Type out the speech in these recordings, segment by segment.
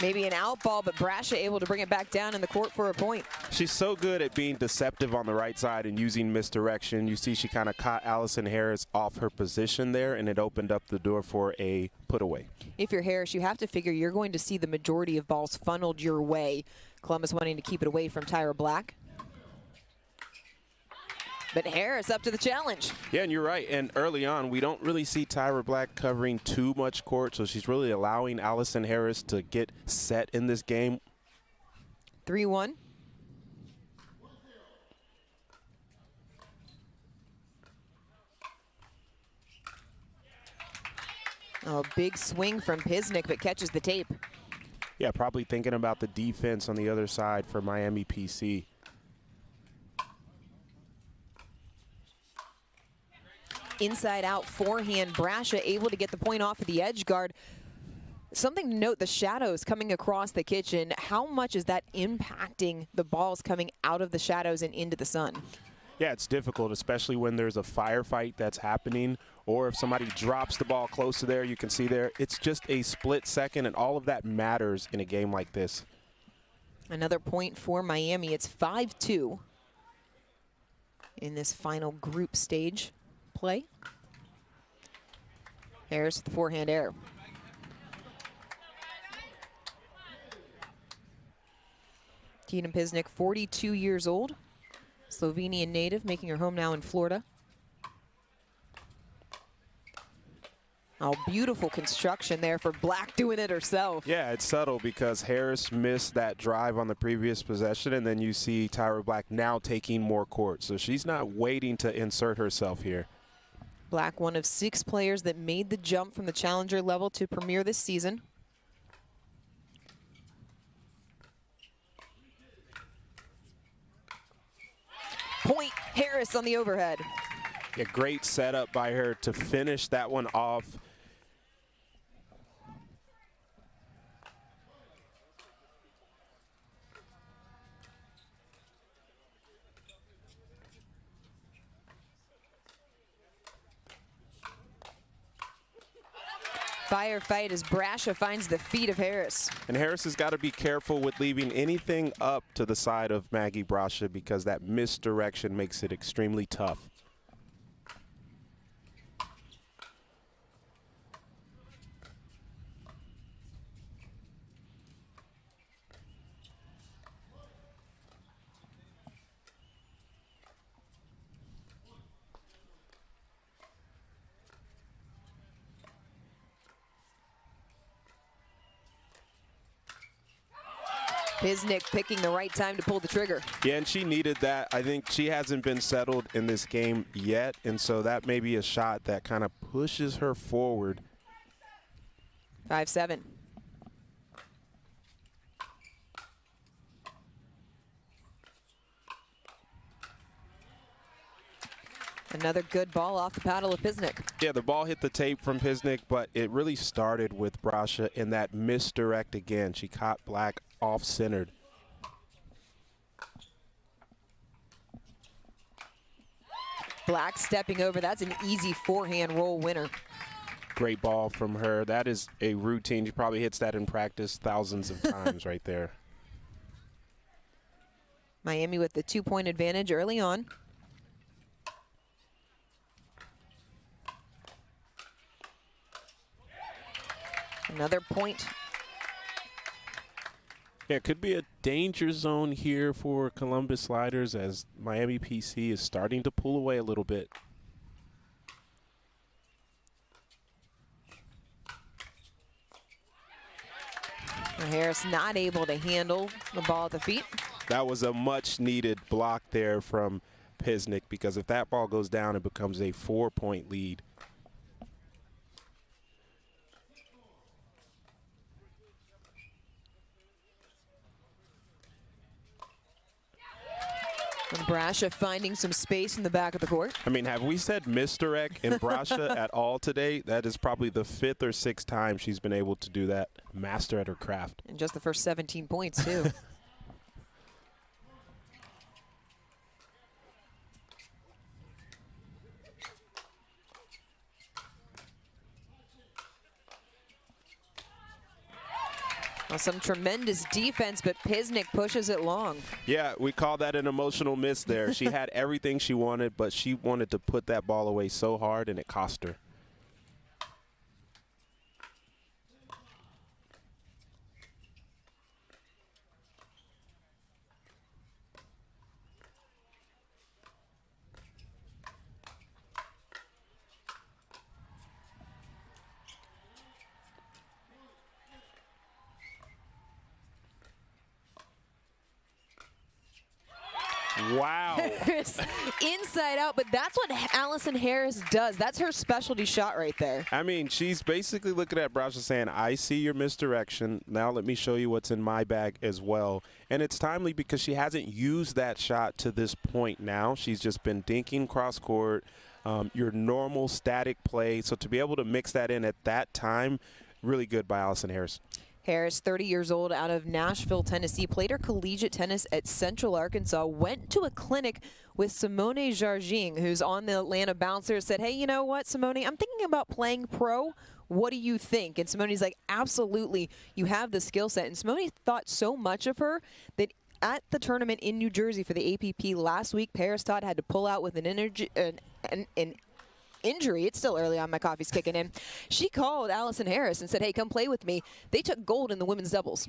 Maybe an out ball, but Brasha able to bring it back down in the court for a point. She's so good at being deceptive on the right side and using misdirection. You see she kind of caught Allison Harris off her position there, and it opened up the door for a put away. If you're Harris, you have to figure you're going to see the majority of balls funneled your way. Columbus wanting to keep it away from Tyra Black. But Harris up to the challenge. Yeah, and you're right. And early on, we don't really see Tyra Black covering too much court, so she's really allowing Allison Harris to get set in this game. 3-1. Oh, big swing from Pisnik, but catches the tape. Yeah, probably thinking about the defense on the other side for Miami PC. Inside out forehand, Brasha able to get the point off of the edge guard. Something to note, the shadows coming across the kitchen. How much is that impacting the balls coming out of the shadows and into the sun? Yeah, it's difficult, especially when there's a firefight that's happening, or if somebody drops the ball close to there, you can see there. It's just a split second, and all of that matters in a game like this. Another point for Miami. It's 5-2 in this final group stage play. Harris with the forehand error. Tina Pisnik, 42 years old, Slovenian native, making her home now in Florida. Oh, beautiful construction there for Black doing it herself. Yeah, it's subtle because Harris missed that drive on the previous possession, and then you see Tyra Black now taking more court. So she's not waiting to insert herself here. Black, one of 6 players that made the jump from the challenger level to premier this season. Point Harris on the overhead. Yeah, great setup by her to finish that one off. Firefight as Brasha finds the feet of Harris. And Harris has got to be careful with leaving anything up to the side of Maggie Brasha because that misdirection makes it extremely tough. Pisnik picking the right time to pull the trigger. Yeah, and she needed that. I think she hasn't been settled in this game yet, and so that may be a shot that kind of pushes her forward. 5-7. Another good ball off the paddle of Pisnik. Yeah, the ball hit the tape from Pisnik, but it really started with Brasha in that misdirect again. She caught Black off-centered. Black stepping over. That's an easy forehand roll winner. Great ball from her. That is a routine. She probably hits that in practice thousands of times right there. Miami with the 2-point advantage early on. Another point. Yeah, it could be a danger zone here for Columbus Sliders as Miami PC is starting to pull away a little bit. Harris not able to handle the ball at the feet. That was a much needed block there from Pisnik because if that ball goes down, it becomes a 4-point lead. And Brasha finding some space in the back of the court. I mean, have we said misdirect in Brasha at all today? That is probably the 5th or 6th time she's been able to do that. Master at her craft. And just the first 17 points, too. Well, some tremendous defense, but Pisnik pushes it long. Yeah, we call that an emotional miss there. She had everything she wanted, but she wanted to put that ball away so hard, and it cost her. Wow. Inside out, but that's what Allison Harris does. That's her specialty shot right there. I mean, she's basically looking at Brasha saying, I see your misdirection. Now let me show you what's in my bag as well. And it's timely because she hasn't used that shot to this point now. She's just been dinking cross court, your normal static play. So to be able to mix that in at that time, really good by Allison Harris. Harris, 30 years old, out of Nashville, Tennessee, played her collegiate tennis at Central Arkansas, went to a clinic with Simone Jargin, who's on the Atlanta Bouncers, said, hey, you know what, Simone, I'm thinking about playing pro. What do you think? And Simone's like, absolutely, you have the skill set. And Simone thought so much of her that at the tournament in New Jersey for the APP last week, Paris Todd had to pull out with an injury. It's still early on, my coffee's kicking in. She called Allison Harris and said, hey, come play with me. They took gold in the women's doubles.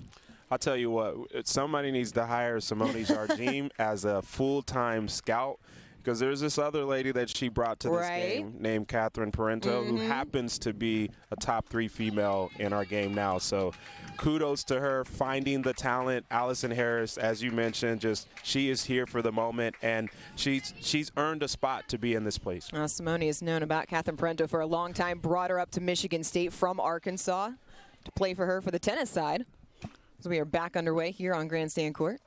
I'll tell you what, somebody needs to hire Simone Jargin as a full-time scout, because there's this other lady that she brought to this game named Catherine Parento, who happens to be a top 3 female in our game now. So kudos to her finding the talent. Allison Harris, as you mentioned, just she is here for the moment, and she's earned a spot to be in this place. Simone has known about Catherine Parento for a long time, brought her up to Michigan State from Arkansas to play for her for the tennis side. So we are back underway here on Grandstand Court.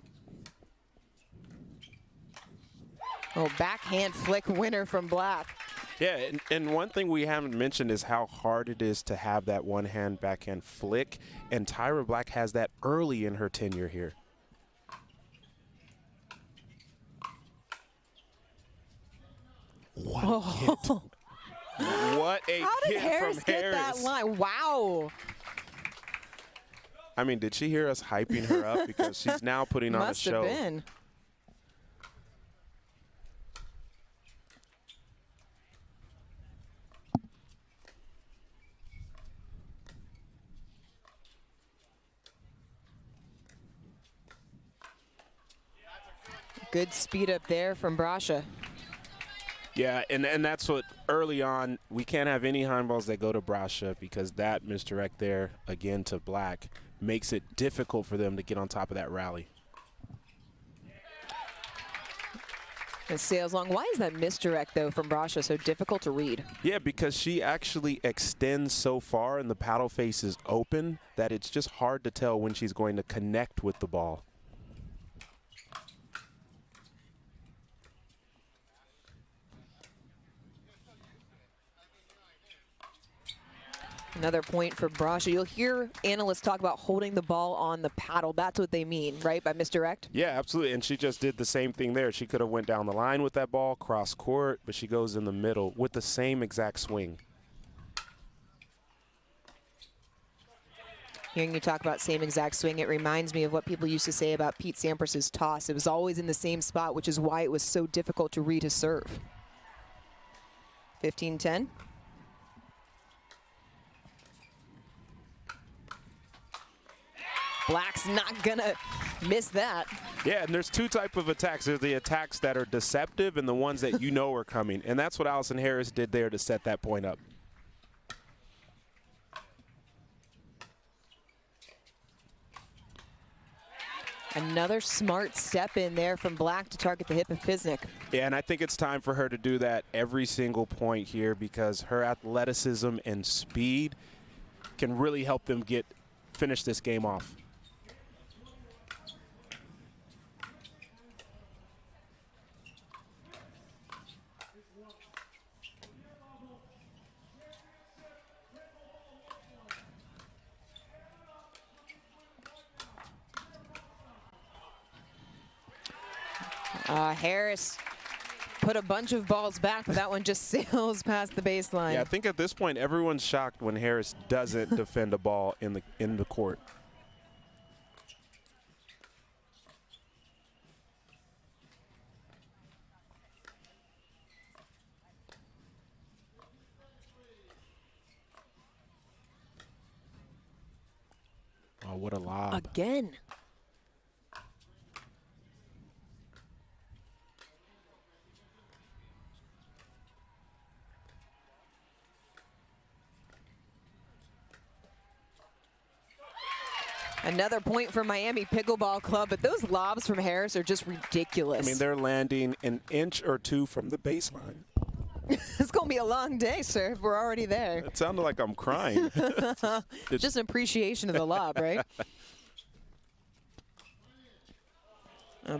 Oh, backhand flick winner from Black. Yeah, and one thing we haven't mentioned is how hard it is to have that one-hand backhand flick, and Tyra Black has that early in her tenure here. What a hit. What a How did hit Harris from get Harris. that line? Wow. I mean, did she hear us hyping her up? Because she's now putting on a show. Must have been. Good speed up there from Brasha. Yeah, and that's what early on, we can't have any handballs that go to Brasha, because that misdirect there, again to Black, makes it difficult for them to get on top of that rally. And sails long. Why is that misdirect, though, from Brasha so difficult to read? Yeah, because she actually extends so far and the paddle face is open that it's just hard to tell when she's going to connect with the ball. Another point for Brasha. You'll hear analysts talk about holding the ball on the paddle. That's what they mean, right, by misdirect? Yeah, absolutely. And she just did the same thing there. She could have went down the line with that ball, cross court, but she goes in the middle with the same exact swing. Hearing you talk about same exact swing, it reminds me of what people used to say about Pete Sampras's toss. It was always in the same spot, which is why it was so difficult to read his serve. 15-10. Black's not gonna miss that. Yeah, and there's two types of attacks. There's the attacks that are deceptive and the ones that you know are coming. And that's what Allison Harris did there to set that point up. Another smart step in there from Black to target the hip of Pisnik. Yeah, and I think it's time for her to do that every single point here, because her athleticism and speed can really help them finish this game off. Harris put a bunch of balls back, but that one just sails past the baseline. Yeah, I think at this point everyone's shocked when Harris doesn't defend a ball in the court. Oh, what a lob. Again. Another point for Miami Pickleball Club, but those lobs from Harris are just ridiculous. I mean, they're landing an inch or two from the baseline. It's going to be a long day, sir, if we're already there. It sounded like I'm crying. Just an appreciation of the lob, right?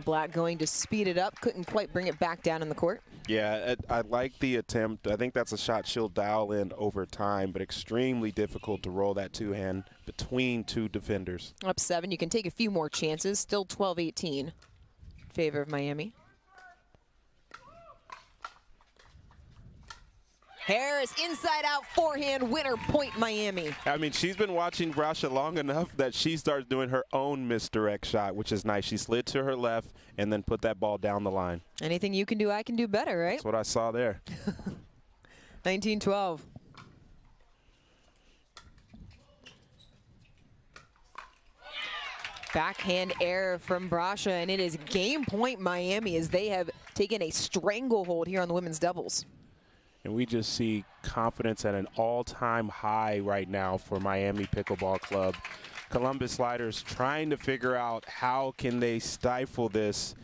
Black going to speed it up. Couldn't quite bring it back down in the court. Yeah, I like the attempt. I think that's a shot she'll dial in over time, but extremely difficult to roll that two-hand between two defenders. Up 7. You can take a few more chances. Still 12-18 in favor of Miami. Harris, inside out forehand winner, point Miami. I mean, she's been watching Brasha long enough that she starts doing her own misdirect shot, which is nice. She slid to her left and then put that ball down the line. Anything you can do, I can do better, right? That's what I saw there. 19-12. Backhand error from Brasha, and it is game point Miami as they have taken a stranglehold here on the women's doubles. And we just see confidence at an all-time high right now for Miami Pickleball Club. Columbus Sliders trying to figure out how can they stifle this.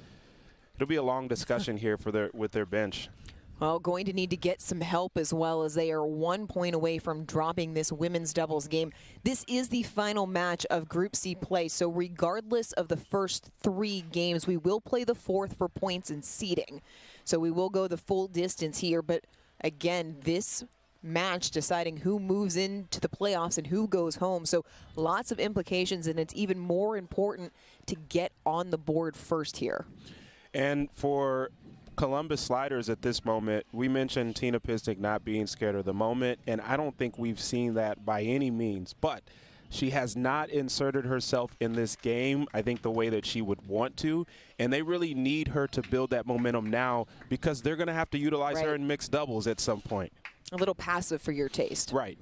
It'll be a long discussion here for with their bench. Well, going to need to get some help as well, as they are 1 point away from dropping this women's doubles game. This is the final match of Group C play, so regardless of the first 3 games, we will play the 4th for points and seeding. So we will go the full distance here, but again, this match deciding who moves into the playoffs and who goes home. So lots of implications, and it's even more important to get on the board first here. And for Columbus Sliders at this moment, we mentioned Tina Pisnik not being scared of the moment, and I don't think we've seen that by any means. But she has not inserted herself in this game, I think, the way that she would want to. And they really need her to build that momentum now because they're going to have to utilize her in mixed doubles at some point. A little passive for your taste. Right.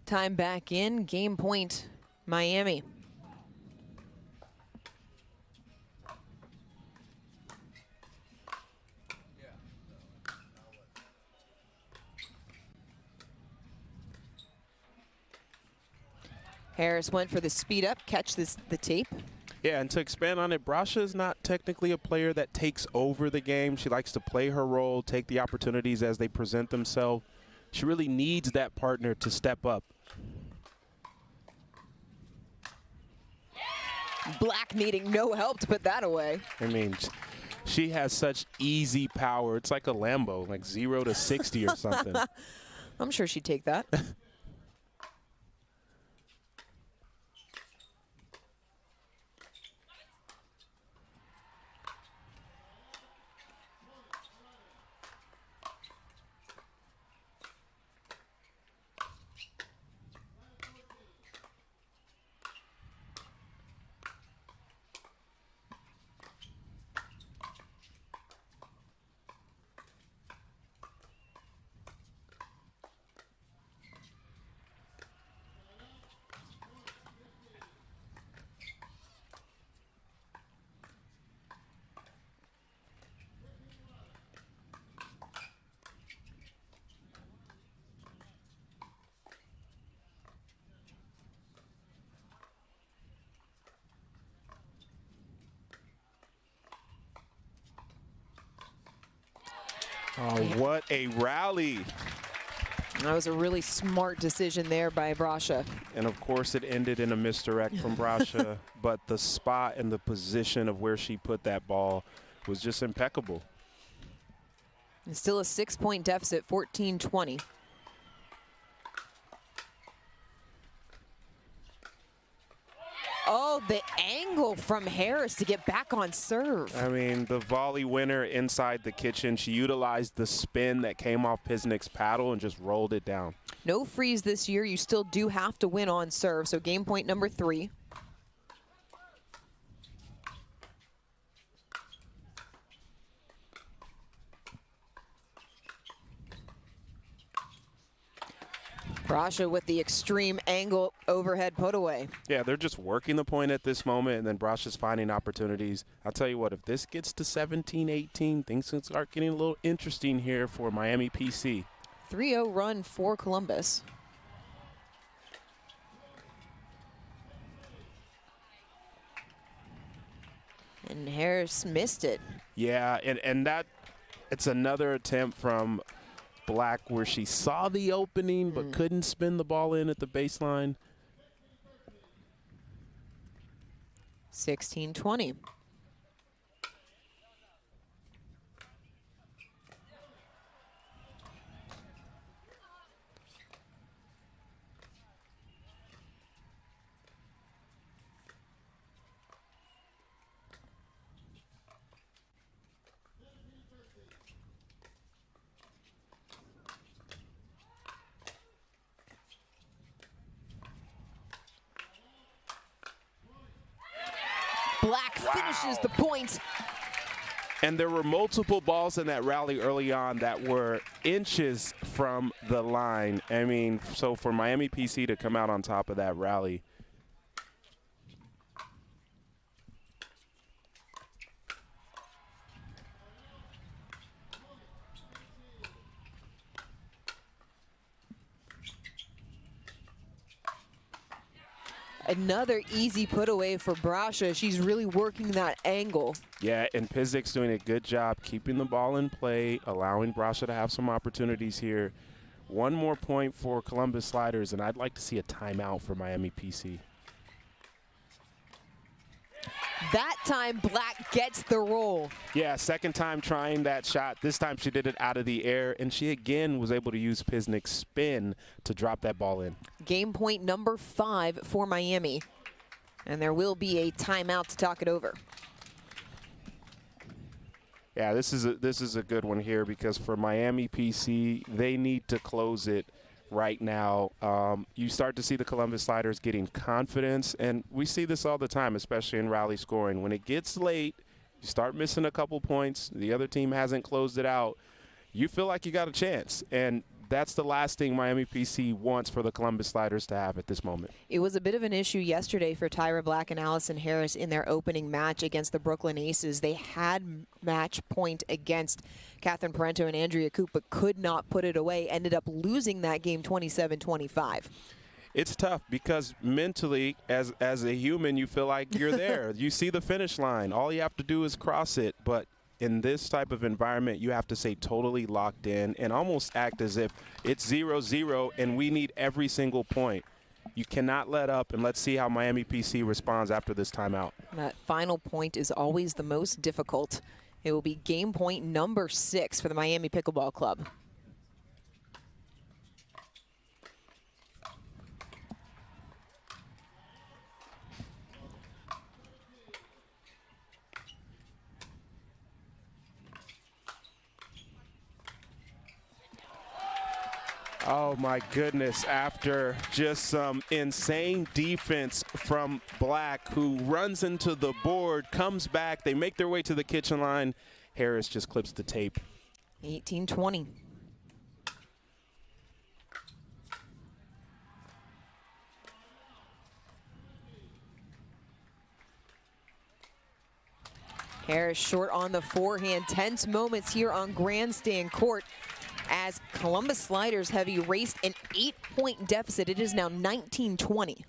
Time back in. Game point, Miami. Harris went for the speed up, catch the tape. Yeah, and to expand on it, Brasha is not technically a player that takes over the game. She likes to play her role, take the opportunities as they present themselves. She really needs that partner to step up. Black needing no help to put that away. I mean, she has such easy power. It's like a Lambo, like 0 to 60 or something. I'm sure she'd take that. Oh, what a rally. That was a really smart decision there by Brasha. And, of course, it ended in a misdirect from Brasha, but the spot and the position of where she put that ball was just impeccable. It's still a 6-point deficit, 14-20. Oh, the angle from Harris to get back on serve. I mean, the volley winner inside the kitchen. She utilized the spin that came off Pisnik's paddle and just rolled it down. No freeze this year. You still do have to win on serve. So game point number 3. Brasha with the extreme angle overhead put away. Yeah, they're just working the point at this moment, and then Brasha's finding opportunities. I'll tell you what, if this gets to 17-18, things can start getting a little interesting here for Miami PC. 3-0 run for Columbus. And Harris missed it. Yeah, and that it's another attempt from Black where she saw the opening but couldn't spin the ball in at the baseline. 16-20. Black finishes the point. And there were multiple balls in that rally early on that were inches from the line. I mean, so for Miami PC to come out on top of that rally. Another easy put away for Brasha. She's really working that angle. Yeah, and Pizik's doing a good job keeping the ball in play, allowing Brasha to have some opportunities here. One more point for Columbus Sliders, and I'd like to see a timeout for Miami PC. That time, Black gets the roll. Yeah, second time trying that shot. This time she did it out of the air, and she again was able to use Piznik's spin to drop that ball in. Game point number 5 for Miami. And there will be a timeout to talk it over. Yeah, this is a good one here because for Miami PC, they need to close it right now. You start to see the Columbus Sliders getting confidence, and we see this all the time, especially in rally scoring. When it gets late, you start missing a couple points, the other team hasn't closed it out, you feel like you got a chance, and that's the last thing Miami PC wants for the Columbus Sliders to have at this moment. It was a bit of an issue yesterday for Tyra Black and Allison Harris in their opening match against the Brooklyn Aces. They had match point against Catherine Parento and Andrea Coop, but could not put it away. Ended up losing that game 27-25. It's tough because mentally, as a human, you feel like you're there. You see the finish line. All you have to do is cross it, but in this type of environment, you have to stay totally locked in and almost act as if it's 0-0 and we need every single point. You cannot let up, and let's see how Miami PC responds after this timeout. That final point is always the most difficult. It will be game point number 6 for the Miami Pickleball Club. Oh, my goodness. After just some insane defense from Black, who runs into the board, comes back. They make their way to the kitchen line. Harris just clips the tape. 18-20. Harris short on the forehand. Tense moments here on Grandstand Court as Columbus Sliders have erased an 8-point deficit. It is now 19-20.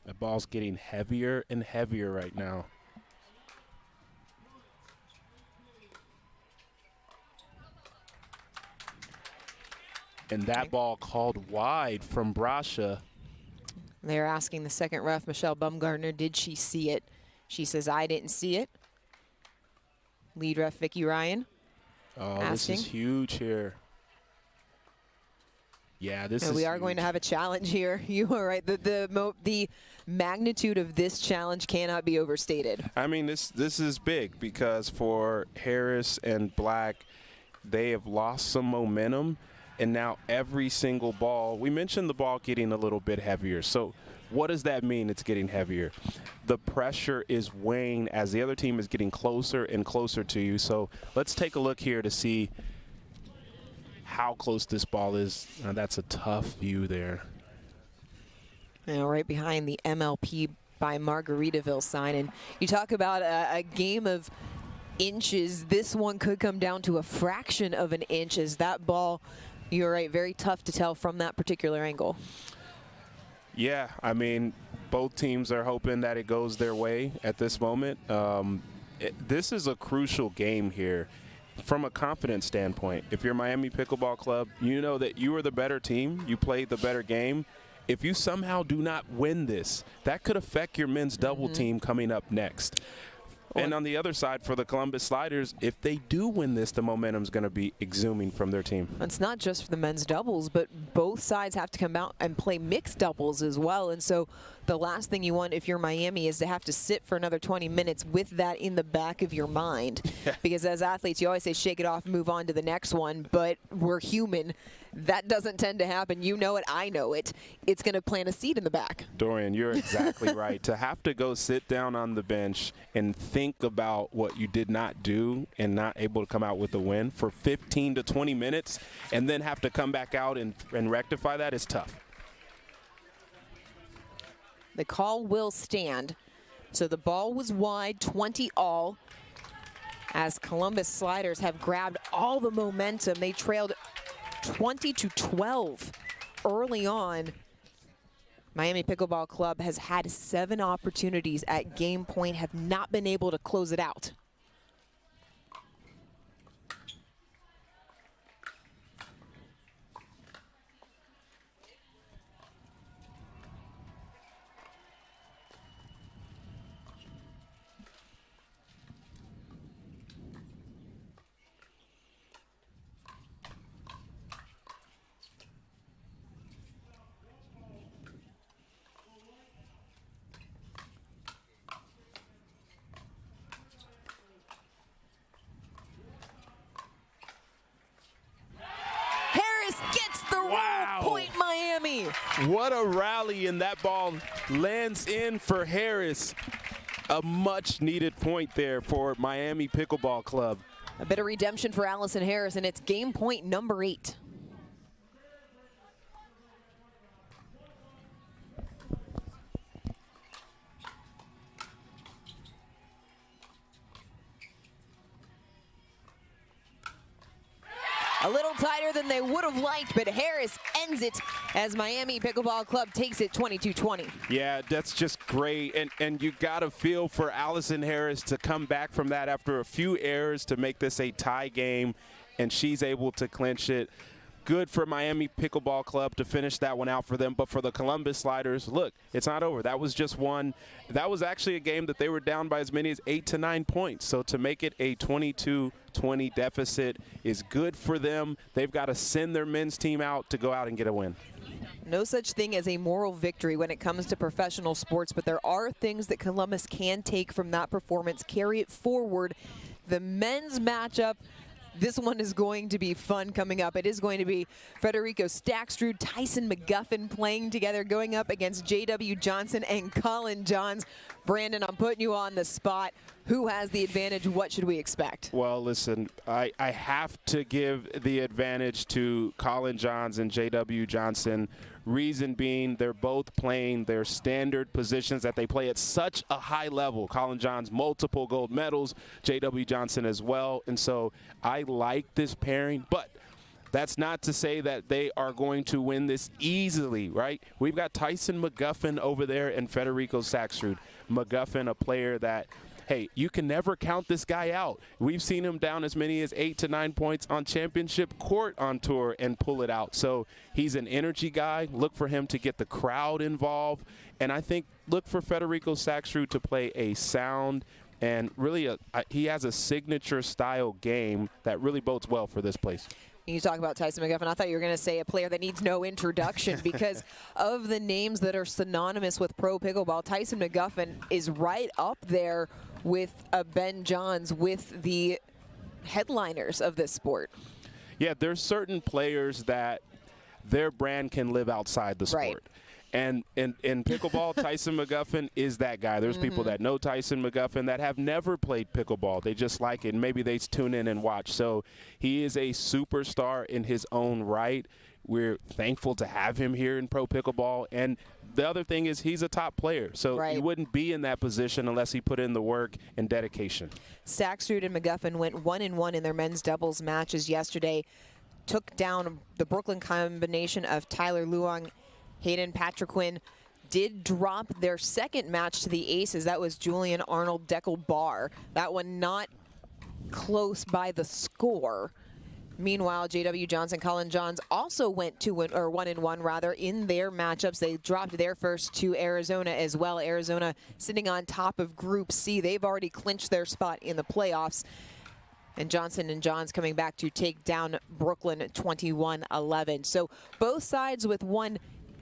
The ball's getting heavier and heavier right now. And that ball called wide from Brasha. They're asking the second ref, Michelle Bumgardner, did she see it? She says, I didn't see it. Lead ref Vicky Ryan. Oh, asking. This is huge here. Yeah, this is we are huge. going to have a challenge here. You are right. The magnitude of this challenge cannot be overstated. I mean, this is big because for Harris and Black, they have lost some momentum. And now every single ball, we mentioned the ball getting a little bit heavier. So what does that mean it's getting heavier? The pressure is weighing as the other team is getting closer and closer to you. So let's take a look here to see how close this ball is. That's a tough view there. Right behind the MLP by Margaritaville sign. And you talk about a game of inches. This one could come down to a fraction of an inch as that ball, you're right, very tough to tell from that particular angle. Yeah, I mean, both teams are hoping that it goes their way at this moment. This is a crucial game here from a confidence standpoint. If you're Miami Pickleball Club, you know that you are the better team. You played the better game. If you somehow do not win this, that could affect your men's double team coming up next. And on the other side, for the Columbus Sliders, if they do win this, the momentum's going to be exhuming from their team. It's not just for the men's doubles, but both sides have to come out and play mixed doubles as well. And so the last thing you want if you're Miami is to have to sit for another 20 minutes with that in the back of your mind. Because as athletes, you always say shake it off, move on to the next one. But we're human. That doesn't tend to happen. You know it. I know it. It's going to plant a seed in the back. Dorian, you're exactly right. To have to go sit down on the bench and think about what you did not do and not able to come out with a win for 15 to 20 minutes and then have to come back out and rectify that is tough. The call will stand. So the ball was wide, 20 all, as Columbus Sliders have grabbed all the momentum. They trailed 20-12 early on. Miami Pickleball Club has had 7 opportunities at game point, have not been able to close it out. What a rally, and that ball lands in for Harris. A much-needed point there for Miami Pickleball Club. A bit of redemption for Allison Harris, and it's game point number 8. A little tighter than they would have liked, but Harris ends it as Miami Pickleball Club takes it 22-20. Yeah, that's just great. And you got to feel for Allison Harris to come back from that after a few errors to make this a tie game, and she's able to clinch it. Good for Miami Pickleball Club to finish that one out for them. But for the Columbus Sliders, look, it's not over. That was just one. That was actually a game that they were down by as many as 8 to 9 points. So to make it a 22-20 deficit is good for them. They've got to send their men's team out to go out and get a win. No such thing as a moral victory when it comes to professional sports, but there are things that Columbus can take from that performance, carry it forward. The men's matchup, this one is going to be fun coming up. It is going to be Federico Stackstrud, Tyson McGuffin playing together, going up against J.W. Johnson and Colin Johns. Brandon, I'm putting you on the spot. Who has the advantage? What should we expect? Well, listen, I have to give the advantage to Colin Johns and J.W. Johnson. Reason being, they're both playing their standard positions that they play at such a high level. Colin Johns, multiple gold medals, J.W. Johnson as well. And so I like this pairing, but that's not to say that they are going to win this easily, right? We've got Tyson McGuffin over there and Federico Stackstrud. McGuffin, a player that, hey, you can never count this guy out. We've seen him down as many as 8 to 9 points on championship court on tour and pull it out. So he's an energy guy. Look for him to get the crowd involved. And I think look for Federico Stackstrud to play a sound and really he has a signature style game that really bodes well for this place. You talk about Tyson McGuffin. I thought you were going to say a player that needs no introduction because of the names that are synonymous with pro pickleball. Tyson McGuffin is right up there with Ben Johns, with the headliners of this sport. Yeah, there's certain players that their brand can live outside the sport. Right. And in pickleball, Tyson McGuffin is that guy. There's people that know Tyson McGuffin that have never played pickleball. They just like it. Maybe they tune in and watch. So he is a superstar in his own right. We're thankful to have him here in pro pickleball. And the other thing is he's a top player. So he wouldn't be in that position unless he put in the work and dedication. Stackstrud and McGuffin went 1-1 in their men's doubles matches yesterday. Took down the Brooklyn combination of Tyler Luong, Hayden Patriquin. Did drop their second match to the aces. That was Julian Arnold Deckel Bar. That one not close by the score. Meanwhile, J.W. Johnson, Colin Johns also went 1-1 rather in their matchups. They dropped their first to Arizona as well. Arizona sitting on top of Group C. They've already clinched their spot in the playoffs. And Johnson and Johns coming back to take down Brooklyn 21-11. So both sides with one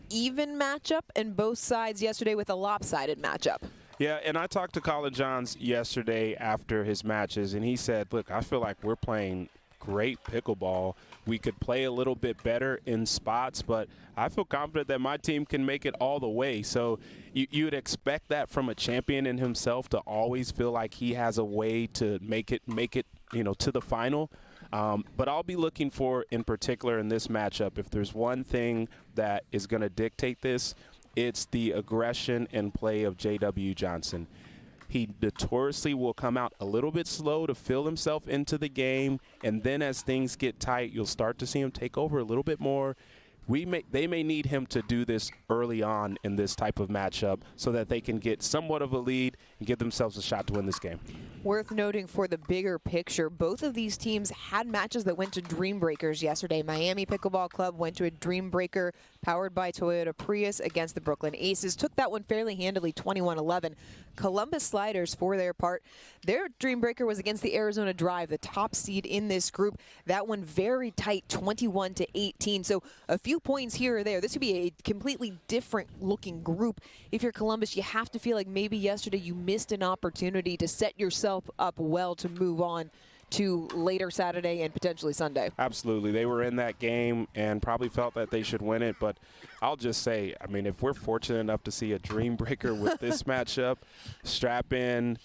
even matchup and both sides yesterday with a lopsided matchup. Yeah, and I talked to Colin Johns yesterday after his matches, and he said, look, I feel like we're playing great pickleball. We could play a little bit better in spots, but I feel confident that my team can make it all the way. So you'd expect that from a champion in himself to always feel like he has a way to make it, to the final. But I'll be looking for, in particular in this matchup, if there's one thing that is going to dictate this, it's the aggression and play of J.W. Johnson. He notoriously will come out a little bit slow to fill himself into the game, and then as things get tight, you'll start to see him take over a little bit more. They may need him to do this early on in this type of matchup so that they can get somewhat of a lead and give themselves a shot to win this game. Worth noting for the bigger picture, both of these teams had matches that went to Dream Breakers yesterday. Miami Pickleball Club went to a Dream Breaker powered by Toyota Prius against the Brooklyn Aces. Took that one fairly handily, 21-11. Columbus Sliders, for their part, their Dream Breaker was against the Arizona Drive, the top seed in this group. That one very tight, 21-18. So a few points here or there. This would be a completely different looking group. If you're Columbus, you have to feel like maybe yesterday you missed an opportunity to set yourself up well to move on to later Saturday and potentially Sunday. Absolutely. They were in that game and probably felt that they should win it. But I'll just say, I mean, if we're fortunate enough to see a Dream Breaker with this matchup, strap in,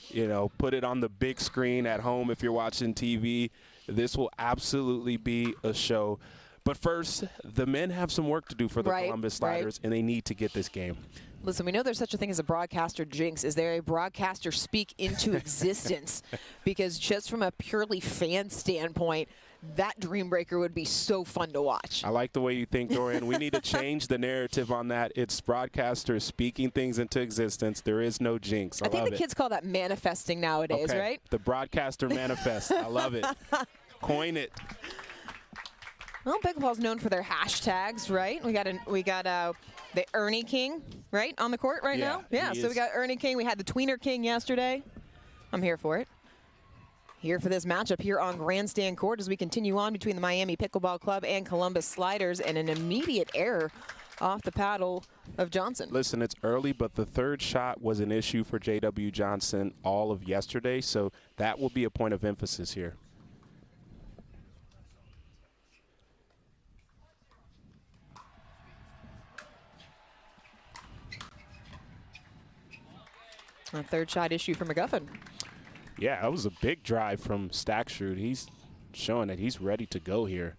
put it on the big screen at home if you're watching TV. This will absolutely be a show. But first, the men have some work to do for the Columbus Sliders, and they need to get this game. Listen, we know there's such a thing as a broadcaster jinx. Is there a broadcaster speak into existence? Because just from a purely fan standpoint, that Dream Breaker would be so fun to watch. I like the way you think, Dorian. We need to change the narrative on that. It's broadcasters speaking things into existence. There is no jinx. I think the kids call that manifesting nowadays, right? The broadcaster manifest. I love it. Coin it. Well, pickleball's known for their hashtags, right? We got the Ernie King, right, on the court right now. Yeah, so we got Ernie King. We had the Tweener King yesterday. I'm here for it. Here for this matchup here on Grandstand Court as we continue on between the Miami Pickleball Club and Columbus Sliders, and an immediate error off the paddle of Johnson. Listen, it's early, but the third shot was an issue for J.W. Johnson all of yesterday, so that will be a point of emphasis here. A third shot issue for McGuffin. Yeah, that was a big drive from Stackstrud. He's showing that he's ready to go here.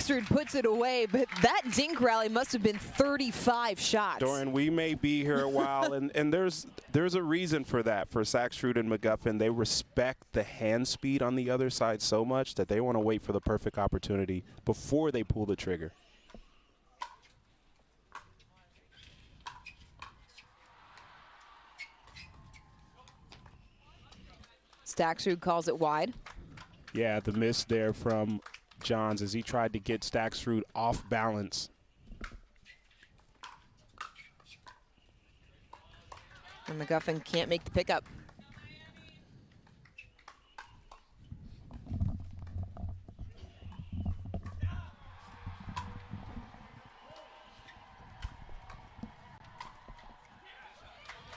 Staksrud puts it away, but that dink rally must have been 35 shots. Dorian, we may be here a while, and there's a reason for that. For Staksrud and McGuffin, they respect the hand speed on the other side so much that they want to wait for the perfect opportunity before they pull the trigger. Staksrud calls it wide. Yeah, the miss there from Johns as he tried to get Staksrud off balance. And McGuffin can't make the pickup.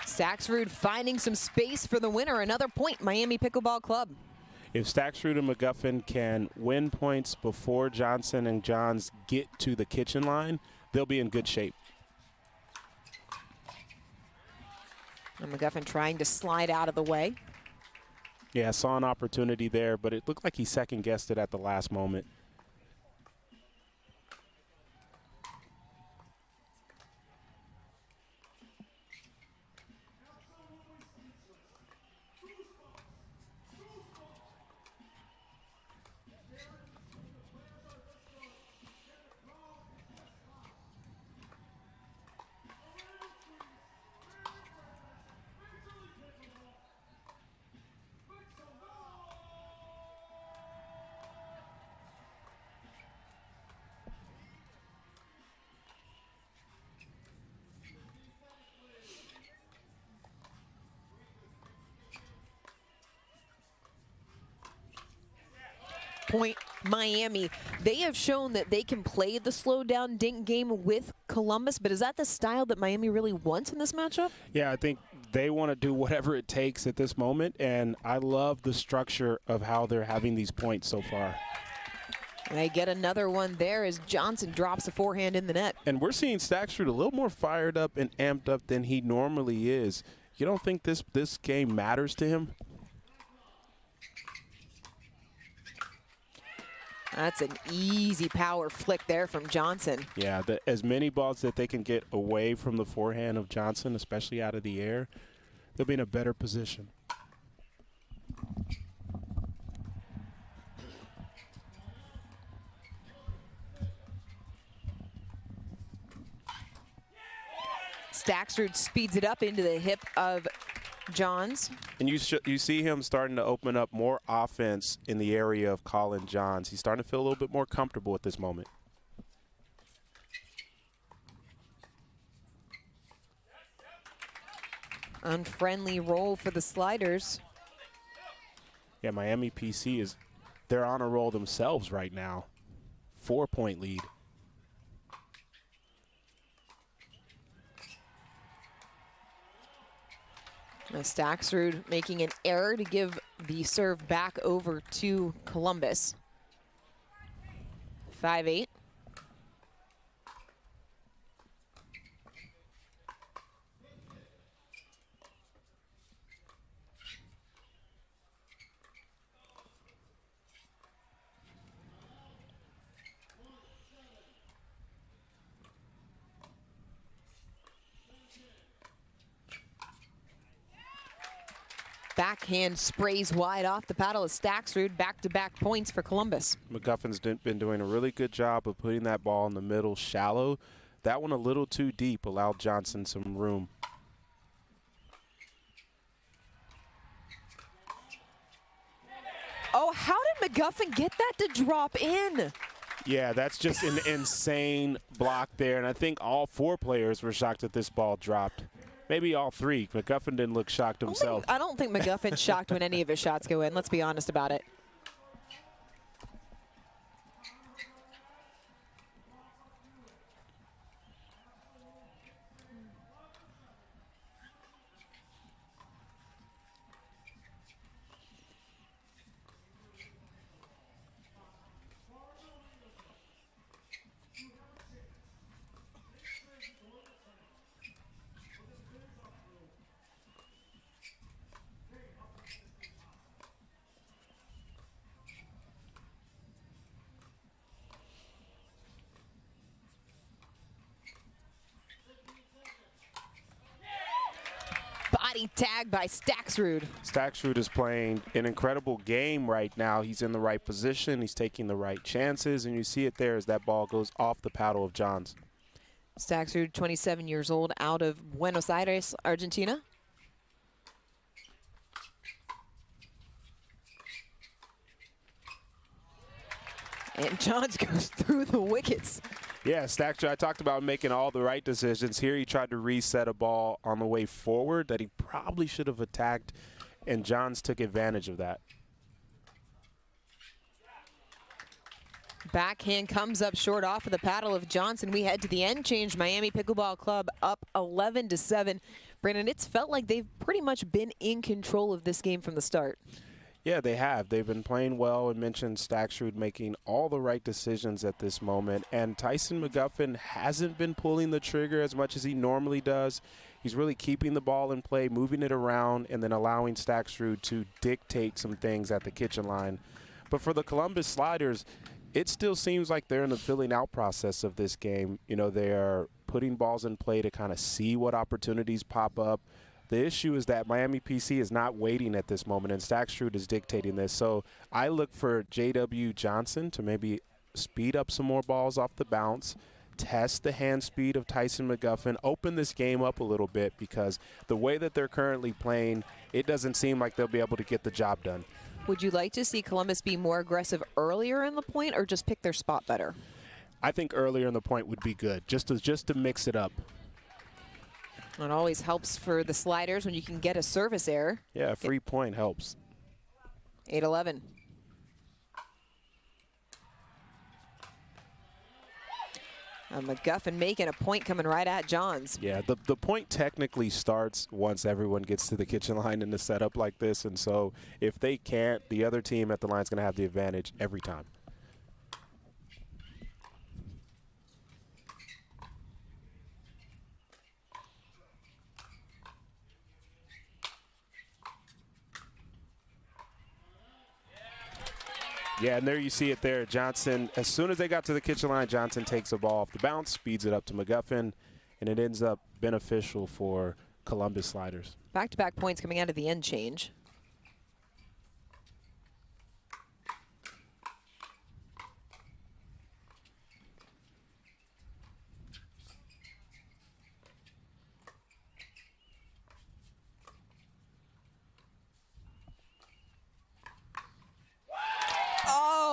Staksrud finding some space for the winner. Another point, Miami Pickleball Club. If Staksrud and McGuffin can win points before Johnson and Johns get to the kitchen line, they'll be in good shape. And McGuffin trying to slide out of the way. Yeah, I saw an opportunity there, but it looked like he second-guessed it at the last moment. Point Miami. They have shown that they can play the slow down dink game with Columbus, but is that the style that Miami really wants in this matchup? Yeah, I think they want to do whatever it takes at this moment, and I love the structure of how they're having these points so far. And they get another one there as Johnson drops a forehand in the net. And we're seeing Staksrud a little more fired up and amped up than he normally is. You don't think this game matters to him? That's an easy power flick there from Johnson. Yeah, as many balls that they can get away from the forehand of Johnson, especially out of the air, they'll be in a better position. Staksrud speeds it up into the hip of Johns. And you see him starting to open up more offense in the area of Colin Johns. He's starting to feel a little bit more comfortable at this moment. Unfriendly roll for the sliders. Yeah, Miami PC they're on a roll themselves right now. 4-point lead. Staksrud making an error to give the serve back over to Columbus. 5-8. Backhand sprays wide off the paddle of Staksrud. Back-to-back points for Columbus. McGuffin's been doing a really good job of putting that ball in the middle shallow. That one a little too deep allowed Johnson some room. Oh, how did McGuffin get that to drop in? Yeah, that's just an insane block there, and I think all 4 players were shocked that this ball dropped. Maybe all 3. McGuffin didn't look shocked himself. I don't think McGuffin's shocked when any of his shots go in. Let's be honest about it. body tag by Staksrud. Staksrud is playing an incredible game right now. He's in the right position. He's taking the right chances, and you see it there as that ball goes off the paddle of Johns. Staksrud, 27 years old, out of Buenos Aires, Argentina. And Johns goes through the wickets. Yeah, Staksrud, I talked about making all the right decisions. Here he tried to reset a ball on the way forward that he probably should have attacked, and Johns took advantage of that. Backhand comes up short off of the paddle of Johnson. We head to the end change. Miami Pickleball Club up 11-7. Brandon, it's felt like they've pretty much been in control of this game from the start. Yeah, they have. They've been playing well. And mentioned Staksrud making all the right decisions at this moment. And Tyson McGuffin hasn't been pulling the trigger as much as he normally does. He's really keeping the ball in play, moving it around, and then allowing Staksrud to dictate some things at the kitchen line. But for the Columbus Sliders, it still seems like they're in the filling out process of this game. You know, they are putting balls in play to kind of see what opportunities pop up. The issue is that Miami PC is not waiting at this moment, and Staksrud is dictating this. So I look for J.W. Johnson to maybe speed up some more balls off the bounce, test the hand speed of Tyson McGuffin, open this game up a little bit, because the way that they're currently playing, it doesn't seem like they'll be able to get the job done. Would you like to see Columbus be more aggressive earlier in the point or just pick their spot better? I think earlier in the point would be good, just to mix it up. It always helps for the Sliders when you can get a service error. Yeah, a free point helps. 8-11. McGuffin making a point coming right at Johns. Yeah, the point technically starts once everyone gets to the kitchen line in a setup like this. And so if they can't, the other team at the line is going to have the advantage every time. Yeah, and there you see it there. Johnson, as soon as they got to the kitchen line, Johnson takes the ball off the bounce, speeds it up to McGuffin, and it ends up beneficial for Columbus Sliders. Back-to-back points coming out of the end change.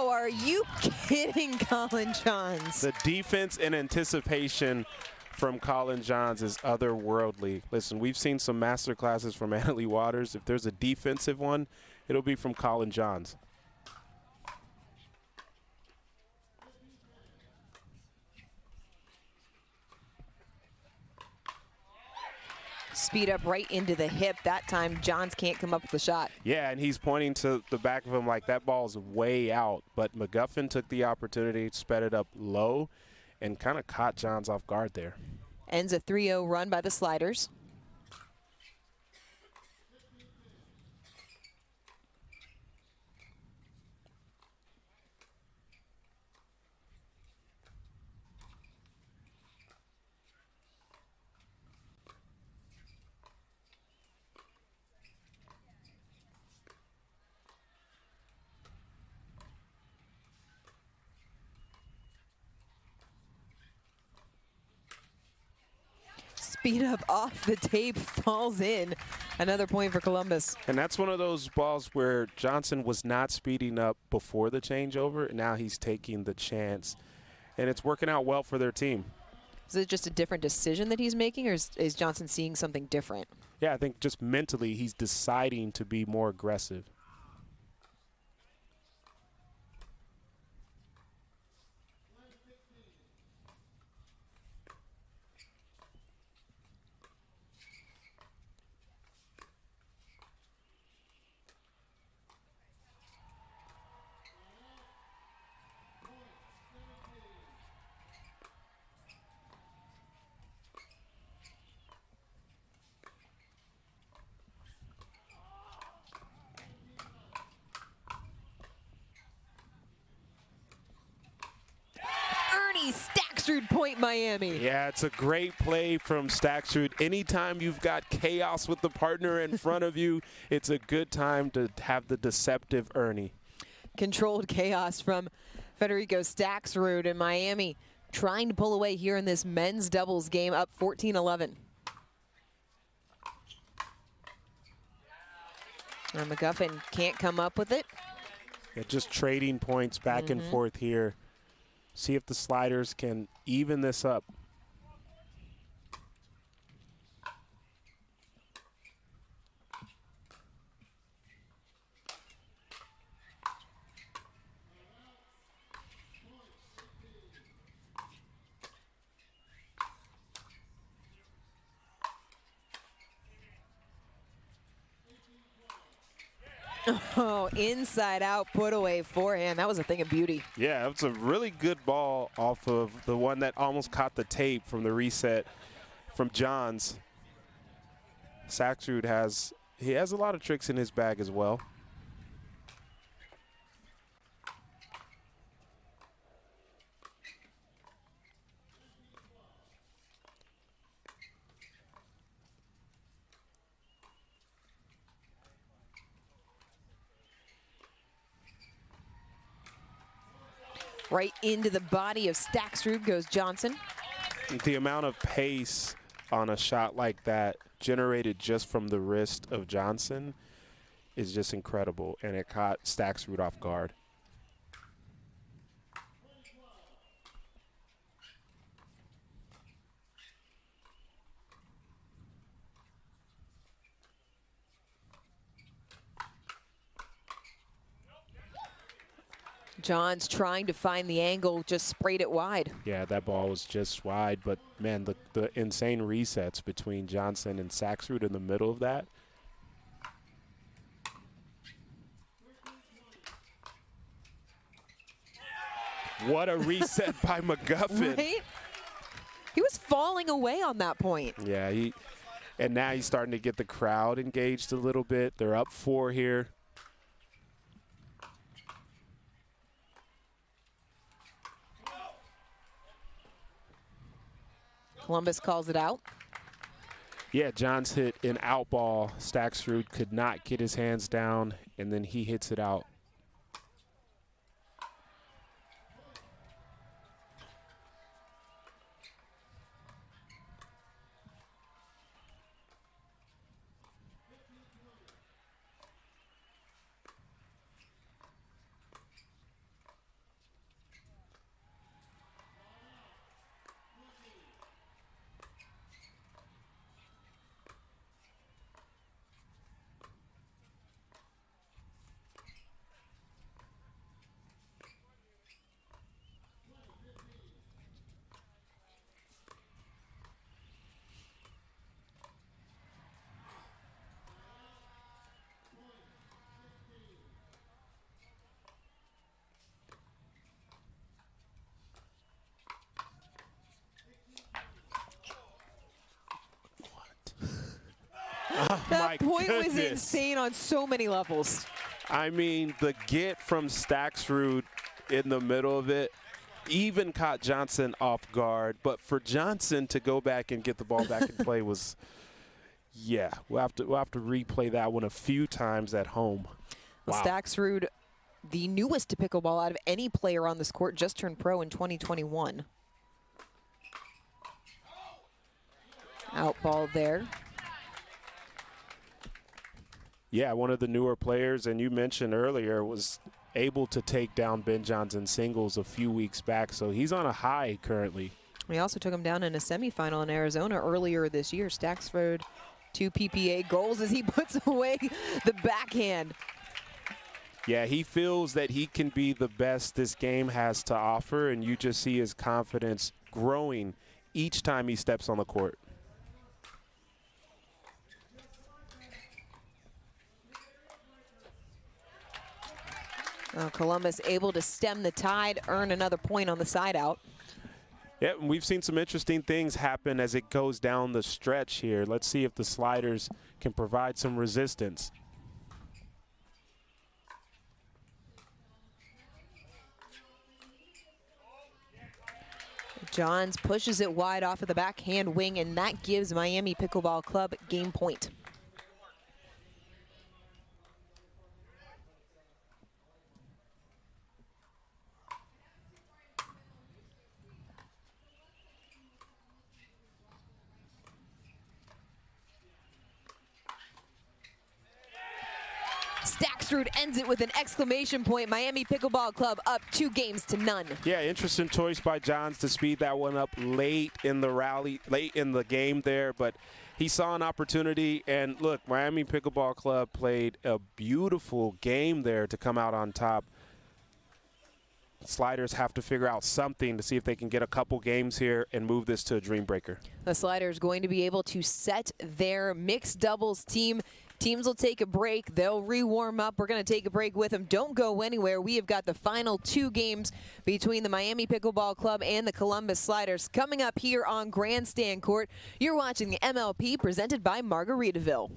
Are you kidding, Colin Johns? The defense and anticipation from Colin Johns is otherworldly. Listen, we've seen some master classes from Annalie Waters. If there's a defensive one, it'll be from Colin Johns. Speed up right into the hip. That time, Johns can't come up with the shot. Yeah, and he's pointing to the back of him like that ball's way out. But McGuffin took the opportunity, sped it up low, and kind of caught Johns off guard there. Ends a 3-0 run by the Sliders. Speed up off the tape, falls in. Another point for Columbus. And that's one of those balls where Johnson was not speeding up before the changeover, and now he's taking the chance. And it's working out well for their team. Is it just a different decision that he's making, or is Johnson seeing something different? Yeah, I think just mentally he's deciding to be more aggressive. Stacksrud point Miami. Yeah, it's a great play from Stacksrud. Anytime you've got chaos with the partner in front of you, it's a good time to have the deceptive Ernie. Controlled chaos from Federico Stacksrud in Miami, trying to pull away here in this men's doubles game, up 14-11. And McGuffin can't come up with it. Yeah, just trading points back and forth here. See if the sliders can even this up. Oh, inside out, put away forehand. That was a thing of beauty. Yeah, it's a really good ball off of the one that almost caught the tape from the reset from Johns. Stacksrud has a lot of tricks in his bag as well. Right into the body of Stacksrud goes Johnson. The amount of pace on a shot like that generated just from the wrist of Johnson is just incredible, and it caught Stacksrud off guard. John's trying to find the angle, just sprayed it wide. Yeah, that ball was just wide, but man, the insane resets between Johnson and Stacksrud in the middle of that. What a reset by McGuffin. Right? He was falling away on that point. Yeah, and now he's starting to get the crowd engaged a little bit. They're up 4 here. Columbus calls it out. Yeah, Johns hit an out ball. Stacksrud could not get his hands down, and then he hits it out. That point was insane on so many levels. I mean, the get from Stacksrud in the middle of it even caught Johnson off guard. But for Johnson to go back and get the ball back in play was, yeah, we'll have to replay that one a few times at home. Well, Wow. Stacksrud, the newest to pickleball out of any player on this court, just turned pro in 2021. Out ball there. Yeah, one of the newer players, and you mentioned earlier, was able to take down Ben Johnson singles a few weeks back, so he's on a high currently. We also took him down in a semifinal in Arizona earlier this year. Stacksrud, 2 PPA goals as he puts away the backhand. Yeah, he feels that he can be the best this game has to offer, and you just see his confidence growing each time he steps on the court. Columbus able to stem the tide, earn another point on the side out. Yeah, we've seen some interesting things happen as it goes down the stretch here. Let's see if the sliders can provide some resistance. Johns pushes it wide off of the backhand wing, and that gives Miami Pickleball Club game point. Stackstrud ends it with an exclamation point. Miami Pickleball Club up 2-0. Yeah, interesting choice by Johns to speed that one up late in the rally, late in the game there, but he saw an opportunity. And look, Miami Pickleball Club played a beautiful game there to come out on top. Sliders have to figure out something to see if they can get a couple games here and move this to a dream breaker. The Sliders going to be able to set their mixed doubles team. Teams will take a break. They'll re-warm up. We're going to take a break with them. Don't go anywhere. We have got the final 2 games between the Miami Pickleball Club and the Columbus Sliders coming up here on Grandstand Court. You're watching the MLP presented by Margaritaville.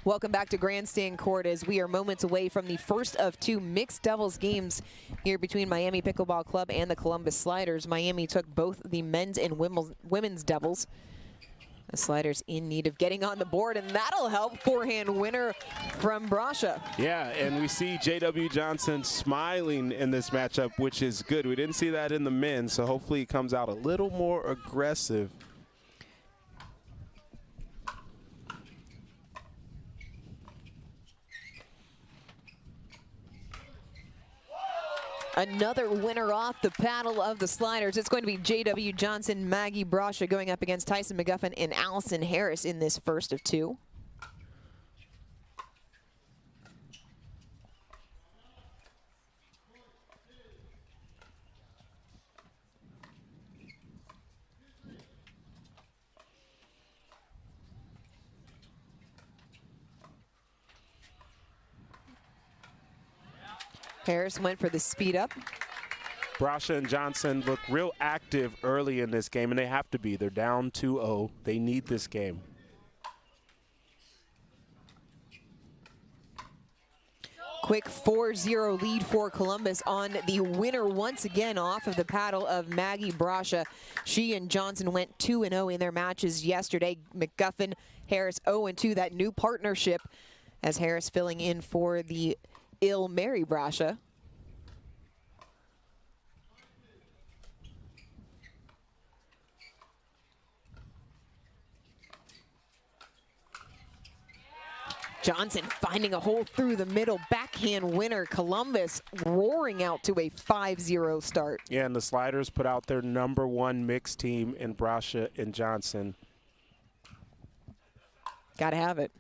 Welcome back to Grandstand Court as we are moments away from the first of 2 mixed doubles games here between Miami Pickleball Club and the Columbus Sliders. Miami took both the men's and women's doubles. The Sliders in need of getting on the board, and that'll help. Forehand winner from Brasha. Yeah, and we see J.W. Johnson smiling in this matchup, which is good. We didn't see that in the men, so hopefully he comes out a little more aggressive. Another winner off the paddle of the Sliders. It's going to be J.W. Johnson, Maggie Brasha going up against Tyson McGuffin and Allison Harris in this first of 2. Harris went for the speed up. Brasha and Johnson look real active early in this game, and they have to be. They're down 2-0. They need this game. Quick 4-0 lead for Columbus on the winner once again off of the paddle of Maggie Brasha. She and Johnson went 2-0 in their matches yesterday. McGuffin, Harris 0-2, that new partnership as Harris filling in for the ill Mary Brasha. Johnson finding a hole through the middle, backhand winner. Columbus roaring out to a 5-0 start. Yeah, and the Sliders put out their #1 mixed team in Brasha and Johnson. Gotta have it.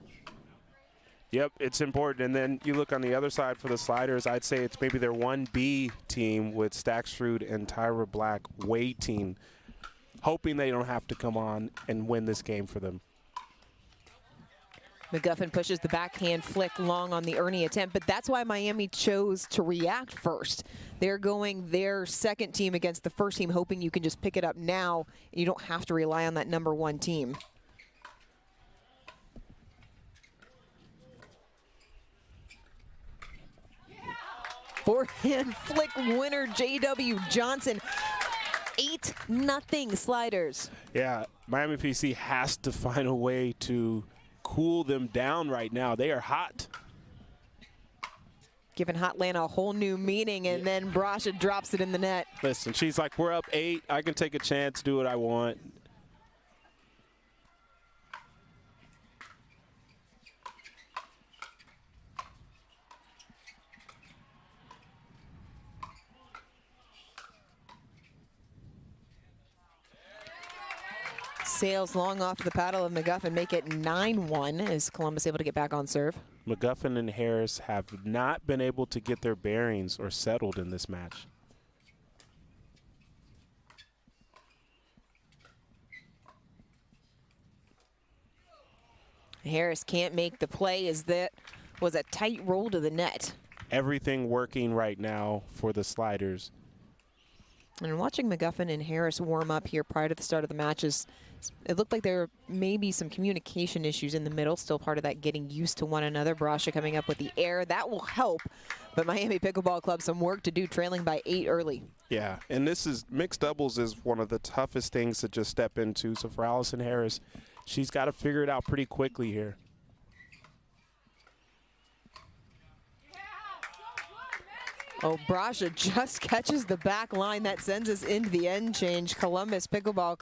Yep, it's important. And then you look on the other side for the Sliders, I'd say it's maybe their 1B team with Stacksrud and Tyra Black waiting, hoping they don't have to come on and win this game for them. McGuffin pushes the backhand flick long on the Ernie attempt, but that's why Miami chose to react first. They're going their second team against the first team, hoping you can just pick it up now and you don't have to rely on that #1 team. Forehand flick winner J.W. Johnson. 8-0 Sliders. Yeah, Miami PC has to find a way to cool them down right now. They are hot. Giving Hotlanta a whole new meaning, and then Brasha drops it in the net. Listen, she's like, we're up 8. I can take a chance, do what I want. Sails long off the paddle of McGuffin, make it 9-1 as Columbus able to get back on serve. McGuffin and Harris have not been able to get their bearings or settled in this match. Harris can't make the play as that was a tight roll to the net. Everything working right now for the Sliders. And watching McGuffin and Harris warm up here prior to the start of the matches, it looked like there may be some communication issues in the middle, still part of that getting used to one another. Brasha coming up with the air. That will help, but Miami Pickleball Club some work to do, trailing by 8 early. Yeah, and this is mixed doubles is one of the toughest things to just step into. So for Allison Harris, she's got to figure it out pretty quickly here. Oh, Brasha just catches the back line. That sends us into the end change. Columbus Pickleball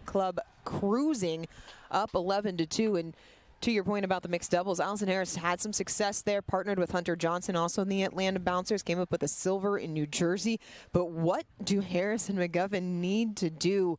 Club cruising up 11-2. And to your point about the mixed doubles, Allison Harris had some success there, partnered with Hunter Johnson also in the Atlanta Bouncers, came up with a silver in New Jersey. But what do Harris and McGuffin need to do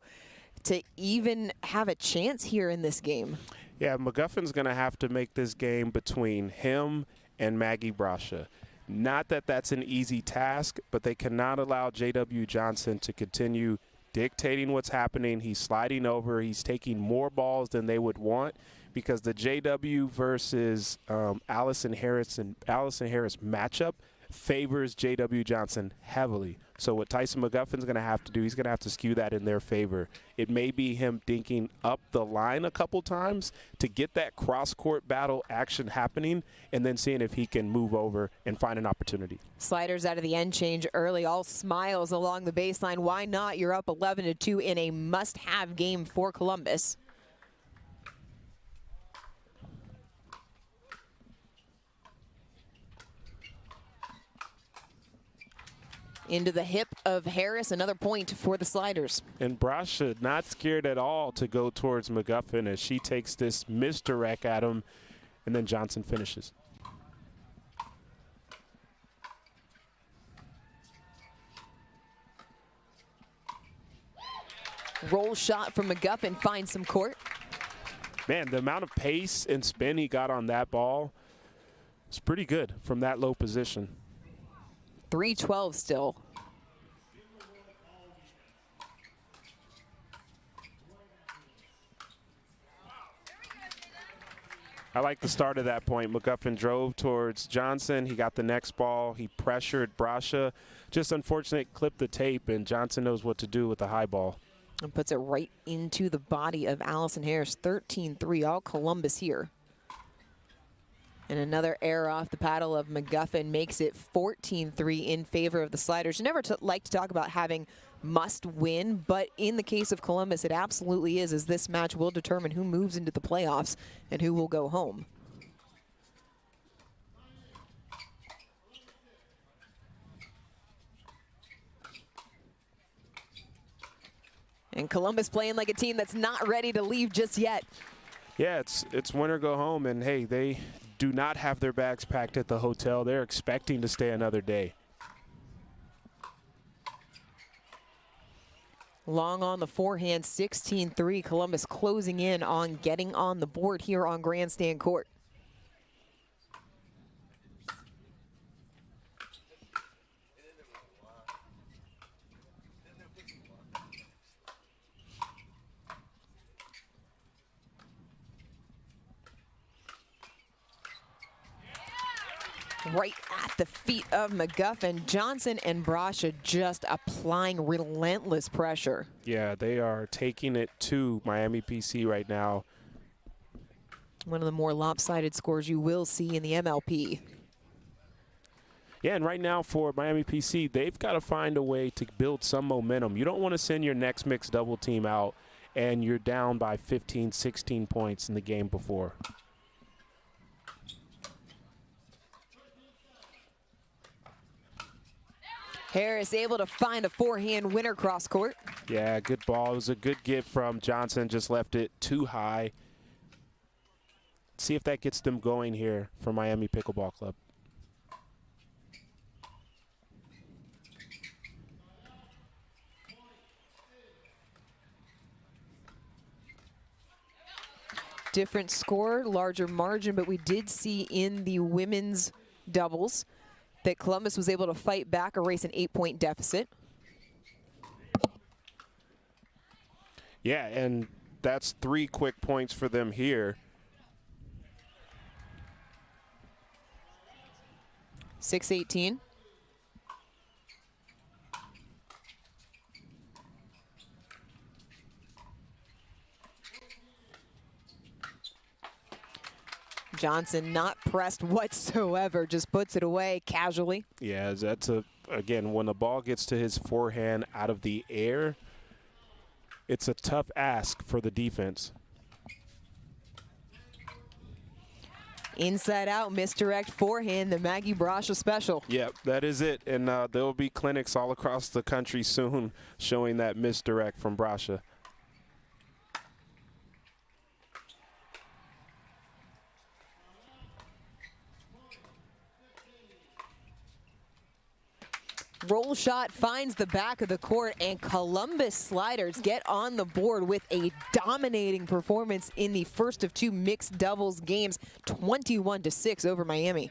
to even have a chance here in this game? Yeah, McGuffin's going to have to make this game between him and Maggie Brasha. Not that that's an easy task, but they cannot allow J.W. Johnson to continue dictating what's happening. He's sliding over. He's taking more balls than they would want, because the J.W. versus Allison Harris matchup favors J.W. Johnson heavily. So what Tyson McGuffin's going to have to do, he's going to have to skew that in their favor. It may be him dinking up the line a couple times to get that cross-court battle action happening and then seeing if he can move over and find an opportunity. Sliders out of the end change early, all smiles along the baseline. Why not? You're up 11-2 in a must-have game for Columbus. Into the hip of Harris, another point for the Sliders. And Brasha not scared at all to go towards McGuffin as she takes this misdirect at him, and then Johnson finishes. Roll shot from McGuffin finds some court. Man, the amount of pace and spin he got on that ball is pretty good from that low position. 3-12 still. I like the start of that point. McGuffin drove towards Johnson. He got the next ball. He pressured Brasha. Just unfortunate, clipped the tape, and Johnson knows what to do with the high ball. And puts it right into the body of Allison Harris. 13-3, all Columbus here. And another error off the paddle of McGuffin makes it 14-3 in favor of the Sliders. You never like to talk about having must win, but in the case of Columbus, it absolutely is, as this match will determine who moves into the playoffs and who will go home. And Columbus playing like a team that's not ready to leave just yet. Yeah, it's win or go home, and hey, they do not have their bags packed at the hotel. They're expecting to stay another day. Long on the forehand, 16-3. Columbus closing in on getting on the board here on Grandstand Court. Right at the feet of McGuffin. Johnson and Brasha just applying relentless pressure. Yeah, they are taking it to Miami PC right now. One of the more lopsided scores you will see in the MLP. Yeah, and right now for Miami PC, they've got to find a way to build some momentum. You don't want to send your next mixed double team out and you're down by 15, 16 points in the game before. Harris able to find a forehand winner cross court. Yeah, good ball. It was a good give from Johnson, just left it too high. See if that gets them going here for Miami Pickleball Club. Different score, larger margin, but we did see in the women's doubles that Columbus was able to fight back, erase an 8-point deficit. Yeah, and that's 3 quick points for them here. 6-18. Johnson not pressed whatsoever, just puts it away casually. Yeah, that's again, when the ball gets to his forehand out of the air, it's a tough ask for the defense. Inside out, misdirect forehand, the Maggie Brasha special. Yep, that is it. And there will be clinics all across the country soon showing that misdirect from Brasha. Roll shot finds the back of the court, and Columbus Sliders get on the board with a dominating performance in the first of 2 mixed doubles games, 21-6 over Miami.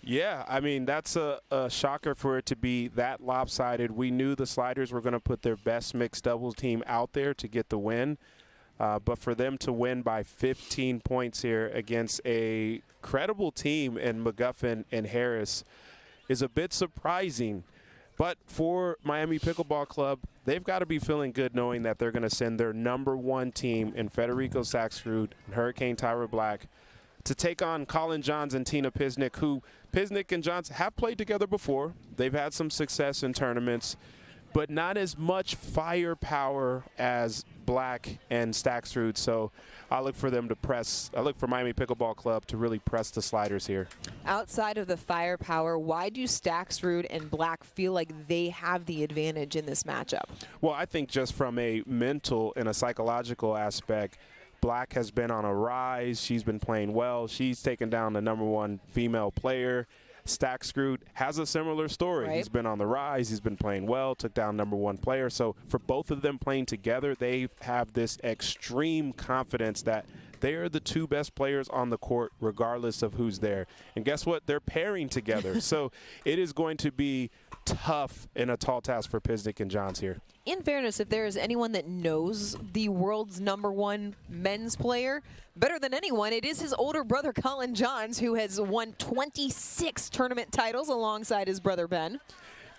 Yeah, I mean, that's a shocker for it to be that lopsided. We knew the Sliders were going to put their best mixed doubles team out there to get the win. But for them to win by 15 points here against a credible team in McGuffin and Harris, is a bit surprising. But for Miami Pickleball Club, they've got to be feeling good knowing that they're going to send their #1 team in Federico Saxrud and Hurricane Tyra Black to take on Colin Johns and Tina Pisnik, who Pisnik and Johns have played together before. They've had some success in tournaments, but not as much firepower as Black and Saxrud. So I look for them to press. I look for Miami Pickleball Club to really press the sliders here. Outside of the firepower, why do Saxrud and Black feel like they have the advantage in this matchup? Well, I think just from a mental and a psychological aspect, Black has been on a rise. She's been playing well. She's taken down the #1 female player. Saxrud has a similar story. Right. He's been on the rise. He's been playing well, took down #1 player. So for both of them playing together, they have this extreme confidence that they are the 2 best players on the court regardless of who's there. And guess what? They're pairing together. So it is going to be tough and a tall task for Pisnik and Johns here. In fairness, if there is anyone that knows the world's #1 men's player better than anyone, it is his older brother, Colin Johns, who has won 26 tournament titles alongside his brother, Ben.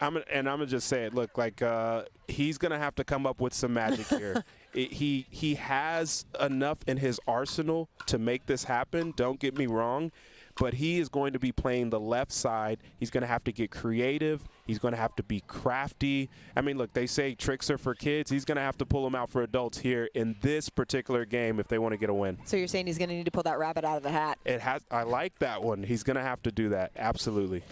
I'm going to just say it. Look, like he's going to have to come up with some magic here. He has enough in his arsenal to make this happen. Don't get me wrong. But he is going to be playing the left side. He's going to have to get creative. He's going to have to be crafty. I mean, look, they say tricks are for kids. He's going to have to pull them out for adults here in this particular game if they want to get a win. So you're saying he's going to need to pull that rabbit out of the hat? I like that one. He's going to have to do that. Absolutely.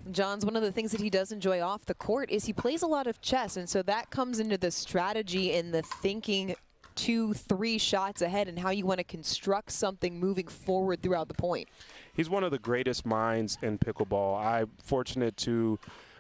Johns, one of the things that he does enjoy off the court is he plays a lot of chess, and so that comes into the strategy and the thinking 2-3 shots ahead and how you want to construct something moving forward throughout the point. He's one of the greatest minds in pickleball. I'm fortunate to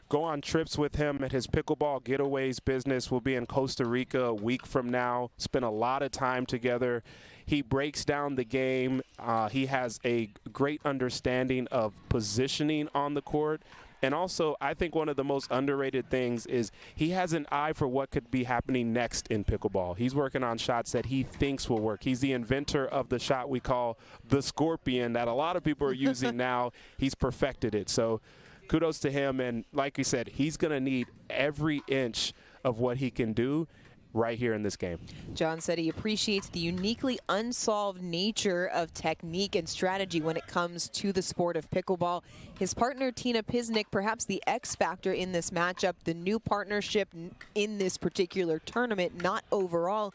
go on trips with him at his pickleball getaways business. We'll be in Costa Rica a week from now, spend a lot of time together. He breaks down the game. He has a great understanding of positioning on the court. And also, I think one of the most underrated things is he has an eye for what could be happening next in pickleball. He's working on shots that he thinks will work. He's the inventor of the shot we call the Scorpion that a lot of people are using now. He's perfected it. So kudos to him. And like you said, he's going to need every inch of what he can do right here in this game. John said he appreciates the uniquely unsolved nature of technique and strategy when it comes to the sport of pickleball. His partner, Tina Pisnik, perhaps the X factor in this matchup, the new partnership in this particular tournament, not overall.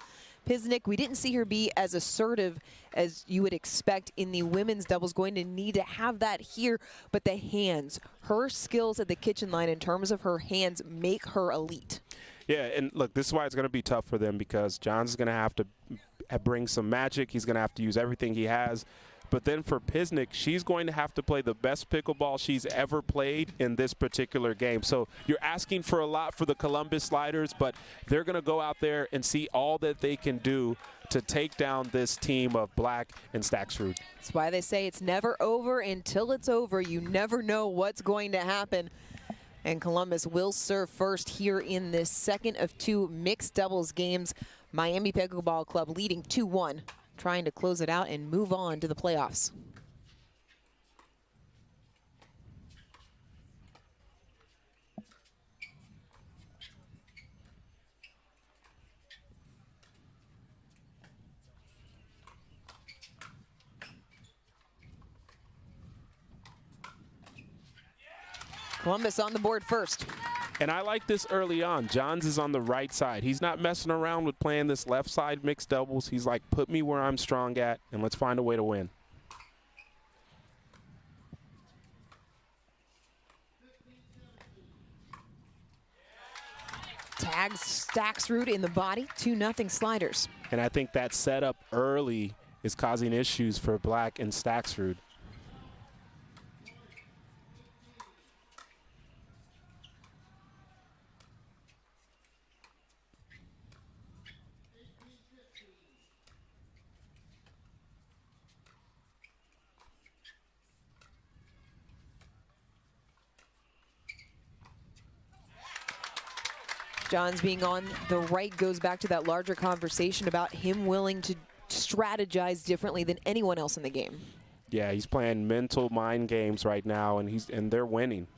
Pisnik, we didn't see her be as assertive as you would expect in the women's doubles. Going to need to have that here, but the hands, her skills at the kitchen line in terms of her hands make her elite. Yeah, and look, this is why it's going to be tough for them because Johns is going to have to bring some magic. He's going to have to use everything he has. But then for Pisnik, she's going to have to play the best pickleball she's ever played in this particular game. So you're asking for a lot for the Columbus Sliders, but they're going to go out there and see all that they can do to take down this team of Black and Saxrud. That's why they say it's never over until it's over. You never know what's going to happen. And Columbus will serve first here in this second of 2 mixed doubles games. Miami Pickleball Club leading 2-1, trying to close it out and move on to the playoffs. Columbus on the board first. And I like this early on. Johns is on the right side. He's not messing around with playing this left side mixed doubles. He's like, put me where I'm strong at, and let's find a way to win. Tags Saxrud in the body, 2-0 sliders. And I think that setup early is causing issues for Black and Saxrud. Johns being on the right goes back to that larger conversation about him willing to strategize differently than anyone else in the game. Yeah, he's playing mental mind games right now, and they're winning.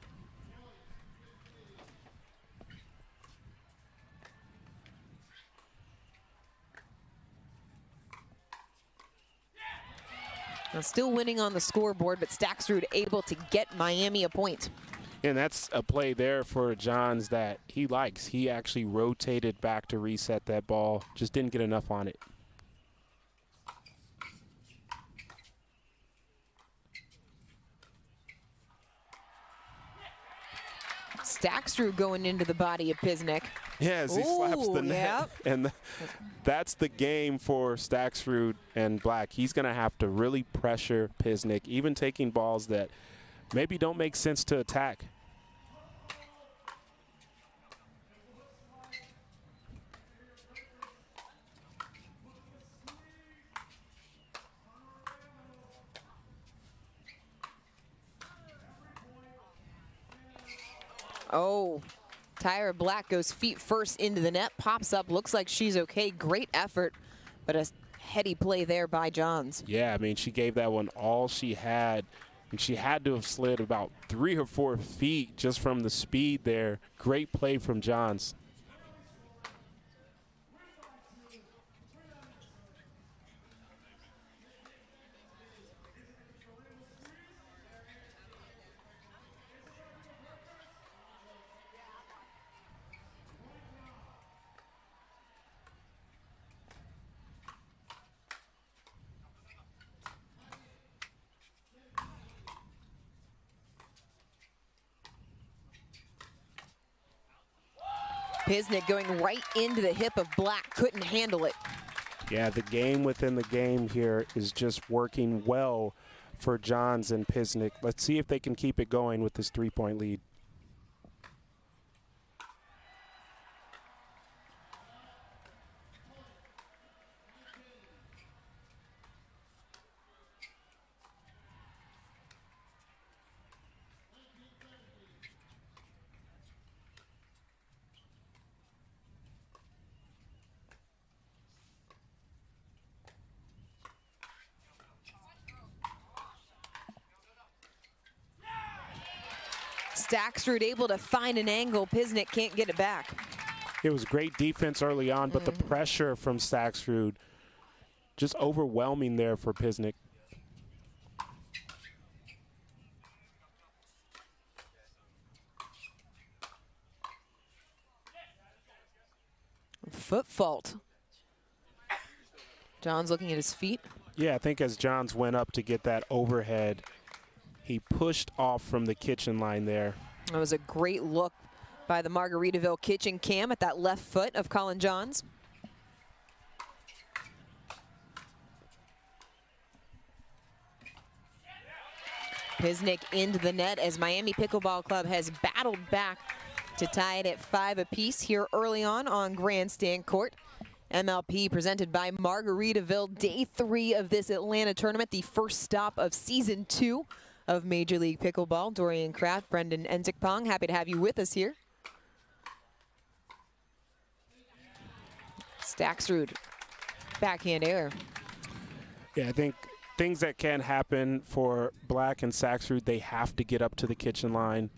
Now still winning on the scoreboard, but Staksrud able to get Miami a point. And that's a play there for Johns that he likes. He actually rotated back to reset that ball, just didn't get enough on it. Staksrud going into the body of Pisnik. Yes, he slaps the net. Yep. And that's the game for Staksrud and Black. He's going to have to really pressure Pisnik, even taking balls that maybe don't make sense to attack. Oh, Tyra Black goes feet first into the net, pops up, looks like she's okay. Great effort, but a heady play there by Johns. Yeah, I mean, she gave that one all she had, and she had to have slid about 3 or 4 feet just from the speed there. Great play from Johns. Pisnik going right into the hip of Black, couldn't handle it. Yeah, the game within the game here is just working well for Johns and Pisnik. Let's see if they can keep it going with this 3-point lead. Staksrud able to find an angle. Pisnik can't get it back. It was great defense early on, but the pressure from Staksrud just overwhelming there for Pisnik. Foot fault. John's looking at his feet. Yeah, I think as Johns went up to get that overhead, he pushed off from the kitchen line there. That was a great look by the Margaritaville kitchen cam at that left foot of Colin Johns. Pisnik into the net as Miami Pickleball Club has battled back to tie it at 5 apiece here early on Grandstand Court. MLP presented by Margaritaville, day 3 of this Atlanta tournament, the first stop of season 2 of Major League Pickleball. Dorian Kraft, Brendan Enzikpong, happy to have you with us here. Staksrud, backhand air. Yeah, I think things that can happen for Black and Staksrud, they have to get up to the kitchen line.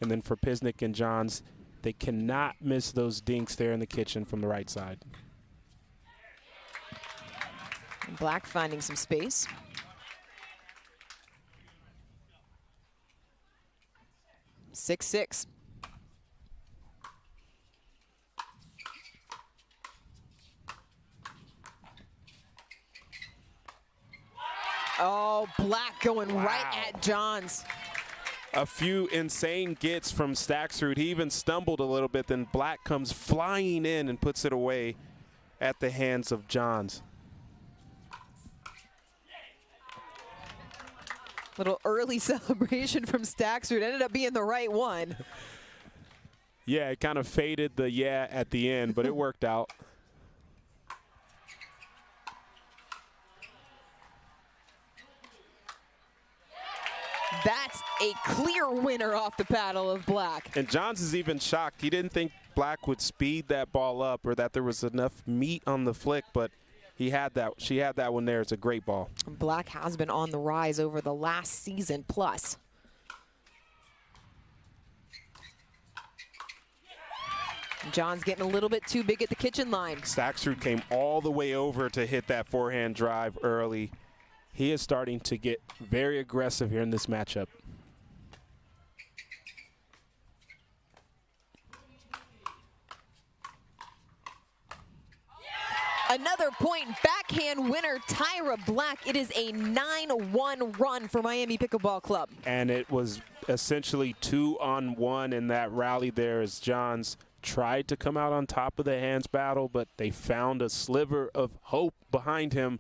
And then for Pisnik and Johns, they cannot miss those dinks there in the kitchen from the right side. Black finding some space. Six. Oh, Black going right at Johns. A few insane gets from Staksrud. He even stumbled a little bit, then Black comes flying in and puts it away at the hands of Johns. Little early celebration from Staksrud. Ended up being the right one. Yeah, it kind of faded the at the end, but it worked out. That's a clear winner off the paddle of Black. And Johns is even shocked. He didn't think Black would speed that ball up or that there was enough meat on the flick, but he had that. She had that one there. It's a great ball. Black has been on the rise over the last season plus. John's getting a little bit too big at the kitchen line. Staksrud came all the way over to hit that forehand drive early. he is starting to get very aggressive here in this matchup. Another point, backhand winner, Tyra Black. It is a 9-1 run for Miami Pickleball Club. And it was essentially 2-on-1 in that rally there as Johns tried to come out on top of the hands battle, but they found a sliver of hope behind him,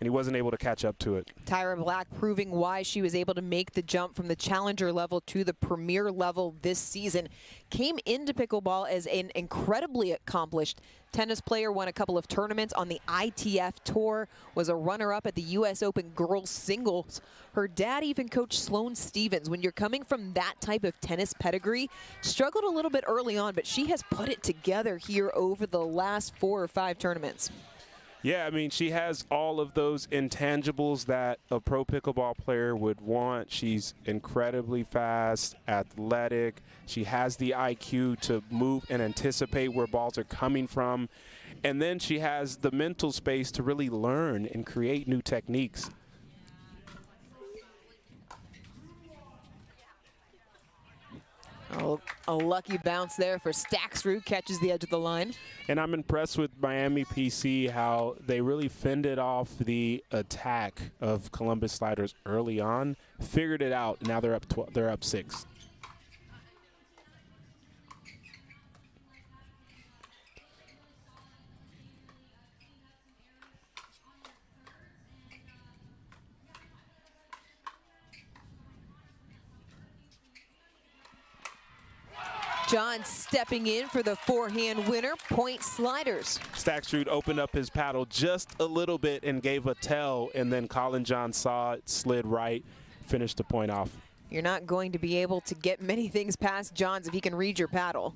and he wasn't able to catch up to it. Tyra Black proving why she was able to make the jump from the challenger level to the premier level this season. Came into pickleball as an incredibly accomplished tennis player, won a couple of tournaments on the ITF Tour, was a runner-up at the U.S. Open girls singles. Her dad even coached Sloane Stevens. When you're coming from that type of tennis pedigree, struggled a little bit early on, but she has put it together here over the last 4 or 5 tournaments. Yeah, I mean, she has all of those intangibles that a pro pickleball player would want. She's incredibly fast, athletic. She has the IQ to move and anticipate where balls are coming from. And then she has the mental space to really learn and create new techniques. Oh, a lucky bounce there for Stacksrud, catches the edge of the line. And I'm impressed with Miami PC, how they really fended off the attack of Columbus Sliders early on, figured it out. Now they're up 6. John stepping in for the forehand winner, point Sliders. Stacksrud opened up his paddle just a little bit and gave a tell, and then Colin John saw it, slid right, finished the point off. You're not going to be able to get many things past Johns if he can read your paddle.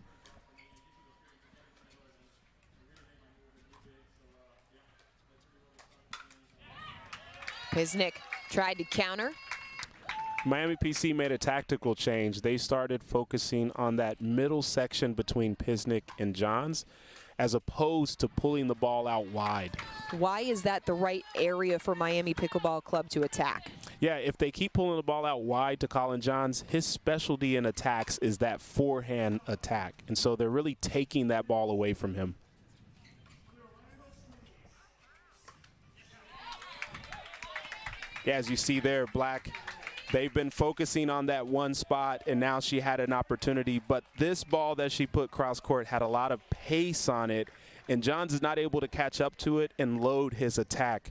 Pisnik tried to counter. Miami PC made a tactical change. They started focusing on that middle section between Pisnik and Johns, as opposed to pulling the ball out wide. Why is that the right area for Miami Pickleball Club to attack? Yeah, if they keep pulling the ball out wide to Colin Johns, his specialty in attacks is that forehand attack. And so they're really taking that ball away from him. Yeah, as you see there, Black, they've been focusing on that one spot, and now she had an opportunity. But this ball that she put cross court had a lot of pace on it, and Johns is not able to catch up to it and load his attack.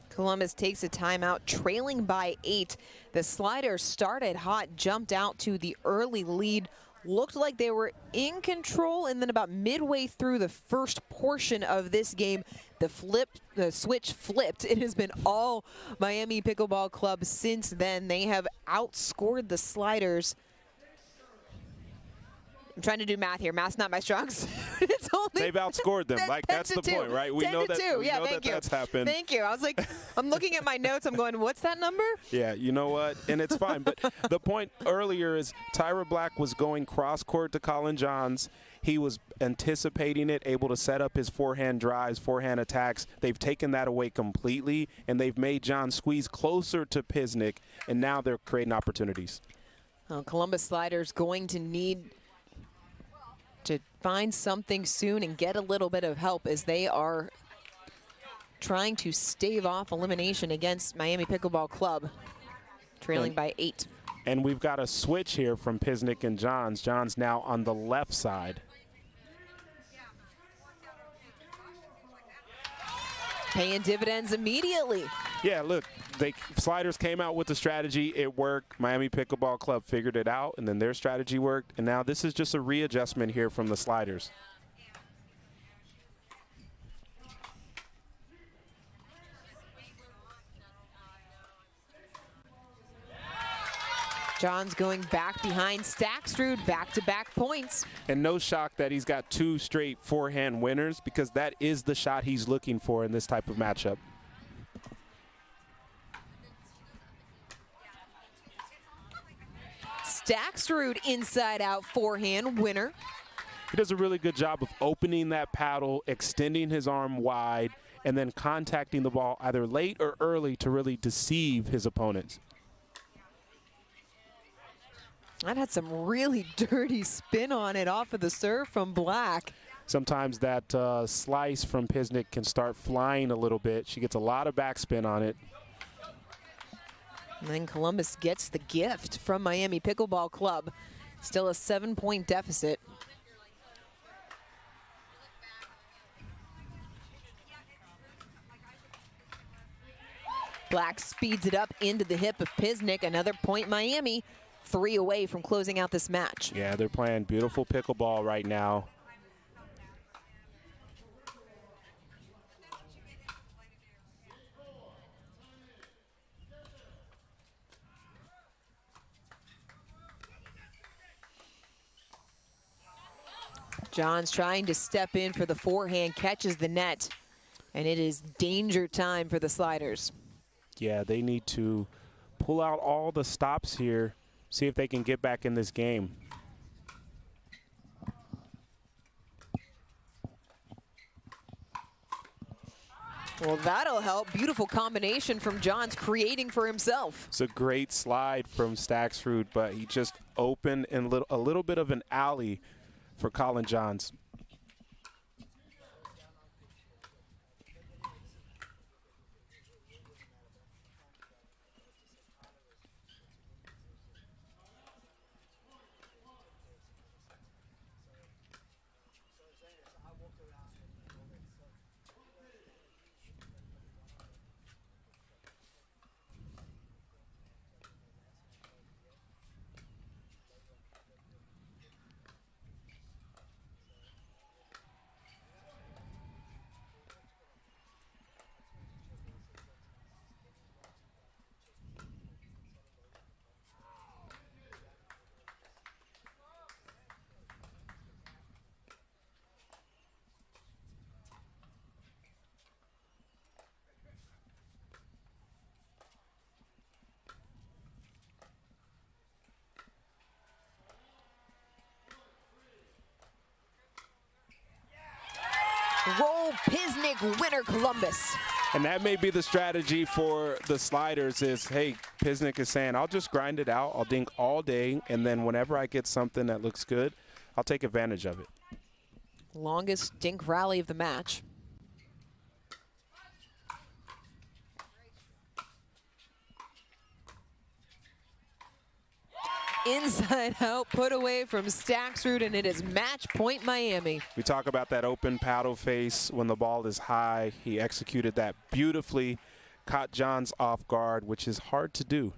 Columbus takes a timeout, trailing by 8. The Sliders started hot, jumped out to the early lead. Looked like they were in control, and then about midway through the first portion of this game, the switch flipped. It has been all Miami Pickleball Club since then. They have outscored the Sliders. I'm trying to do math here. Math's not my strong suit. It's only They've outscored them. Like, that's the point, right? We know that, that's happened. Thank you. I was like, I'm looking at my notes. I'm going, what's that number? Yeah, you know what? And it's fine. But the point earlier is Tyra Black was going cross court to Colin Johns. He was anticipating it, able to set up his forehand drives, forehand attacks. They've taken that away completely, and they've made John squeeze closer to Pisnik, and now they're creating opportunities. Well, Columbus Sliders going to need to find something soon and get a little bit of help as they are trying to stave off elimination against Miami Pickleball Club, trailing by 8. And we've got a switch here from Pisnik and Johns. Johns now on the left side. Paying dividends immediately. Yeah, look, Sliders came out with the strategy. It worked. Miami Pickleball Club figured it out, and then their strategy worked. And now this is just a readjustment here from the Sliders. John's going back behind Stacksrud, back-to-back points. And no shock that he's got 2 straight forehand winners, because that is the shot he's looking for in this type of matchup. Stacksrud inside out forehand winner. He does a really good job of opening that paddle, extending his arm wide, and then contacting the ball either late or early to really deceive his opponents. That had some really dirty spin on it off of the serve from Black. Sometimes that slice from Pisnik can start flying a little bit. She gets a lot of backspin on it. And then Columbus gets the gift from Miami Pickleball Club. Still a 7-point deficit. Black speeds it up into the hip of Pisnik. Another point Miami. 3 away from closing out this match. Yeah, they're playing beautiful pickleball right now. John's trying to step in for the forehand, catches the net, and it is danger time for the Sliders. Yeah, they need to pull out all the stops here, see if they can get back in this game. Well, that'll help. Beautiful combination from Johns, creating for himself. It's a great slide from Staxrud, but he just opened in a little bit of an alley for Colin Johns. Roll Pisnik, winner Columbus. And that may be the strategy for the Sliders is, hey, Pisnik is saying, I'll just grind it out. I'll dink all day, and then whenever I get something that looks good, I'll take advantage of it. Longest dink rally of the match. Inside out, put away from Staxrud, and it is match point Miami. We talk about that open paddle face when the ball is high. He executed that beautifully, caught Johns off guard, which is hard to do.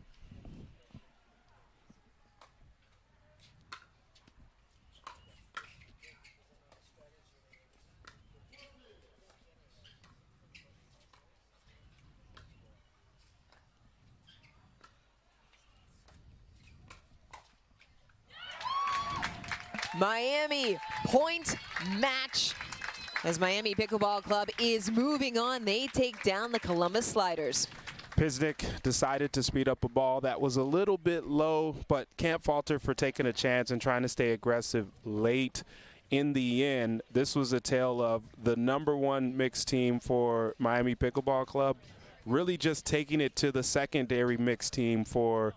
Miami point match as Miami Pickleball Club is moving on. They take down the Columbus Sliders. Pisnik decided to speed up a ball that was a little bit low, but can't falter for taking a chance and trying to stay aggressive late. In the end, this was a tale of the #1 mixed team for Miami Pickleball Club, really just taking it to the secondary mixed team for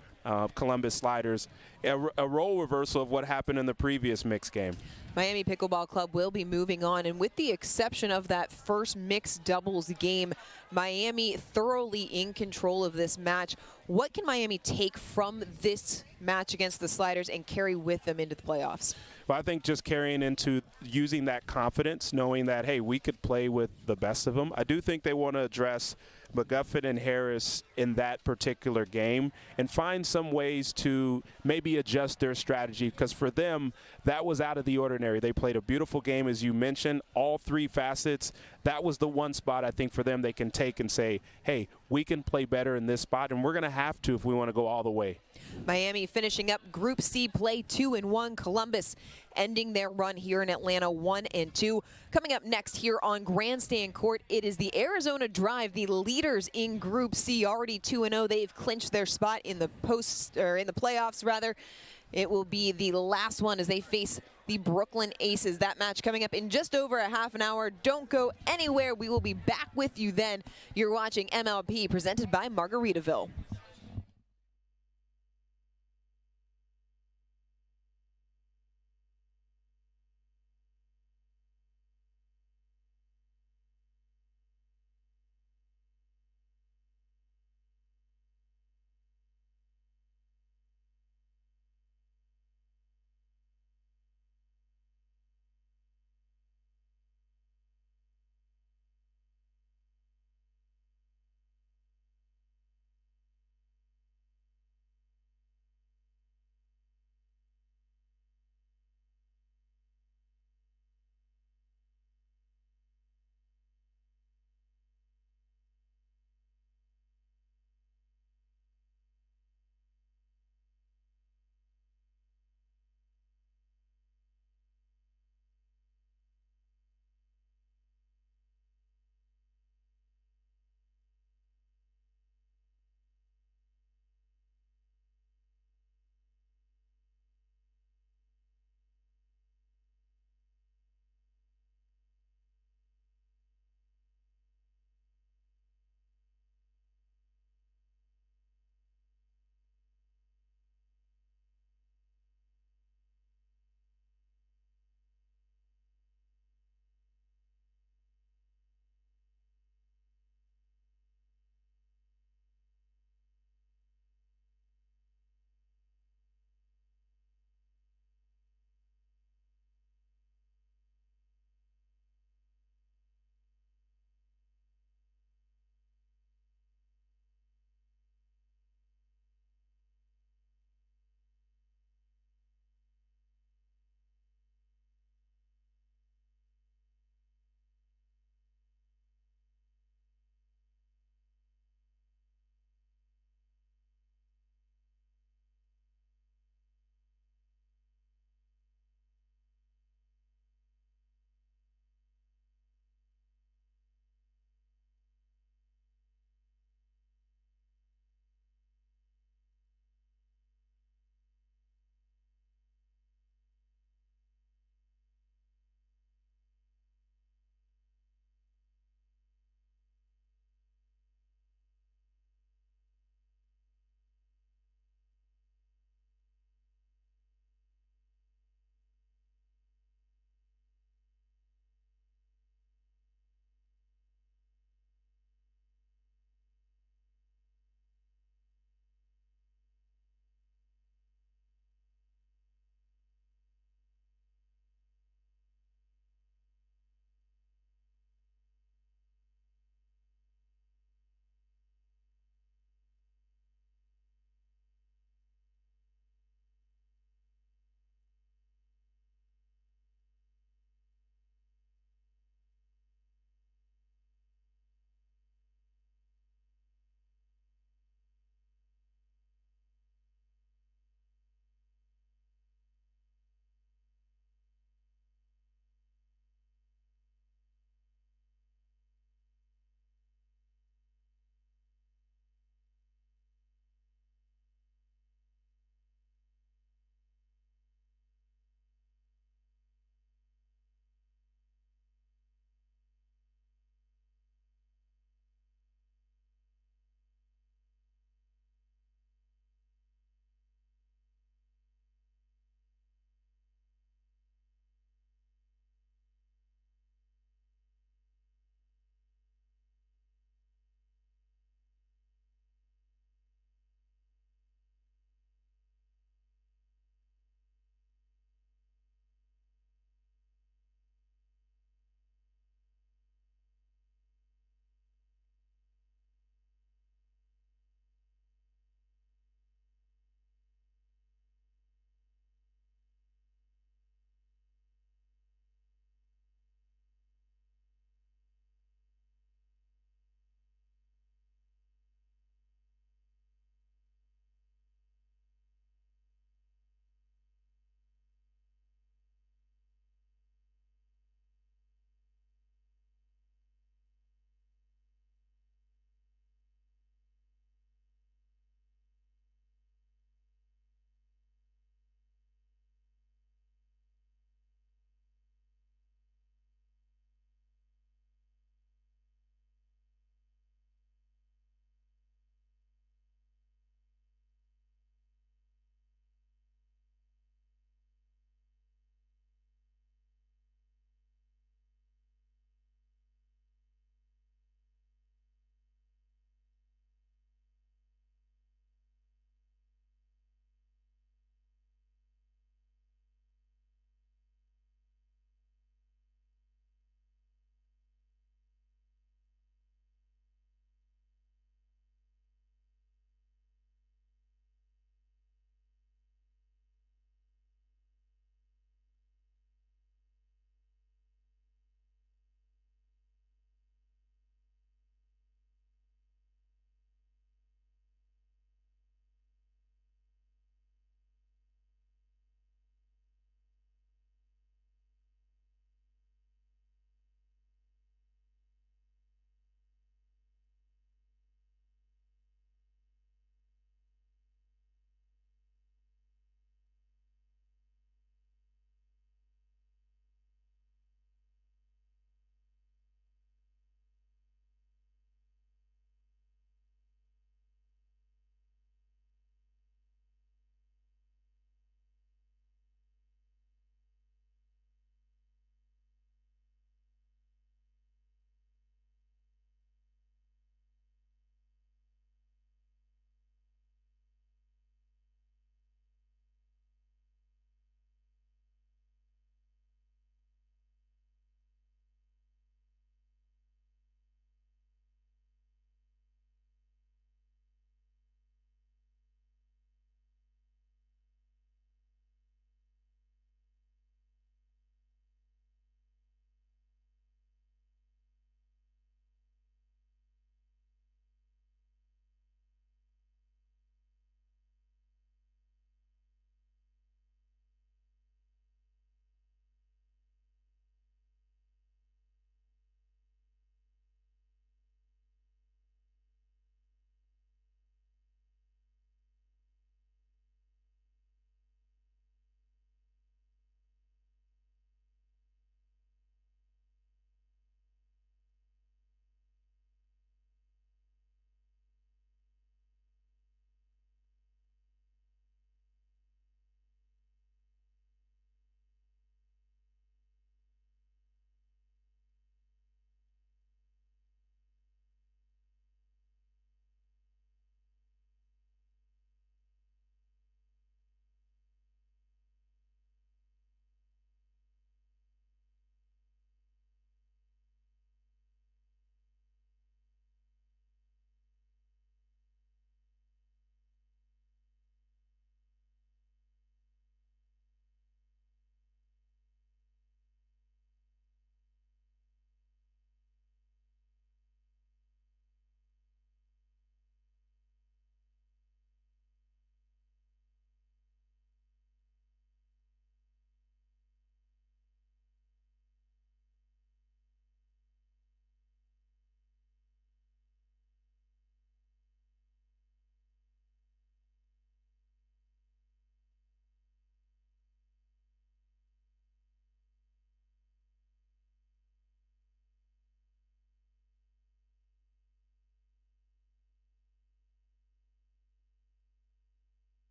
Columbus Sliders. A role reversal of what happened in the previous mixed game. Miami Pickleball Club will be moving on, and with the exception of that first mixed doubles game, Miami thoroughly in control of this match. What can Miami take from this match against the Sliders and carry with them into the playoffs? Well, I think just carrying into using that confidence, knowing that, hey, we could play with the best of them. I do think they want to address McGuffin and Harris in that particular game and find some ways to maybe adjust their strategy, because for them, that was out of the ordinary. They played a beautiful game, as you mentioned, all 3 facets. That was the one spot I think for them they can take and say, hey, we can play better in this spot, and we're going to have to if we want to go all the way. Miami finishing up Group C play 2-1. Columbus ending their run here in Atlanta 1-2. Coming up next here on Grandstand Court, it is the Arizona Drive, the leaders in Group C, already 2-0. They've clinched their spot in the playoffs rather. It will be the last one as they face the Brooklyn Aces. That match coming up in just over a half an hour. Don't go anywhere. We will be back with you then. You're watching MLP presented by Margaritaville.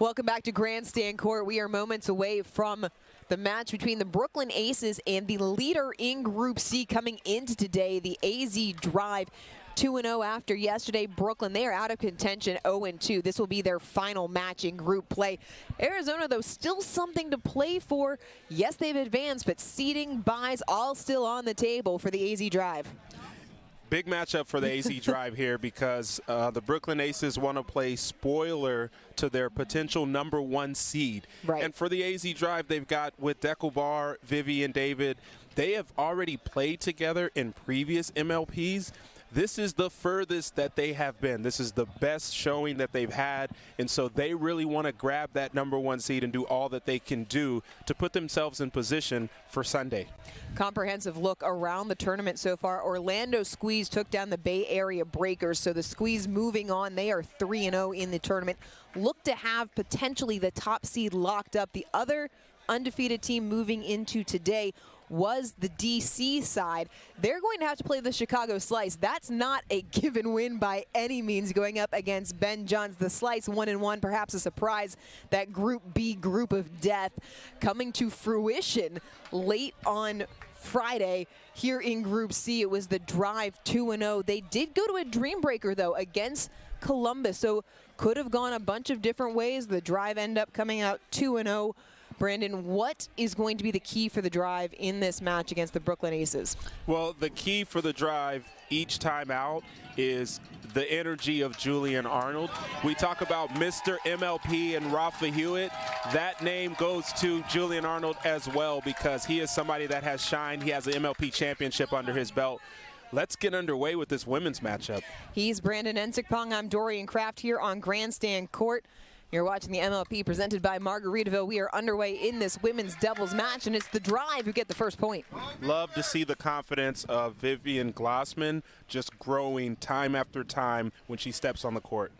Welcome back to Grandstand Court. We are moments away from the match between the Brooklyn Aces and the leader in Group C coming into today, the AZ Drive. 2-0 after yesterday. Brooklyn, they are out of contention, 0-2. This will be their final match in group play. Arizona, though, still something to play for. Yes, they've advanced, but seeding, buys, all still on the table for the AZ Drive. Big matchup for the AZ Drive here because the Brooklyn Aces want to play spoiler to their potential #1 seed. Right. And for the AZ Drive, they've got with Deckelbar, Vivi, and David, they have already played together in previous MLPs. This is the furthest that they have been. This is the best showing that they've had, and so they really want to grab that #1 seed and do all that they can do to put themselves in position for Sunday. Comprehensive look around the tournament so far. Orlando Squeeze took down the Bay Area Breakers, so the Squeeze moving on. They are 3-0 in the tournament. Look to have potentially the top seed locked up. The other undefeated team moving into today was the DC side. They're going to have to play the Chicago Slice. That's not a given win by any means, going up against Ben Johns. The Slice 1-1, perhaps a surprise. That Group B, group of death, coming to fruition late on Friday here in Group C. It was the Drive 2-0. They did go to a dream breaker, though, against Columbus, so could have gone a bunch of different ways. The Drive end up coming out 2-0. Brandon, what is going to be the key for the Drive in this match against the Brooklyn Aces? Well, the key for the Drive each time out is the energy of Julian Arnold. We talk about Mr. MLP and Rafa Hewitt. That name goes to Julian Arnold as well because he is somebody that has shined. He has an MLP championship under his belt. Let's get underway with this women's matchup. He's Brandon Ensikpong. I'm Dorian Kraft here on Grandstand Court. You're watching the MLP presented by Margaritaville. We are underway in this women's doubles match, and it's the Drive who get the first point. Love to see the confidence of Vivian Glossman just growing time after time when she steps on the court.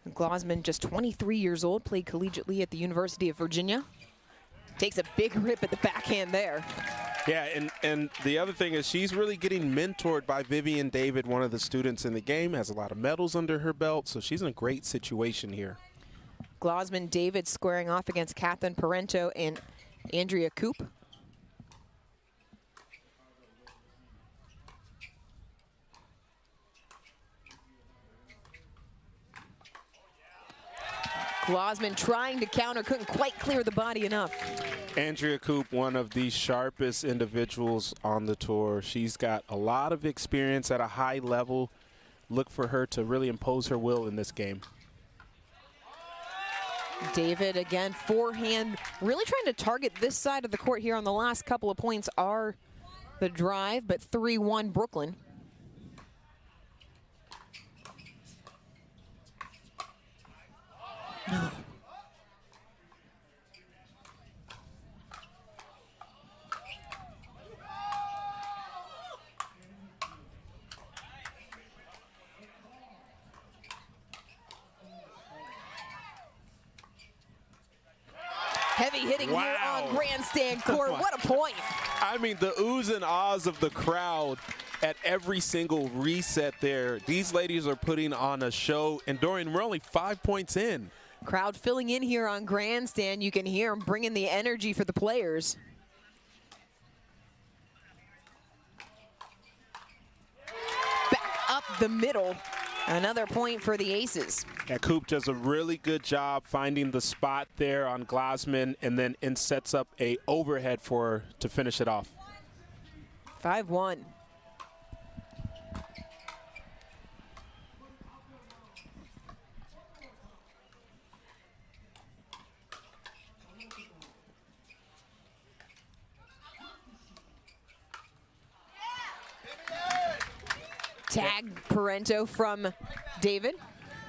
Glossman, just 23 years old, played collegiately at the University of Virginia. Takes a big rip at the backhand there. Yeah, and the other thing is she's really getting mentored by Vivian David, one of the students in the game, has a lot of medals under her belt, so she's in a great situation here. Glossman David squaring off against Catherine Parento and Andrea Koop. Glossman trying to counter, couldn't quite clear the body enough. Andrea Koop, one of the sharpest individuals on the tour. She's got a lot of experience at a high level. Look for her to really impose her will in this game. David, again, forehand, really trying to target this side of the court here on the last couple of points are the Drive, but 3-1 Brooklyn. Heavy hitting here on Grandstand Court. What a point. I mean, the oohs and ahs of the crowd at every single reset there. These ladies are putting on a show. And Dorian, we're only 5 points in. Crowd filling in here on Grandstand. You can hear them bringing the energy for the players. Back up the middle. Another point for the Aces. Yeah, Koop does a really good job finding the spot there on Glossman and then sets up a overhead for her to finish it off. 5-1. Tag Parento from David.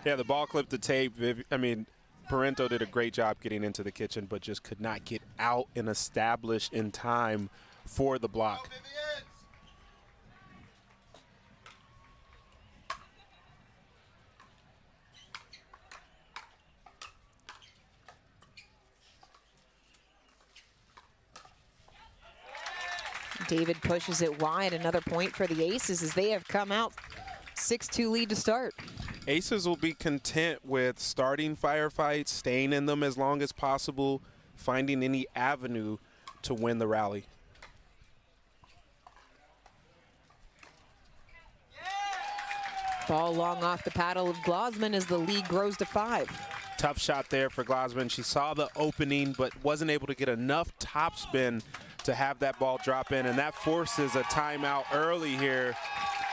Yeah, the ball clipped the tape. Parento did a great job getting into the kitchen, but just could not get out and establish in time for the block. David pushes it wide. Another point for the Aces as they have come out 6-2 lead to start. Aces will be content with starting firefights, staying in them as long as possible, finding any avenue to win the rally. Ball long off the paddle of Glosman as the lead grows to 5. Tough shot there for Glosman. She saw the opening but wasn't able to get enough topspin to have that ball drop in, and that forces a timeout early here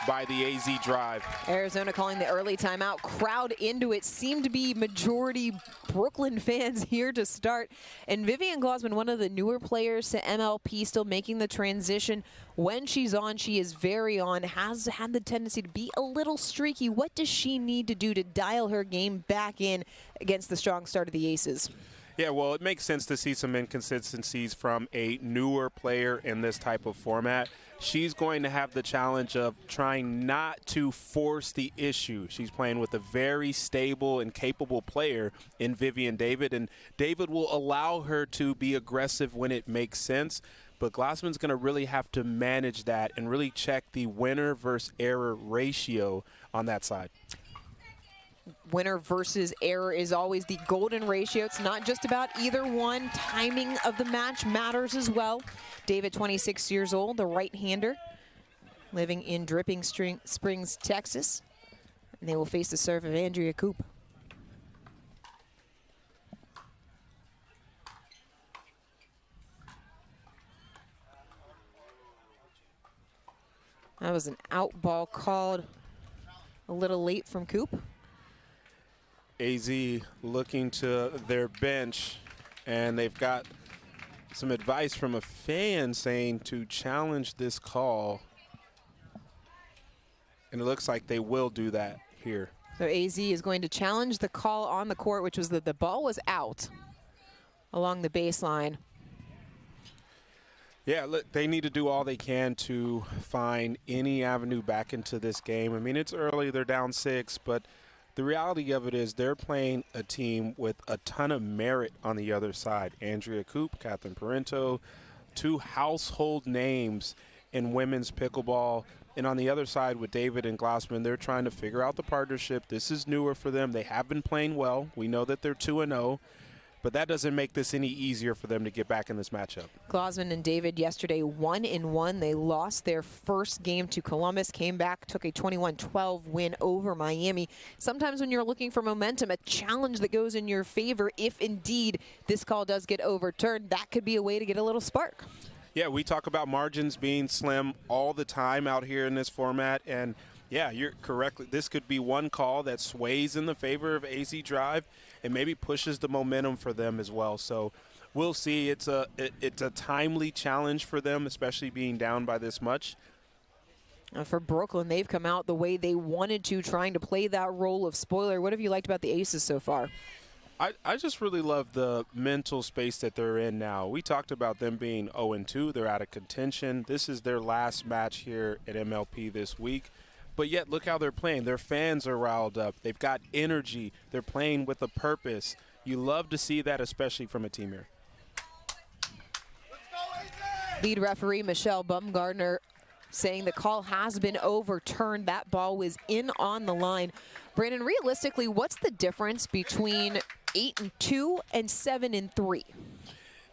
by the AZ drive. Arizona calling the early timeout. Crowd into it. Seemed to be majority Brooklyn fans here to start. And Vivian Glosman, one of the newer players to MLP, still making the transition. When she's on, she is very on. Has had the tendency to be a little streaky. What does she need to do to dial her game back in against the strong start of the Aces? Yeah, well, it makes sense to see some inconsistencies from a newer player in this type of format. She's going to have the challenge of trying not to force the issue. She's playing with a very stable and capable player in Vivian David, and David will allow her to be aggressive when it makes sense. But Glosman's going to really have to manage that and really check the winner versus error ratio on that side. Winner versus error is always the golden ratio. It's not just about either one. Timing of the match matters as well. David, 26 years old, the right-hander, living in Dripping Springs, Texas. And they will face the serve of Andrea Coop. That was an out ball called a little late from Coop. AZ looking to their bench, and they've got some advice from a fan saying to challenge this call, and it looks like they will do that here. So AZ is going to challenge the call on the court, which was that the ball was out along the baseline. Yeah, look, they need to do all they can to find any avenue back into this game. I mean, it's early, they're down 6, but the reality of it is they're playing a team with a ton of merit on the other side. Andrea Coop, Catherine Parento, 2 household names in women's pickleball. And on the other side with David and Glosman, they're trying to figure out the partnership. This is newer for them. They have been playing well. We know that they're 2-0. But that doesn't make this any easier for them to get back in this matchup. Glosman and David yesterday 1-1. They lost their first game to Columbus, came back, took a 21-12 win over Miami. Sometimes when you're looking for momentum, a challenge that goes in your favor, if indeed this call does get overturned, that could be a way to get a little spark. Yeah, we talk about margins being slim all the time out here in this format, and yeah, you're correct. This could be one call that sways in the favor of AZ Drive and maybe pushes the momentum for them as well. So we'll see. It's a timely challenge for them, especially being down by this much. For Brooklyn, they've come out the way they wanted to, trying to play that role of spoiler. What have you liked about the Aces so far? I just really love the mental space that they're in now. We talked about them being 0-2. They're out of contention. This is their last match here at MLP this week. But yet, look how they're playing. Their fans are riled up. They've got energy. They're playing with a purpose. You love to see that, especially from a team here. Lead referee Michelle Bumgardner saying the call has been overturned. That ball was in on the line. Brandon, realistically, what's the difference between 8-2 and 7-3?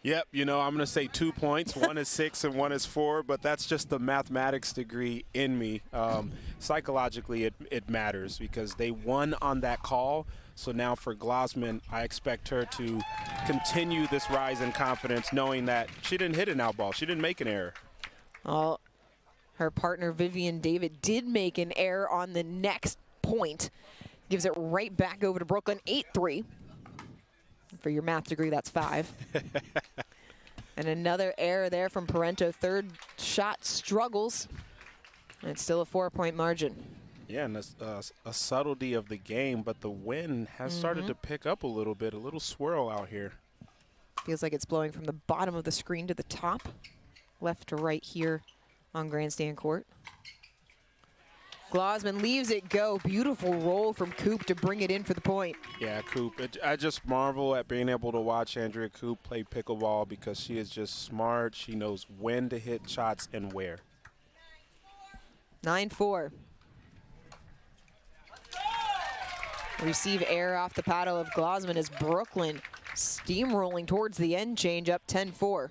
Yep, you know, I'm going to say 2 points. One is 6 and one is 4, but that's just the mathematics degree in me. Psychologically, it matters because they won on that call. So now for Glosman, I expect her to continue this rise in confidence, knowing that she didn't hit an out ball. She didn't make an error. Her partner, Vivian David, did make an error on the next point. Gives it right back over to Brooklyn, 8-3. For your math degree, that's 5. And another error there from Parento. Third shot struggles. And it's still a 4-point margin. Yeah, and a subtlety of the game, but the wind has started to pick up a little bit, a little swirl out here. Feels like it's blowing from the bottom of the screen to the top, left to right here on Grandstand Court. Glosman leaves it go. Beautiful roll from Coop to bring it in for the point. Yeah, Coop. I just marvel at being able to watch Andrea Coop play pickleball because she is just smart. She knows when to hit shots and where. 9-4. Receive air off the paddle of Glasman as Brooklyn steamrolling towards the end change, up 10-4.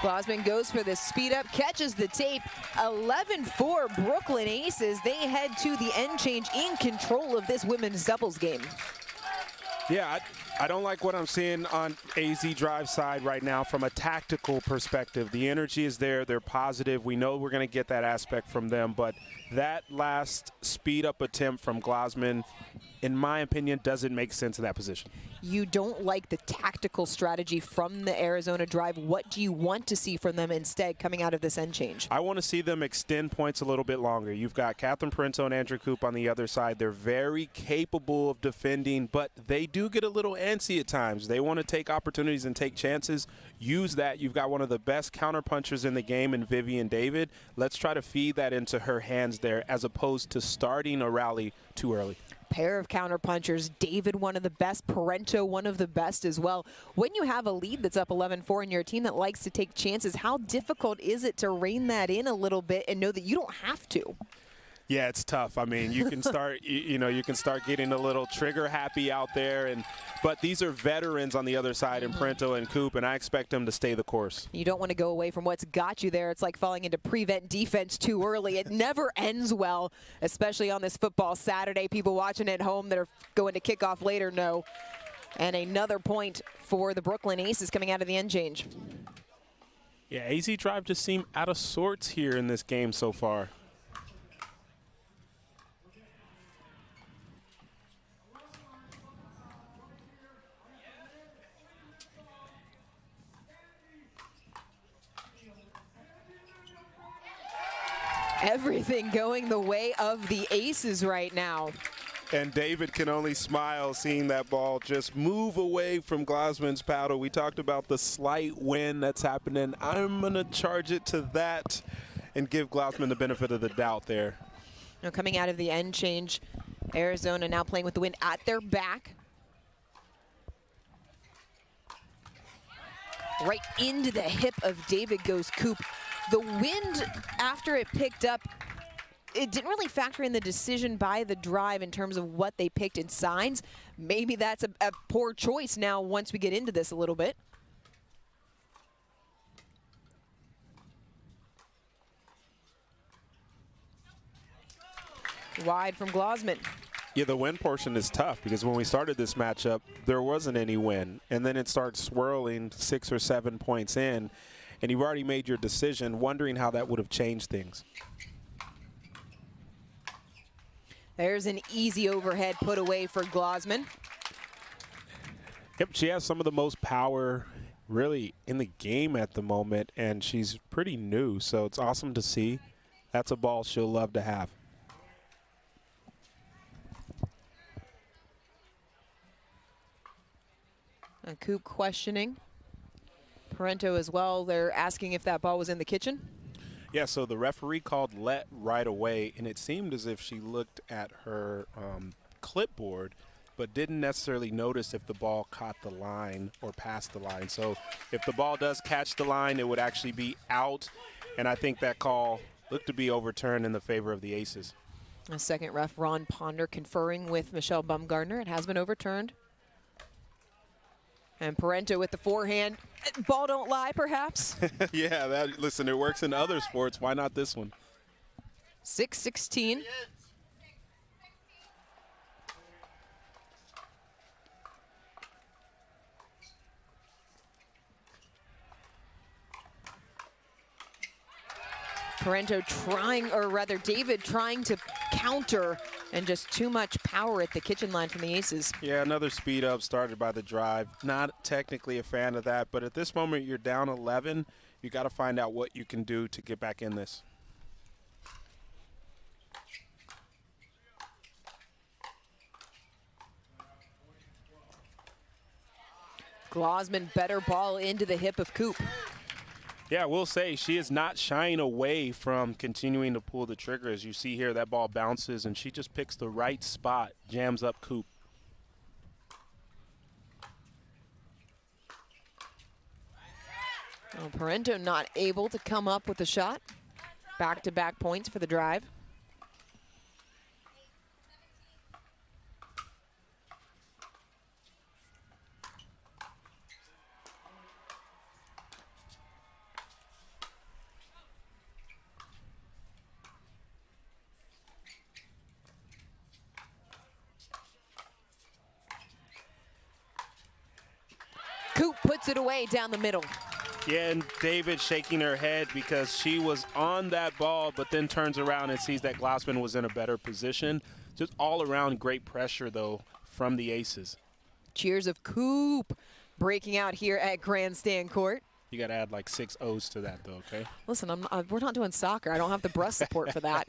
Glasman goes for the speed up, catches the tape. 11-4 Brooklyn Aces. They head to the end change in control of this women's doubles game. Yeah, I don't like what I'm seeing on AZ Drive side right now from a tactical perspective. The energy is there. They're positive. We know we're going to get that aspect from them. But that last speed up attempt from Glasman, in my opinion, doesn't make sense in that position. You don't like the tactical strategy from the Arizona Drive. What do you want to see from them instead coming out of this end change? I want to see them extend points a little bit longer. You've got Catherine Parento and Andrew Coop on the other side. They're very capable of defending, but they do get a little antsy at times. They want to take opportunities and take chances. Use that. You've got one of the best counterpunchers in the game in Vivian David. Let's try to feed that into her hands there as opposed to starting a rally too early. Pair of counterpunchers. David, one of the best. Parento, one of the best as well. When you have a lead that's up 11-4 and you're a team that likes to take chances, how difficult is it to rein that in a little bit and know that you don't have to? Yeah, it's tough. I mean, you can start, you can start getting a little trigger happy out there, but these are veterans on the other side in Parento and Coop, and I expect them to stay the course. You don't want to go away from what's got you there. It's like falling into prevent defense too early. It never ends well, especially on this football Saturday. People watching at home that are going to kick off later know. And another point for the Brooklyn Aces coming out of the end change. Yeah, AZ Drive just seem out of sorts here in this game so far. Everything going the way of the Aces right now. And David can only smile seeing that ball just move away from Glasman's paddle. We talked about the slight wind that's happening. I'm going to charge it to that and give Glasman the benefit of the doubt there. Now coming out of the end change, Arizona now playing with the wind at their back. Right into the hip of David goes Coop. The wind, after it picked up, it didn't really factor in the decision by the Drive in terms of what they picked in signs. Maybe that's a poor choice now once we get into this a little bit. Wide from Glasman. Yeah, the wind portion is tough because when we started this matchup, there wasn't any wind. And then it starts swirling 6 or 7 points in. And you've already made your decision, wondering how that would have changed things. There's an easy overhead put away for Glasman. Yep, she has some of the most power really in the game at the moment, and she's pretty new, so it's awesome to see. That's a ball she'll love to have. A Coop questioning. Parento as well. They're asking if that ball was in the kitchen. Yeah, so the referee called let right away, and it seemed as if she looked at her clipboard but didn't necessarily notice if the ball caught the line or passed the line. So if the ball does catch the line, it would actually be out, and I think that call looked to be overturned in the favor of the Aces. A second ref, Ron Ponder, conferring with Michelle Bumgardner. It has been overturned. And Parento with the forehand. Ball don't lie, perhaps? Yeah, listen, it works in other sports. Why not this one? 6-16. Parento trying, or rather David trying to counter, and just too much power at the kitchen line from the Aces. Yeah, another speed up started by the Drive. Not technically a fan of that, but at this moment you're down 11. You got to find out what you can do to get back in this. Glasman, better ball into the hip of Coop. Yeah, I will say she is not shying away from continuing to pull the trigger. As you see here, that ball bounces, and she just picks the right spot, jams up Coop. Well, Parento not able to come up with a shot. Back-to-back points for the drive. Coop puts it away down the middle. Yeah, and David shaking her head because she was on that ball, but then turns around and sees that Glossman was in a better position. Just all around great pressure, though, from the aces. Cheers of Coop breaking out here at Grandstand Court. You got to add like 6 O's to that, though, okay? Listen, we're not doing soccer. I don't have the breast support for that.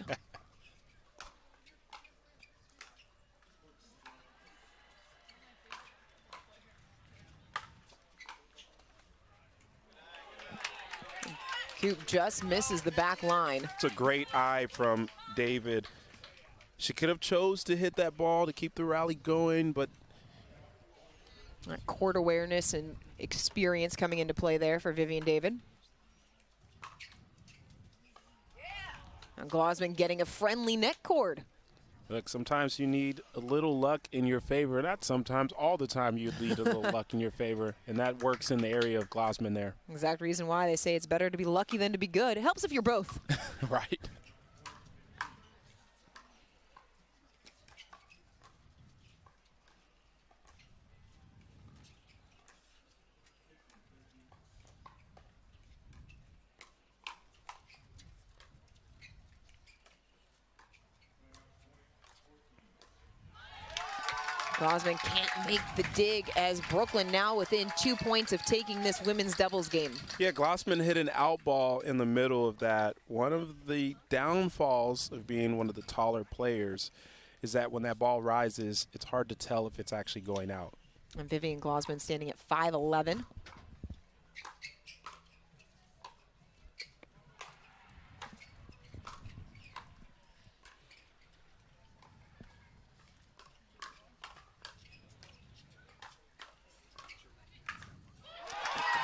Coop just misses the back line. It's a great eye from David. She could have chose to hit that ball to keep the rally going, but court awareness and experience coming into play there for Vivian David. Now Glossman getting a friendly net cord. look, sometimes you need a little luck in your favor. Not sometimes, all the time you need a little luck in your favor, and that works in the area of Glossman there. Exact reason why they say it's better to be lucky than to be good. It helps if you're both. Right. Glossman can't make the dig as Brooklyn now within 2 points of taking this women's doubles game. Yeah, Glossman hit an out ball in the middle of that. One of the downfalls of being one of the taller players is that when that ball rises, it's hard to tell if it's actually going out. And Vivian Glossman standing at 5'11".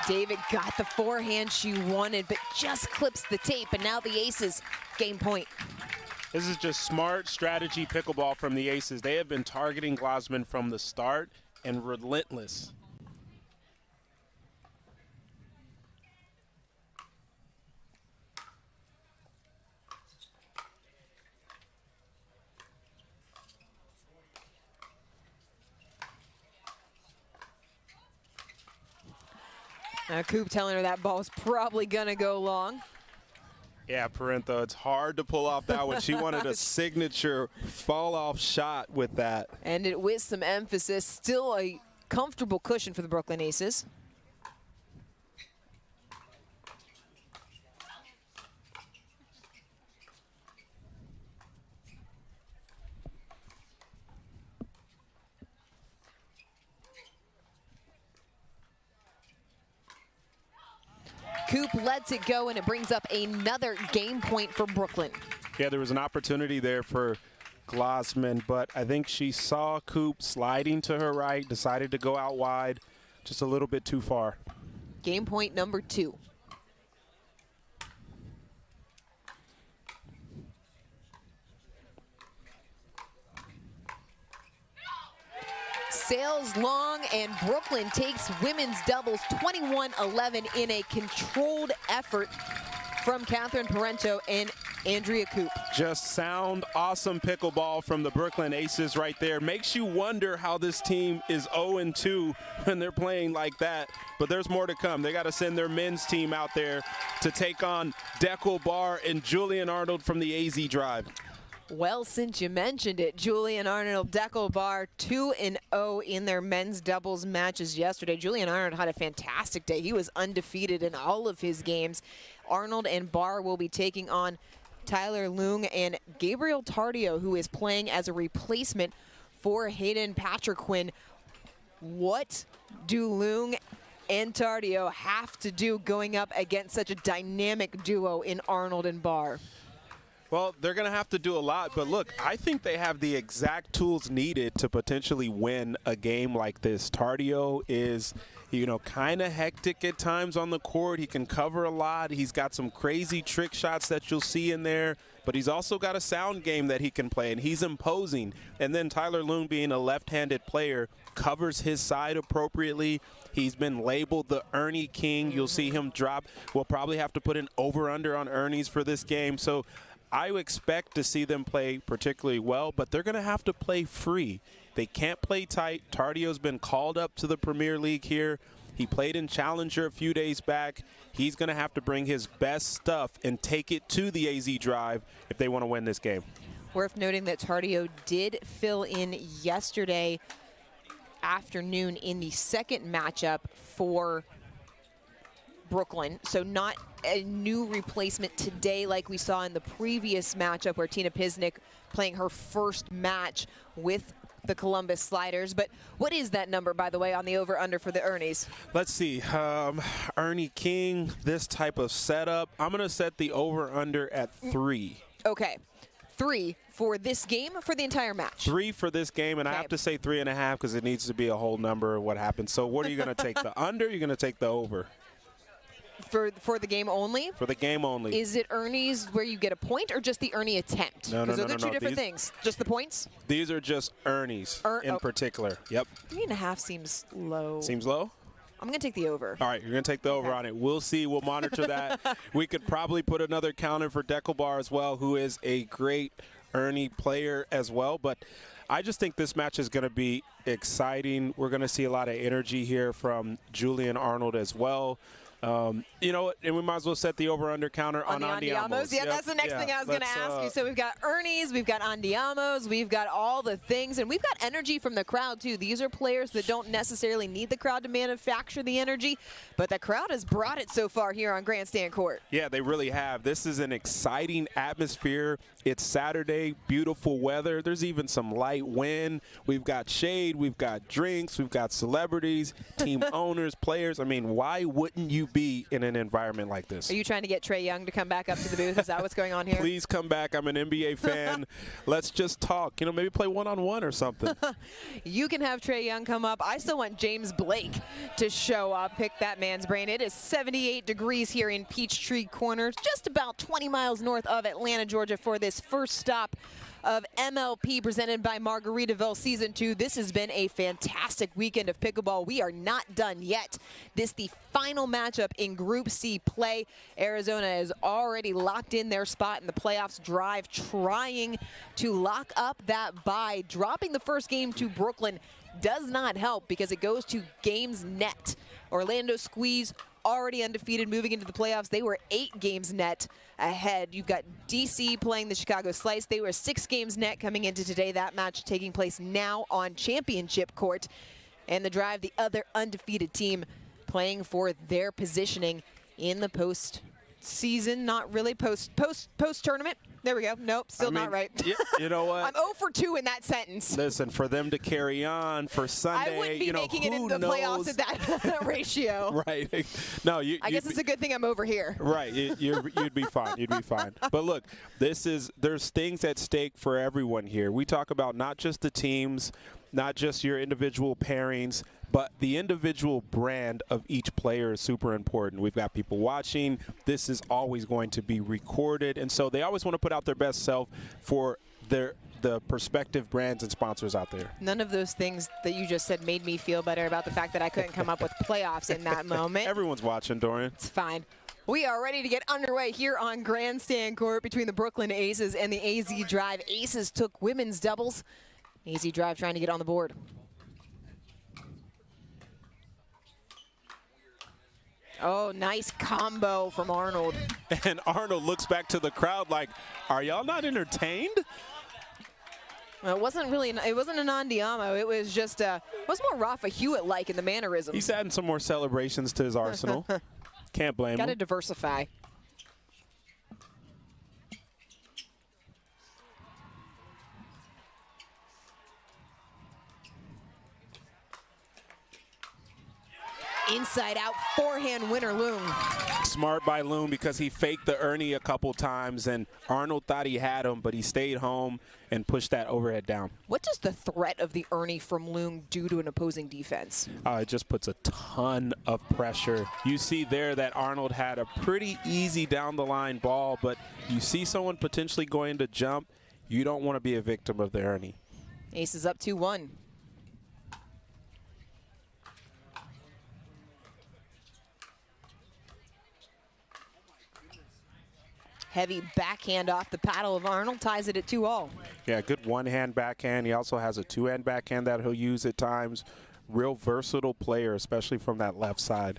David got the forehand she wanted, but just clips the tape, and now the Aces game point. This is just smart strategy pickleball from the Aces. They have been targeting Glossman from the start and relentless. Now Coop telling her that ball's probably gonna go long. Yeah, Parento, it's hard to pull off that one. She wanted a signature fall-off shot with that. And it with some emphasis. Still a comfortable cushion for the Brooklyn Aces. Coop lets it go, and it brings up another game point for Brooklyn. Yeah, there was an opportunity there for Glossman, but I think she saw Coop sliding to her right, decided to go out wide, just a little bit too far. Game point number 2. Sails long, and Brooklyn takes women's doubles 21-11 in a controlled effort from Catherine Parento and Andrea Coop. Just sound, awesome pickleball from the Brooklyn Aces right there. Makes you wonder how this team is 0-2 when they're playing like that. But there's more to come. They got to send their men's team out there to take on Dekel Bar and Julian Arnold from the AZ Drive. Well, since you mentioned it, Julian Arnold, Dekel Bar 2-0 in their men's doubles matches yesterday. Julian Arnold had a fantastic day. He was undefeated in all of his games. Arnold and Bar will be taking on Tyler Leung and Gabriel Tardio, who is playing as a replacement for Hayden Patrick Quinn. What do Leung and Tardio have to do going up against such a dynamic duo in Arnold and Barr? Well, they're going to have to do a lot, but look, I think they have the exact tools needed to potentially win a game like this. Tardio is, you know, kind of hectic at times on the court. He can cover a lot. He's got some crazy trick shots that you'll see in there, but he's also got a sound game that he can play, and he's imposing. And then Tyler Loon, being a left-handed player, covers his side appropriately. He's been labeled the Ernie King. You'll see him drop. We'll probably have to put an over-under on Ernie's for this game. So I expect to see them play particularly well, but they're going to have to play free. They can't play tight. Tardio's been called up to the Premier League here. He played in Challenger a few days back. He's going to have to bring his best stuff and take it to the AZ Drive if they want to win this game. Worth noting that Tardio did fill in yesterday afternoon in the second matchup for Brooklyn, so not a new replacement today like we saw in the previous matchup where Tina Pisnik playing her first match with the Columbus Sliders. But what is that number, by the way, on the over-under for the Ernies? Let's see. Ernie King, this type of setup, I'm going to set the over-under at 3. Okay. 3 for this game, for the entire match? 3 for this game, and okay. I have to say 3.5 because it needs to be a whole number of what happens. So what are you going to take, the under or you're going to take the over? For the game only? For the game only. Is it Ernie's where you get a point or just the Ernie attempt? No. Because those are two different things. Just the points? These are just Ernie's in particular. Yep. 3.5 seems low. Seems low? I'm going to take the over. All right, you're going to take the over on it. We'll see. We'll monitor that. We could probably put another counter for Deckelbar as well, who is a great Ernie player as well. But I just think this match is going to be exciting. We're going to see a lot of energy here from Julian Arnold as well. You know, and we might as well set the over-under counter on Andiamos. Yeah, that's the next thing I was going to ask you. So we've got Ernie's, we've got Andiamos, we've got all the things, and we've got energy from the crowd, too. These are players that don't necessarily need the crowd to manufacture the energy, but the crowd has brought it so far here on Grandstand Court. Yeah, they really have. This is an exciting atmosphere. It's Saturday, beautiful weather. There's even some light wind. We've got shade, we've got drinks, we've got celebrities, team owners, players. I mean, why wouldn't you be in an environment like this? Are you trying to get Trae Young to come back up to the booth? Is that what's going on here? Please come back. I'm an NBA fan. Let's just talk. You know, maybe play one-on-one or something. You can have Trae Young come up. I still want James Blake to show up, pick that man's brain. It is 78 degrees here in Peachtree Corners, just about 20 miles north of Atlanta, Georgia, for this first stop of MLP presented by Margaritaville Season 2. This has been a fantastic weekend of pickleball. We are not done yet. This the final matchup in Group C play. Arizona has already locked in their spot in the playoffs drive, trying to lock up that bye. Dropping the first game to Brooklyn does not help because it goes to games net. Orlando Squeeze already undefeated moving into the playoffs. They were 8 games net ahead. You've got DC playing the Chicago Slice. They were 6 games net coming into today. That match taking place now on championship court. And the Drive, the other undefeated team, playing for their positioning in the post-season, not really post-tournament. There we go. Nope, still not right. You know what? I'm 0 for 2 in that sentence. Listen, for them to carry on for Sunday, I wouldn't be making it into the playoffs at that ratio. Right. No, I guess it's a good thing I'm over here. Right. You'd be fine. You'd be fine. But look, there's things at stake for everyone here. We talk about not just the teams, not just your individual pairings, but the individual brand of each player is super important. We've got people watching. This is always going to be recorded. And so they always want to put out their best self for the prospective brands and sponsors out there. None of those things that you just said made me feel better about the fact that I couldn't come up with playoffs in that moment. Everyone's watching, Dorian. It's fine. We are ready to get underway here on Grandstand Court between the Brooklyn Aces and the AZ Drive. Aces took women's doubles. AZ Drive trying to get on the board. Oh, nice combo from Arnold. And Arnold looks back to the crowd like, are y'all not entertained? Well, it wasn't an Andiamo. It was just, it was more Rafa Hewitt-like in the mannerisms. He's adding some more celebrations to his arsenal. Can't blame him. Got to diversify. Inside out forehand winner, Loom. Smart by Loom because he faked the Ernie a couple times, and Arnold thought he had him, but he stayed home and pushed that overhead down. What does the threat of the Ernie from Loom do to an opposing defense? It just puts a ton of pressure. You see there that Arnold had a pretty easy down the line ball, but you see someone potentially going to jump, you don't want to be a victim of the Ernie. Ace is up 2-1. Heavy backhand off the paddle of Arnold, ties it at 2-all. Yeah, good one-hand backhand. He also has a two-hand backhand that he'll use at times. Real versatile player, especially from that left side.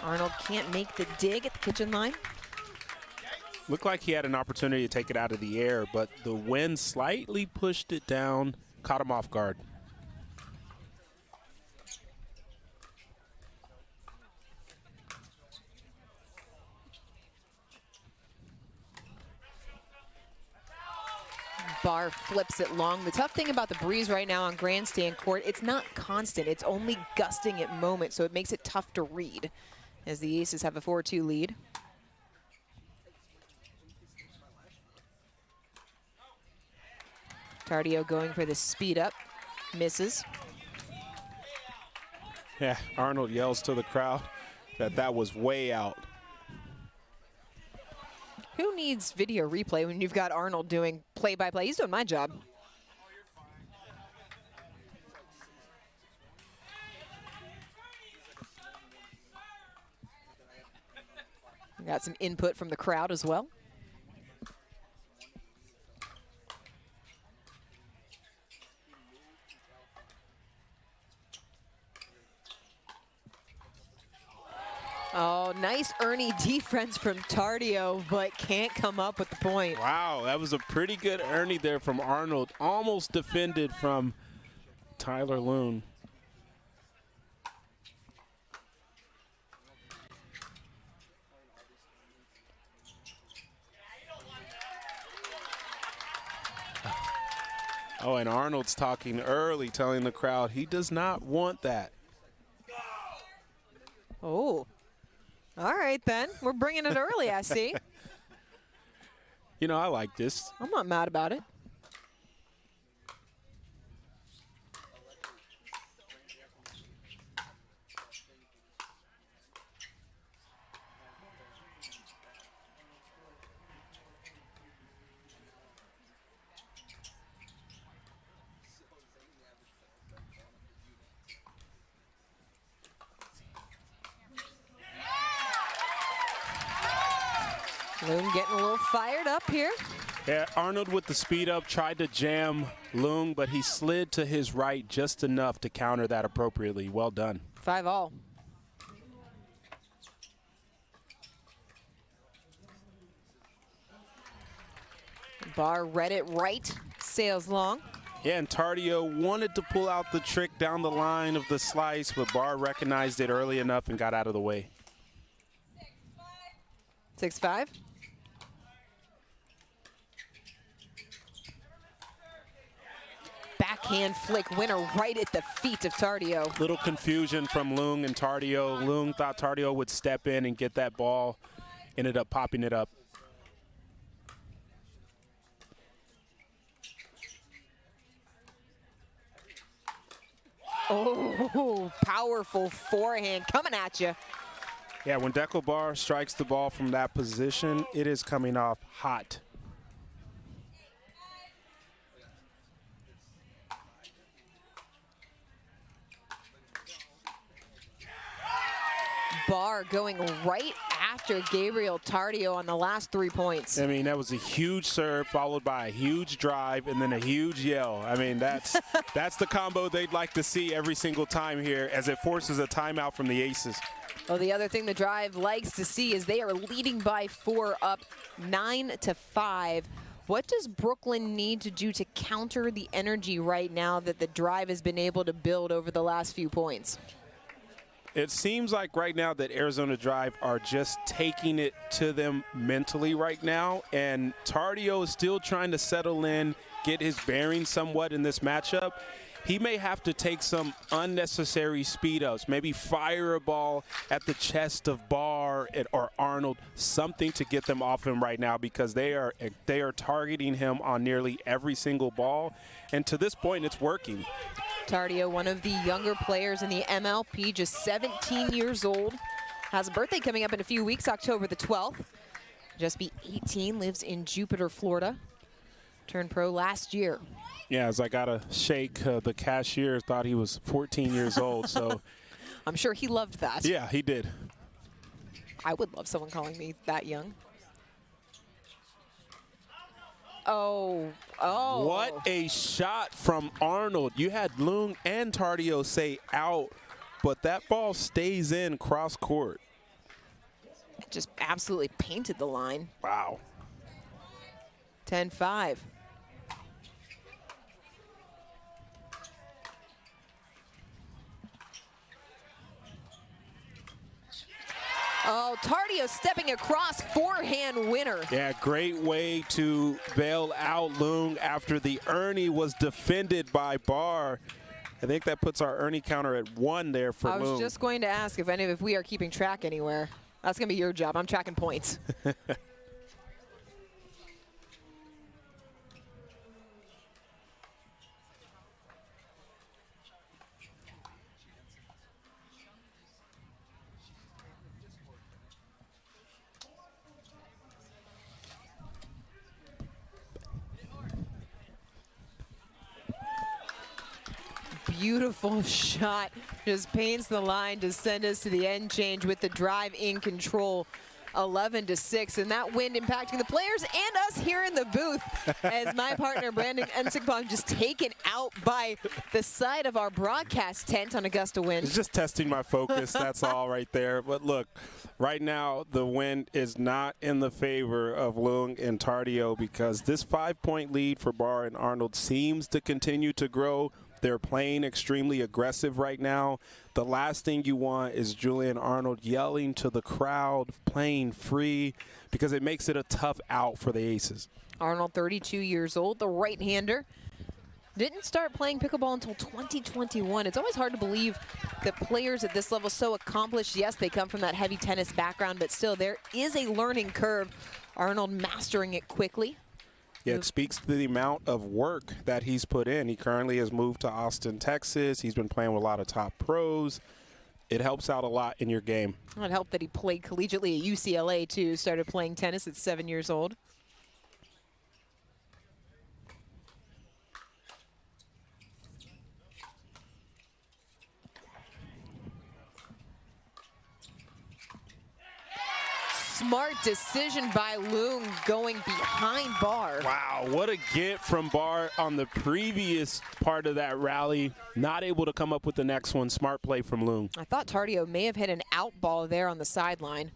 Arnold can't make the dig at the kitchen line. Looked like he had an opportunity to take it out of the air, but the wind slightly pushed it down, caught him off guard. Barr flips it long. The tough thing about the breeze right now on Grandstand court, it's not constant. It's only gusting at moments, so it makes it tough to read as the Aces have a 4-2 lead. Tardio going for the speed up, misses. Yeah, Arnold yells to the crowd that was way out. Who needs video replay when you've got Arnold doing play-by-play? He's doing my job. We got some input from the crowd as well. Oh, nice Ernie defense from Tardio, but can't come up with the point. Wow, that was a pretty good Ernie there from Arnold. Almost defended from Tyler Loon. Oh, and Arnold's talking early, telling the crowd he does not want that. Oh. All right, then. We're bringing it early, I see. You know, I like this. I'm not mad about it. Loon getting a little fired up here. Yeah, Arnold with the speed up tried to jam Loon, but he slid to his right just enough to counter that appropriately. Well done. 5-all. Barr read it right, sails long. Yeah, and Tardio wanted to pull out the trick down the line of the slice, but Barr recognized it early enough and got out of the way. 6-5. Backhand flick winner right at the feet of Tardio. Little confusion from Loon and Tardio. Loon thought Tardio would step in and get that ball. Ended up popping it up. Oh, powerful forehand coming at you. Yeah, when Deco Barr strikes the ball from that position, it is coming off hot. Barr going right after Gabriel Tardio on the last 3 points. I mean, that was a huge serve followed by a huge drive and then a huge yell. I mean, that's the combo they'd like to see every single time here as it forces a timeout from the Aces. Well, the other thing the Drive likes to see is they are leading by 4, up 9-5. What does Brooklyn need to do to counter the energy right now that the Drive has been able to build over the last few points? It seems like right now that Arizona Drive are just taking it to them mentally right now, and Tardio is still trying to settle in, get his bearings somewhat in this matchup. He may have to take some unnecessary speed ups, maybe fire a ball at the chest of Barr or Arnold, something to get them off him right now, because they are targeting him on nearly every single ball, and to this point it's working. Tardio, one of the younger players in the MLP, just 17 years old, has a birthday coming up in a few weeks, October the 12th. Just be 18, lives in Jupiter, Florida. Turned pro last year. Yeah, as I got to shake, the cashier thought he was 14 years old, so. I'm sure he loved that. Yeah, he did. I would love someone calling me that young. Oh. What a shot from Arnold. You had Lung and Tardio say out, but that ball stays in cross court. Just absolutely painted the line. Wow. 10-5. Oh, Tardio stepping across, forehand winner. Yeah, great way to bail out Lung after the Ernie was defended by Barr. I think that puts our Ernie counter at 1 there for Lung. I was just going to ask if we are keeping track anywhere. That's going to be your job. I'm tracking points. Beautiful shot, just paints the line to send us to the end change with the drive in control, 11-6, and that wind impacting the players and us here in the booth as my partner Brandon Ensigbaum just taken out by the side of our broadcast tent on a gust of wind. It's just testing my focus, that's all right there. But look, right now the wind is not in the favor of Lung and Tardio, because this 5-point lead for Barr and Arnold seems to continue to grow. They're playing extremely aggressive right now. The last thing you want is Julian Arnold yelling to the crowd, playing free, because it makes it a tough out for the aces. Arnold, 32 years old, the right-hander. Didn't start playing pickleball until 2021. It's always hard to believe that players at this level so accomplished. Yes, they come from that heavy tennis background, but still there is a learning curve. Arnold mastering it quickly. Yeah, it speaks to the amount of work that he's put in. He currently has moved to Austin, Texas. He's been playing with a lot of top pros. It helps out a lot in your game. It helped that he played collegiately at UCLA, too. Started playing tennis at 7 years old. Smart decision by Lung going behind Barr. Wow, what a get from Barr on the previous part of that rally. Not able to come up with the next one. Smart play from Lung. I thought Tardio may have hit an out ball there on the sideline.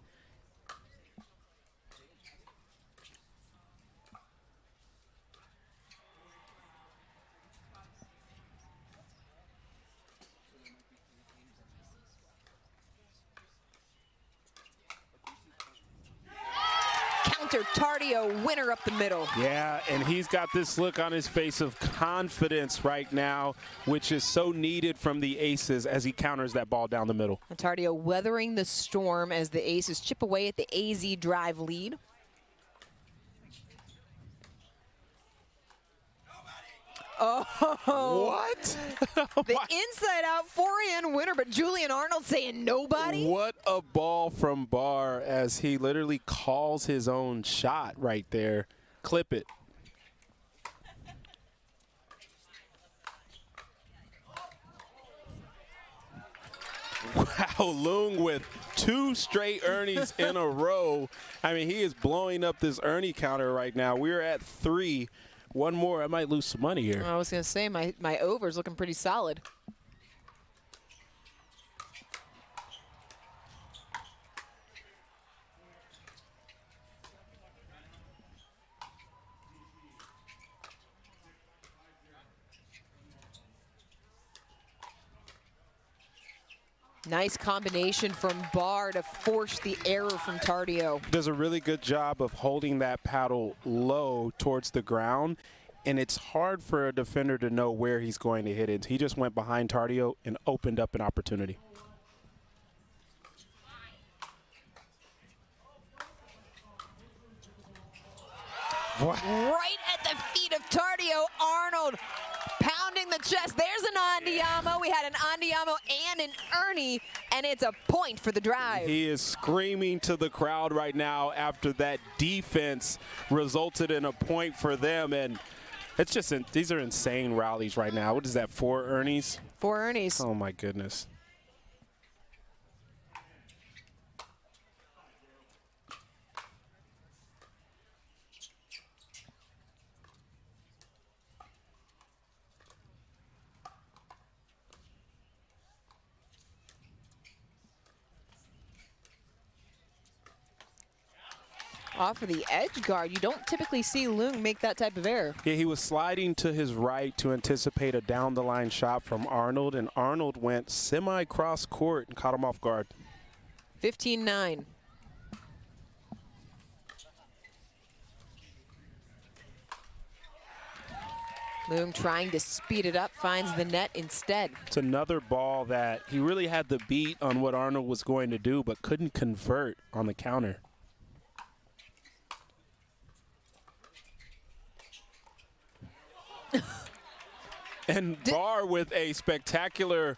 Tardio, winner up the middle. Yeah, and he's got this look on his face of confidence right now, which is so needed from the aces as he counters that ball down the middle. And Tardio weathering the storm as the aces chip away at the AZ drive lead. Oh, what? The inside-out forehand winner, but Julian Arnold saying nobody. What a ball from Barr as he literally calls his own shot right there. Clip it. Wow, Lung with 2 straight Ernies in a row. I mean, he is blowing up this Ernie counter right now. We're at 3. One more, I might lose some money here. I was going to say, my over's looking pretty solid. Nice combination from Barr to force the error from Tardio. Does a really good job of holding that paddle low towards the ground, and it's hard for a defender to know where he's going to hit it. He just went behind Tardio and opened up an opportunity. What? Right at the feet of Tardio. Arnold pounding the chest. There's an Andiamo. We had an Andiamo and an Ernie, and it's a point for the drive. He is screaming to the crowd right now after that defense resulted in a point for them. And it's just, these are insane rallies right now. What is that, 4 Ernies? 4 Ernies. Oh, my goodness. Off of the edge guard. You don't typically see Leung make that type of error. Yeah, he was sliding to his right to anticipate a down-the-line shot from Arnold, and Arnold went semi-cross court and caught him off guard. 15-9. Leung trying to speed it up, finds the net instead. It's another ball that he really had the beat on what Arnold was going to do, but couldn't convert on the counter. And Barr with a spectacular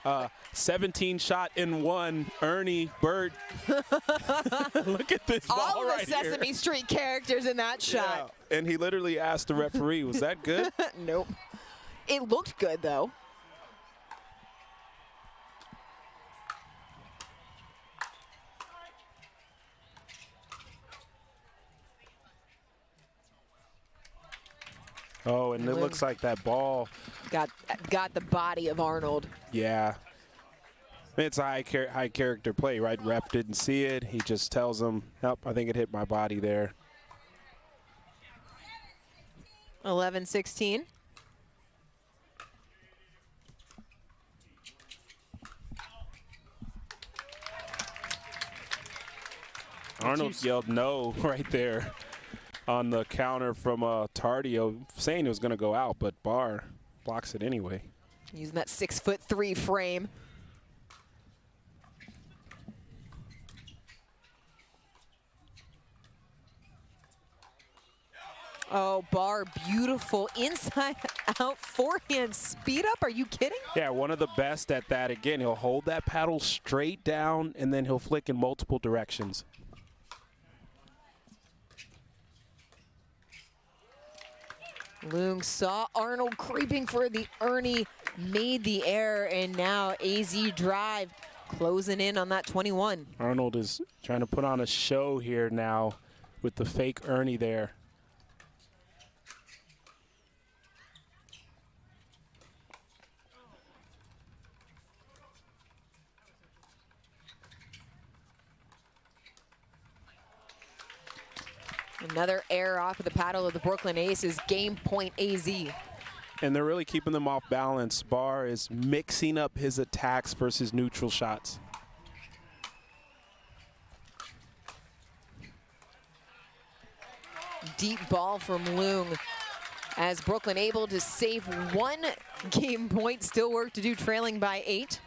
17-shot in one. Ernie, Burt. Look at this ball right here. All the Sesame Street characters in that shot. Yeah. And he literally asked the referee, was that good? Nope. It looked good, though. Oh, and it looks like that ball got the body of Arnold. Yeah. It's a high character play, right? Ref didn't see it. He just tells him, nope, I think it hit my body there. 11-16. Arnold yelled no right there on the counter from Tardio, saying it was going to go out, but Barr blocks it anyway. Using that 6'3" frame. Oh, Barr, beautiful inside out forehand speed up. Are you kidding? Yeah, one of the best at that. Again, he'll hold that paddle straight down and then he'll flick in multiple directions. Leung saw Arnold creeping for the Ernie, made the error, and now AZ drive closing in on that 21. Arnold is trying to put on a show here now with the fake Ernie there. Another error off of the paddle of the Brooklyn Aces. Game point AZ. And they're really keeping them off balance. Barr is mixing up his attacks versus neutral shots. Deep ball from Leung. As Brooklyn able to save one game point. Still work to do, trailing by 8.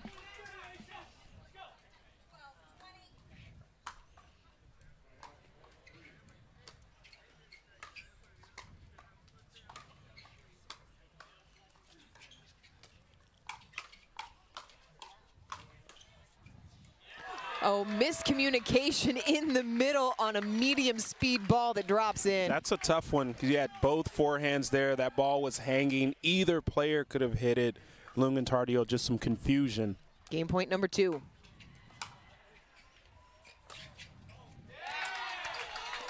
Oh, miscommunication in the middle on a medium speed ball that drops in. That's a tough one because you had both forehands there. That ball was hanging. Either player could have hit it. Leung and Tardio, just some confusion. Game point number 2.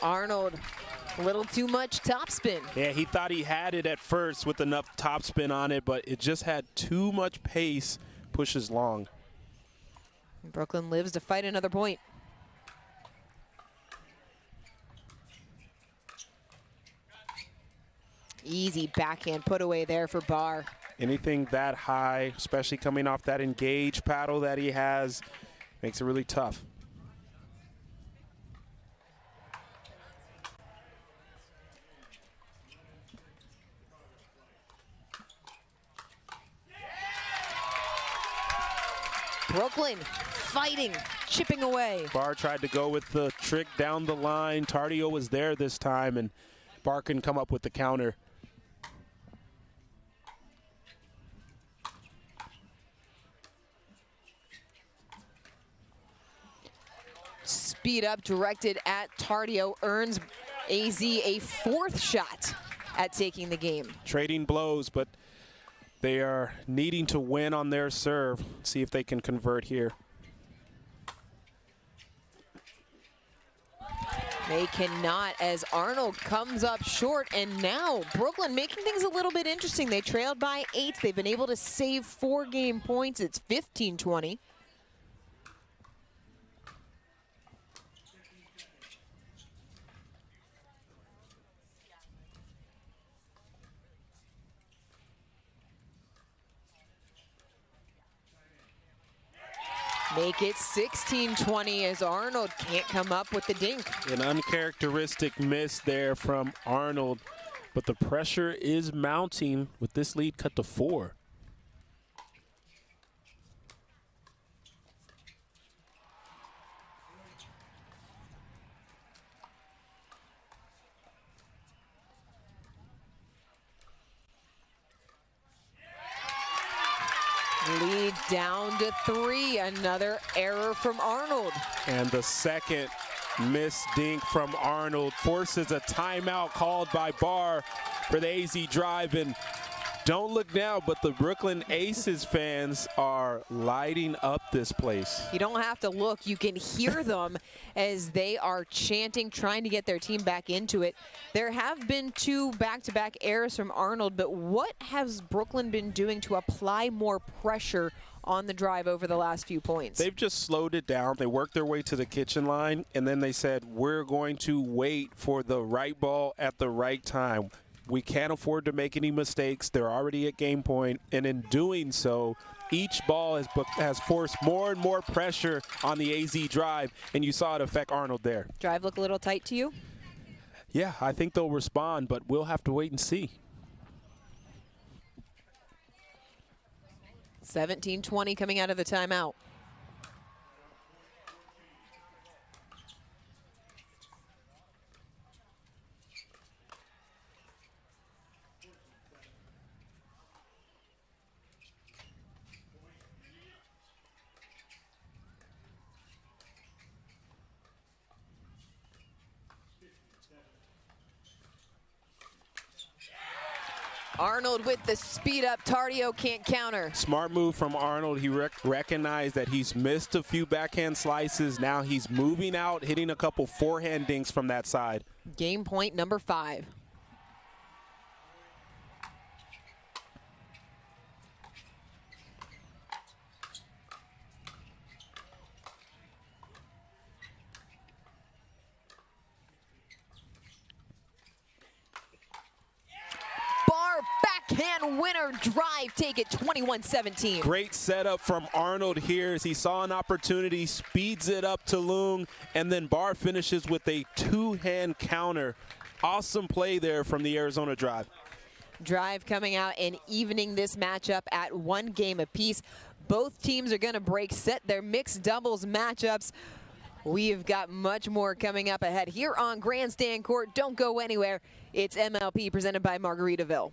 Arnold, a little too much topspin. Yeah, he thought he had it at first with enough topspin on it, but it just had too much pace, pushes long. Brooklyn lives to fight another point. Easy backhand put away there for Barr. Anything that high, especially coming off that engaged paddle that he has, makes it really tough. Brooklyn fighting, chipping away. Barr tried to go with the trick down the line. Tardio was there this time, and Barr couldn't come up with the counter. Speed up directed at Tardio earns AZ a 4th shot at taking the game. Trading blows, but they are needing to win on their serve. See if they can convert here. They cannot, as Arnold comes up short, and now Brooklyn making things a little bit interesting. They trailed by 8. They've been able to save 4 game points. It's 15-20. Make it 16-20 as Arnold can't come up with the dink. An uncharacteristic miss there from Arnold, but the pressure is mounting with this lead cut to 4. Lead down to 3. Another error from Arnold. And the second missed dink from Arnold forces a timeout called by Barr for the AZ drive. And don't look now, but the Brooklyn Aces fans are lighting up this place. You don't have to look. You can hear them as they are chanting, trying to get their team back into it. There have been 2 back-to-back errors from Arnold, but what has Brooklyn been doing to apply more pressure on the drive over the last few points? They've just slowed it down. They worked their way to the kitchen line, and then they said, we're going to wait for the right ball at the right time. We can't afford to make any mistakes. They're already at game point, and in doing so, each ball has forced more and more pressure on the AZ drive, and you saw it affect Arnold there. Drive look a little tight to you? Yeah, I think they'll respond, but we'll have to wait and see. 17-20 coming out of the timeout. Arnold with the speed up. Tardio can't counter. Smart move from Arnold. He recognized that he's missed a few backhand slices. Now he's moving out, hitting a couple forehand dinks from that side. Game point number 5. Backhand winner drive, take it 21-17. Great setup from Arnold here as he saw an opportunity, speeds it up to Lung, and then Barr finishes with a 2-hand counter. Awesome play there from the Arizona drive. Drive coming out and evening this matchup at 1 game apiece. Both teams are going to break set their mixed doubles matchups. We've got much more coming up ahead here on Grandstand Court. Don't go anywhere. It's MLP presented by Margaritaville.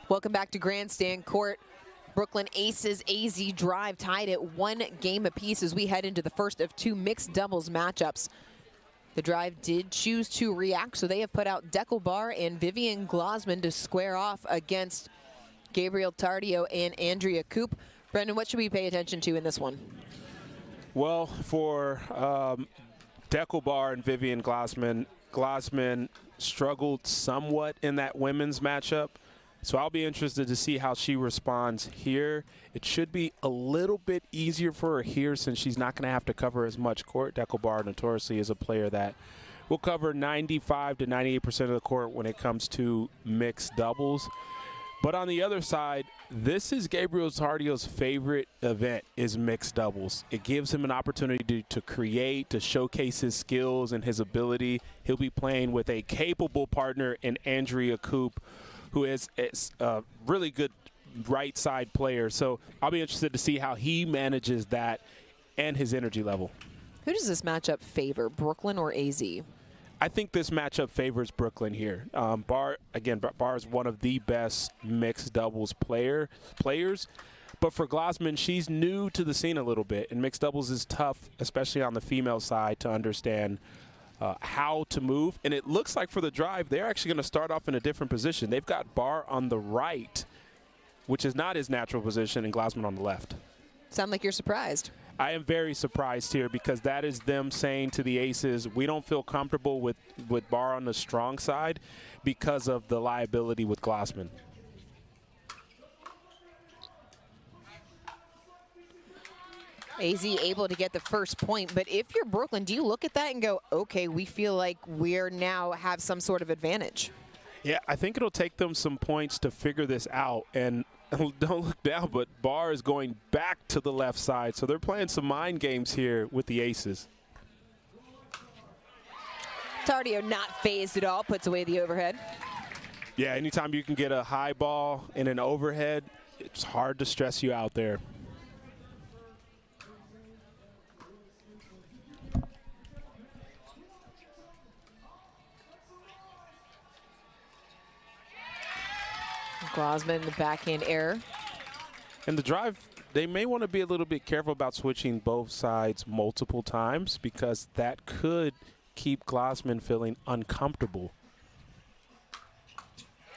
Welcome back to Grandstand Court. Brooklyn Aces AZ Drive tied at 1 game apiece as we head into the first of 2 mixed doubles matchups. The Drive did choose to react, so they have put out Deckelbar and Vivian Glosman to square off against Gabriel Tardio and Andrea Koop. Brendan, what should we pay attention to in this one? Well, for Deckelbar and Vivian Glosman struggled somewhat in that women's matchup. So I'll be interested to see how she responds here. It should be a little bit easier for her here since she's not going to have to cover as much court. Deckelbar notoriously is a player that will cover 95 to 98% of the court when it comes to mixed doubles. But on the other side, this is Gabriel Tardio's favorite event, is mixed doubles. It gives him an opportunity to create, to showcase his skills and his ability. He'll be playing with a capable partner in Andrea Koop, who is a really good right side player. So I'll be interested to see how he manages that and his energy level. Who does this matchup favor, Brooklyn or AZ? I think this matchup favors Brooklyn here. Bar is one of the best mixed doubles players. But for Glosman, she's new to the scene a little bit. And mixed doubles is tough, especially on the female side, to understand how to move. And it looks like for the Drive, they're actually going to start off in a different position. They've got Bar on the right, which is not his natural position, and Glosman on the left. Sound like you're surprised. I am very surprised here because that is them saying to the Aces, we don't feel comfortable with Bar on the strong side because of the liability with Glosman. AZ able to get the first point, but if you're Brooklyn, do you look at that and go, okay, we feel like we're now have some sort of advantage? Yeah, I think it'll take them some points to figure this out. And don't look down, but Bar is going back to the left side. So they're playing some mind games here with the Aces. Tardio not phased at all, puts away the overhead. Yeah, anytime you can get a high ball in an overhead, it's hard to stress you out there. Glosman, the backhand error. And the Drive, they may want to be a little bit careful about switching both sides multiple times because that could keep Glosman feeling uncomfortable.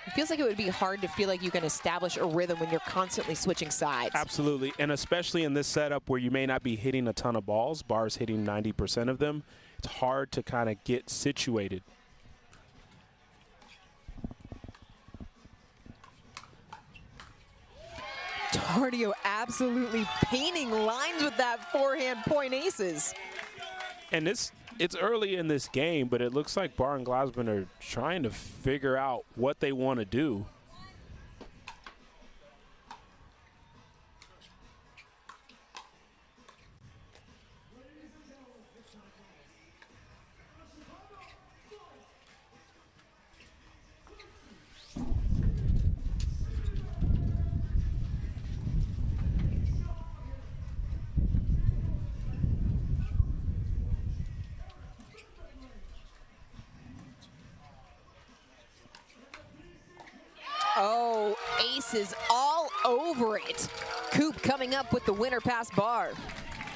It feels like it would be hard to feel like you can establish a rhythm when you're constantly switching sides. Absolutely, and especially in this setup where you may not be hitting a ton of balls, Bar's hitting 90% of them, it's hard to kind of get situated. Tardio absolutely painting lines with that forehand point aces. And it's early in this game, but it looks like Bar and Glosman are trying to figure out what they want to do. Oh, aces all over it. Koop coming up with the winner past Bar.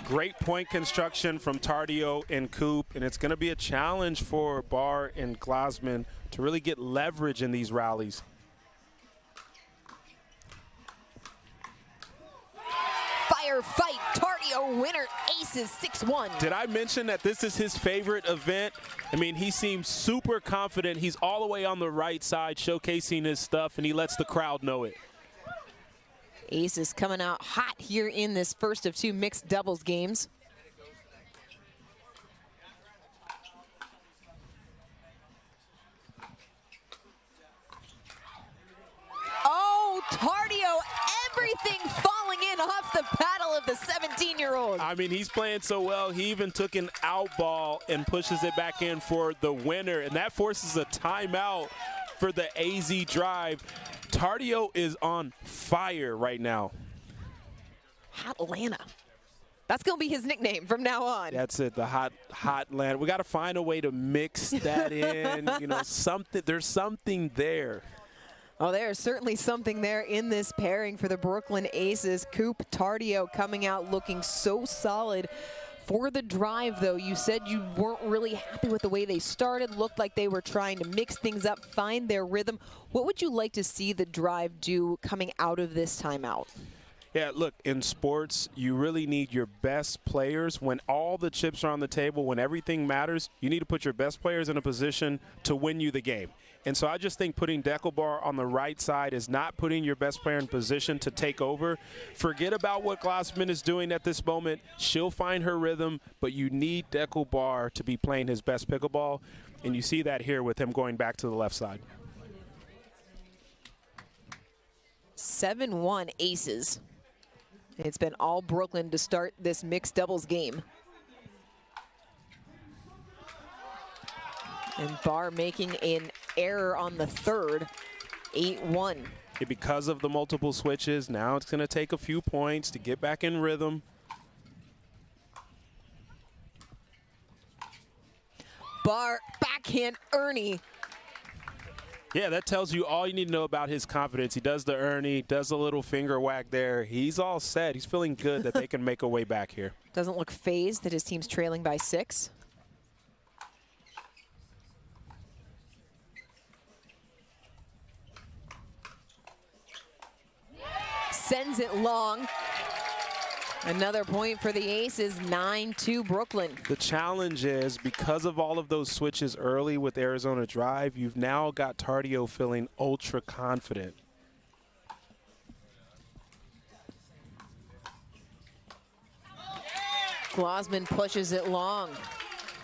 Great point construction from Tardio and Koop, and it's going to be a challenge for Bar and Glosman to really get leverage in these rallies. Fire fight, Tardio winner, aces 6-1. Did I mention that this is his favorite event? I mean, he seems super confident. He's all the way on the right side showcasing his stuff, and he lets the crowd know it. Aces coming out hot here in this first of 2 mixed doubles games. Oh, Tardio, everything falling in off the paddle of the 17-year-old. I mean, he's playing so well. He even took an out ball and pushes it back in for the winner, and that forces a timeout for the AZ Drive. Tardio is on fire right now. Hotlanta. That's going to be his nickname from now on. That's it, the Hotland. We got to find a way to mix that in, you know, something. There's something there. Oh, there's certainly something there in this pairing for the Brooklyn Aces. Coop, Tardio coming out looking so solid. For the drive, though, you said you weren't really happy with the way they started. Looked like they were trying to mix things up, find their rhythm. What would you like to see the drive do coming out of this timeout? Yeah, look, in sports, you really need your best players. When all the chips are on the table, when everything matters, you need to put your best players in a position to win you the game. And so I just think putting Deckelbar on the right side is not putting your best player in position to take over. Forget about what Glassman is doing at this moment. She'll find her rhythm, but you need Deckelbar to be playing his best pickleball. And you see that here with him going back to the left side. 7-1 Aces. It's been all Brooklyn to start this mixed doubles game. And Barr making an error on the third, 8-1. Because of the multiple switches, now it's going to take a few points to get back in rhythm. Barr, backhand Ernie. Yeah, that tells you all you need to know about his confidence. He does the Ernie, does a little finger whack there. He's all set. He's feeling good that they can make a way back here. Doesn't look phased that his team's trailing by 6. Sends it long. Another point for the Aces, 9-2 Brooklyn. The challenge is, because of all of those switches early with Arizona Drive, you've now got Tardio feeling ultra confident. Glassman pushes it long.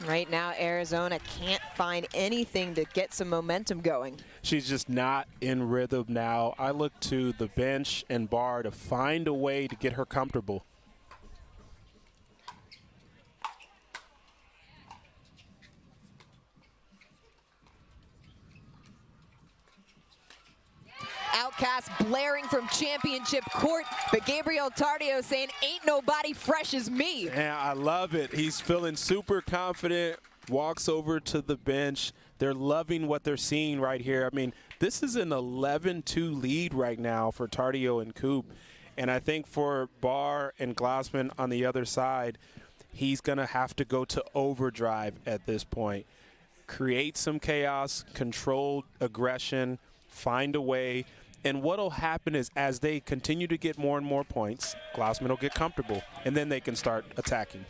Right now, Arizona can't find anything to get some momentum going. She's just not in rhythm now. I look to the bench and Barr to find a way to get her comfortable. Outcast blaring from championship court, but Gabriel Tardio saying, ain't nobody fresh as me. Yeah, I love it. He's feeling super confident, walks over to the bench. They're loving what they're seeing right here. I mean, this is an 11-2 lead right now for Tardio and Coop. And I think for Barr and Glassman on the other side, he's going to have to go to overdrive at this point. Create some chaos, controlled aggression, find a way. And what will happen is, as they continue to get more and more points, Glassman will get comfortable, and then they can start attacking.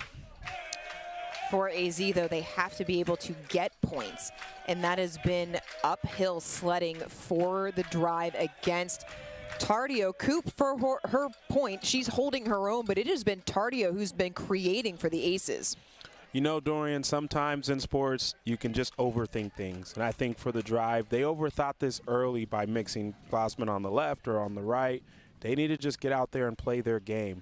For AZ, though, they have to be able to get points, and that has been uphill sledding for the drive against Tardio. Coop, for her point, she's holding her own, but it has been Tardio who's been creating for the Aces. You know, Dorian, sometimes in sports, you can just overthink things. And I think for the drive, they overthought this early by mixing Glassman on the left or on the right. They need to just get out there and play their game.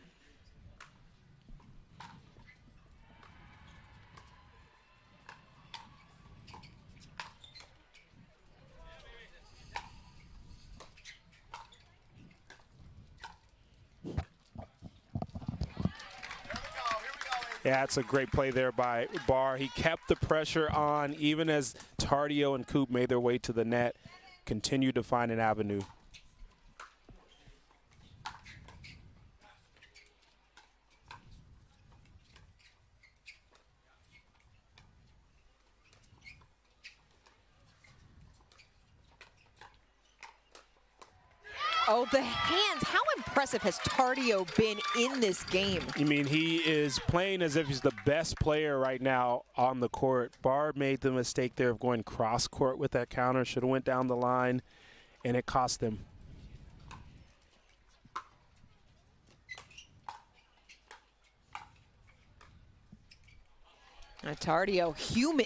Yeah, it's a great play there by Barr. He kept the pressure on even as Tardio and Coop made their way to the net, continued to find an avenue. Oh, the hands. How impressive has Tardio been in this game? I mean, he is playing as if he's the best player right now on the court. Barr made the mistake there of going cross-court with that counter. Should have went down the line, and it cost them. Tardio, human,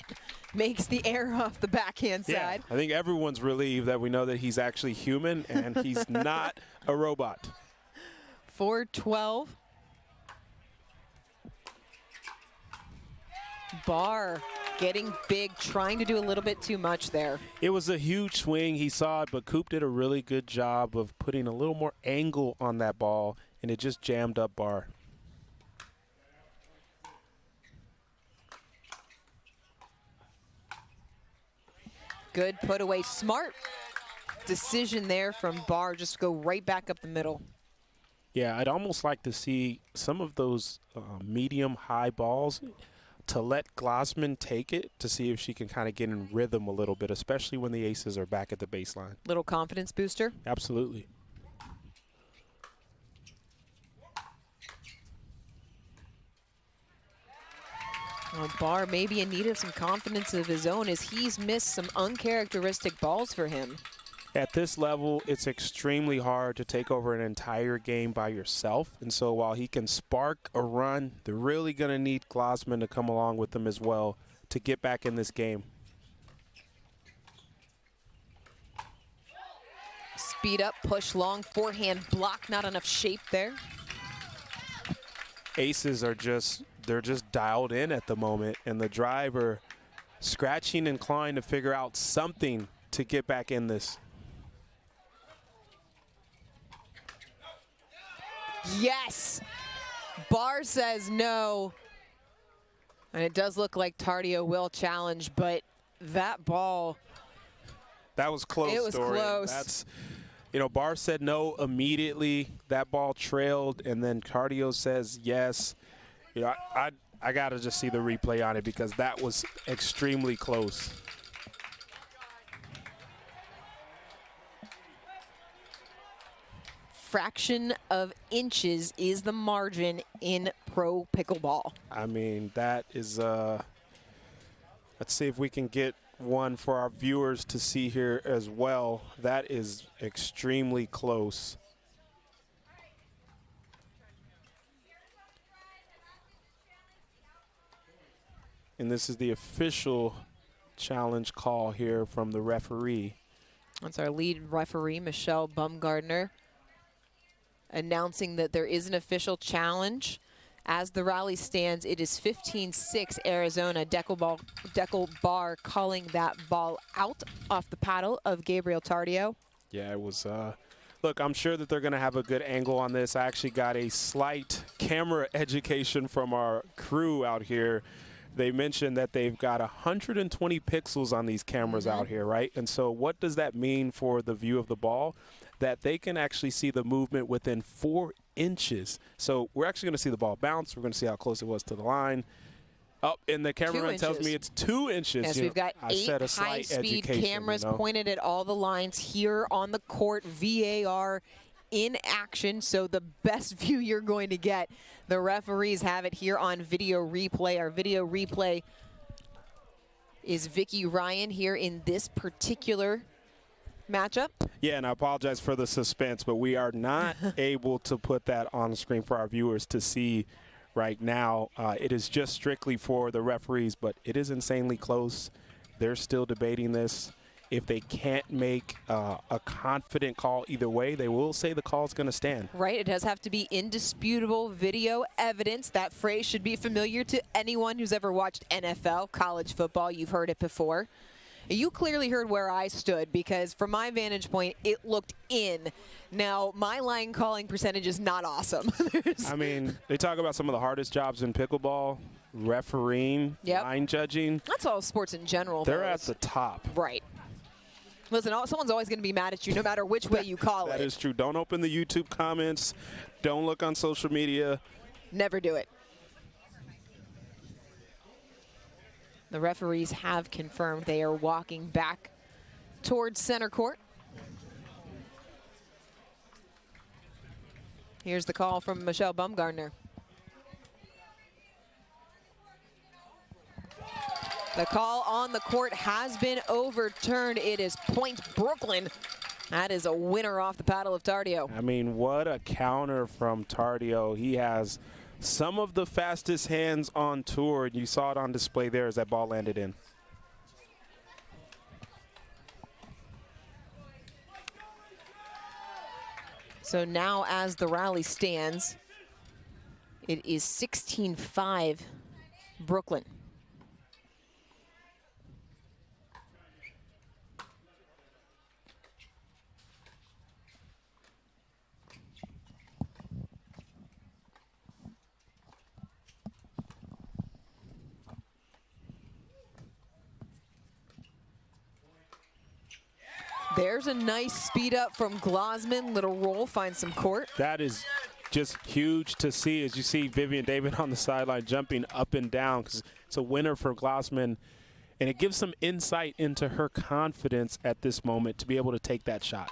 makes the error off the backhand side. I think everyone's relieved that we know that he's actually human and he's not a robot. 4-12. Barr getting big, trying to do a little bit too much there. It was a huge swing. He saw it, but Coop did a really good job of putting a little more angle on that ball, and it just jammed up Barr. Good put away, smart decision there from Barr, just go right back up the middle. Yeah, I'd almost like to see some of those medium-high balls to let Glossman take it to see if she can kind of get in rhythm a little bit, especially when the aces are back at the baseline. Little confidence booster. Absolutely. Well, Barr may be in need of some confidence of his own as he's missed some uncharacteristic balls for him. At this level, it's extremely hard to take over an entire game by yourself. And so while he can spark a run, they're really going to need Glossman to come along with them as well to get back in this game. Speed up, push long, forehand block, not enough shape there. Aces are they're just dialed in at the moment, and the driver scratching and clawing to figure out something to get back in this. Yes! Barr says no. And it does look like Tardio will challenge, but that ball. That was close. It was close. That's, you know, Barr said no immediately. That ball trailed, and then Tardio says yes. You know, I got to just see the replay on it because that was extremely close. Fraction of inches is the margin in pro pickleball. I mean, that is, let's see if we can get one for our viewers to see here as well. That is extremely close. And this is the official challenge call here from the referee. That's our lead referee, Michelle Bumgardner, announcing that there is an official challenge. As the rally stands, it is 15-6 Arizona. Deckel Barr calling that ball out off the paddle of Gabriel Tardio. Yeah, it was, look, I'm sure that they're going to have a good angle on this. I actually got a slight camera education from our crew out here. They mentioned that they've got 120 pixels on these cameras out here, right? And so what does that mean for the view of the ball? That they can actually see the movement within 4 inches. So we're actually going to see the ball bounce. We're going to see how close it was to the line. Oh, and the cameraman tells me it's 2 inches. Yes, we've got 8 high-speed cameras pointed at all the lines here on the court. VAR in action, so the best view you're going to get. The referees have it here on video replay. Our video replay is Vicky Ryan here in this particular matchup. Yeah, and I apologize for the suspense, but we are not able to put that on the screen for our viewers to see right now. It is just strictly for the referees, but it is insanely close. They're still debating this. If they can't make a confident call either way, they will say the call is going to stand. Right. It does have to be indisputable video evidence. That phrase should be familiar to anyone who's ever watched NFL, college football. You've heard it before. You clearly heard where I stood because from my vantage point, it looked in. Now, my line calling percentage is not awesome. I mean, they talk about some of the hardest jobs in pickleball, refereeing, line judging. That's all sports in general. They're at the top. Right. Listen, someone's always going to be mad at you no matter which way you call it. That is true. Don't open the YouTube comments. Don't look on social media. Never do it. The referees have confirmed they are walking back towards center court. Here's the call from Michelle Bumgardner. The call on the court has been overturned. It is point Brooklyn. That is a winner off the paddle of Tardio. I mean, what a counter from Tardio. He has some of the fastest hands on tour. You saw it on display there as that ball landed in. So now as the rally stands, it is 16-5 Brooklyn. There's a nice speed up from Glosman. Little roll, finds some court. That is just huge to see as you see Vivian David on the sideline jumping up and down, because it's a winner for Glosman. And it gives some insight into her confidence at this moment to be able to take that shot.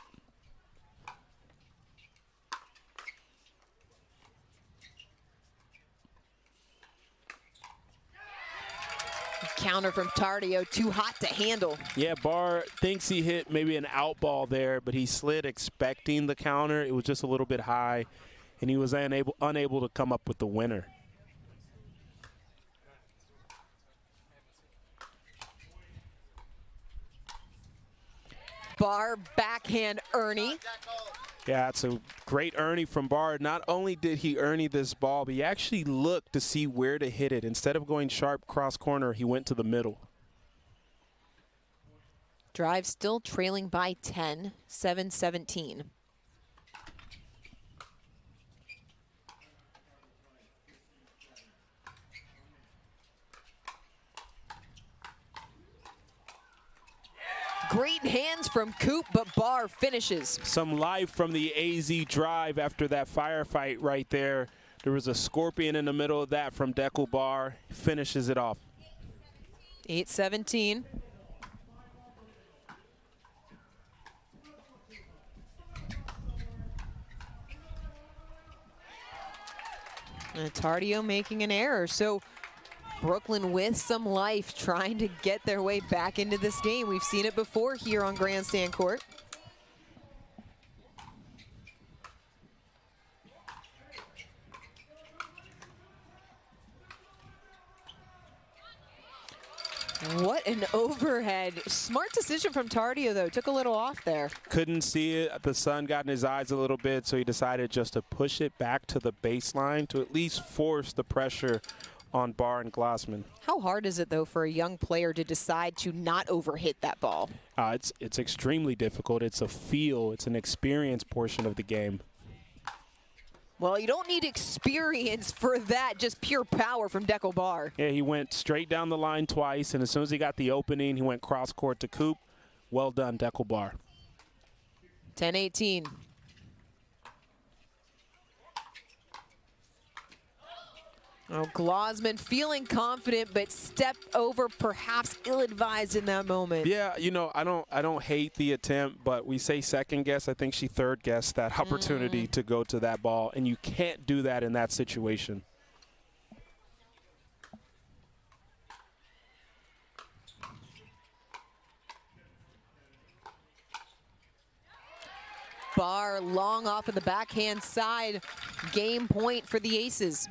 Counter from Tardio, too hot to handle. Yeah, Barr thinks he hit maybe an out ball there, but he slid expecting the counter. It was just a little bit high, and he was unable to come up with the winner. Barr backhand Ernie. Yeah, it's a great Ernie from Barr. Not only did he Ernie this ball, but he actually looked to see where to hit it. Instead of going sharp cross corner, he went to the middle. Drive still trailing by 10, 7-17. Great hands from Coop, but Barr finishes. Some life from the AZ drive after that firefight right there. There was a scorpion in the middle of that from Dekel Barr. Finishes it off. 8-17. And Tardio making an error. So Brooklyn with some life, trying to get their way back into this game. We've seen it before here on Grandstand Court. What an overhead. Smart decision from Tardio, though. Took a little off there. Couldn't see it. The sun got in his eyes a little bit, so he decided just to push it back to the baseline to at least force the pressure on Barr and Glosman. How hard is it, though, for a young player to decide to not overhit that ball? It's extremely difficult. It's a feel. It's an experience portion of the game. Well, you don't need experience for that, just pure power from Dekel Barr. Yeah, he went straight down the line twice, and as soon as he got the opening, he went cross court to Coop. Well done, Dekel Barr. 10-18. Oh, Glosman feeling confident, but stepped over, perhaps ill-advised in that moment. Yeah, you know, I don't hate the attempt, but we say second guess. I think she third guessed that opportunity to go to that ball, and you can't do that in that situation. Barr long off of the backhand side. Game point for the Aces.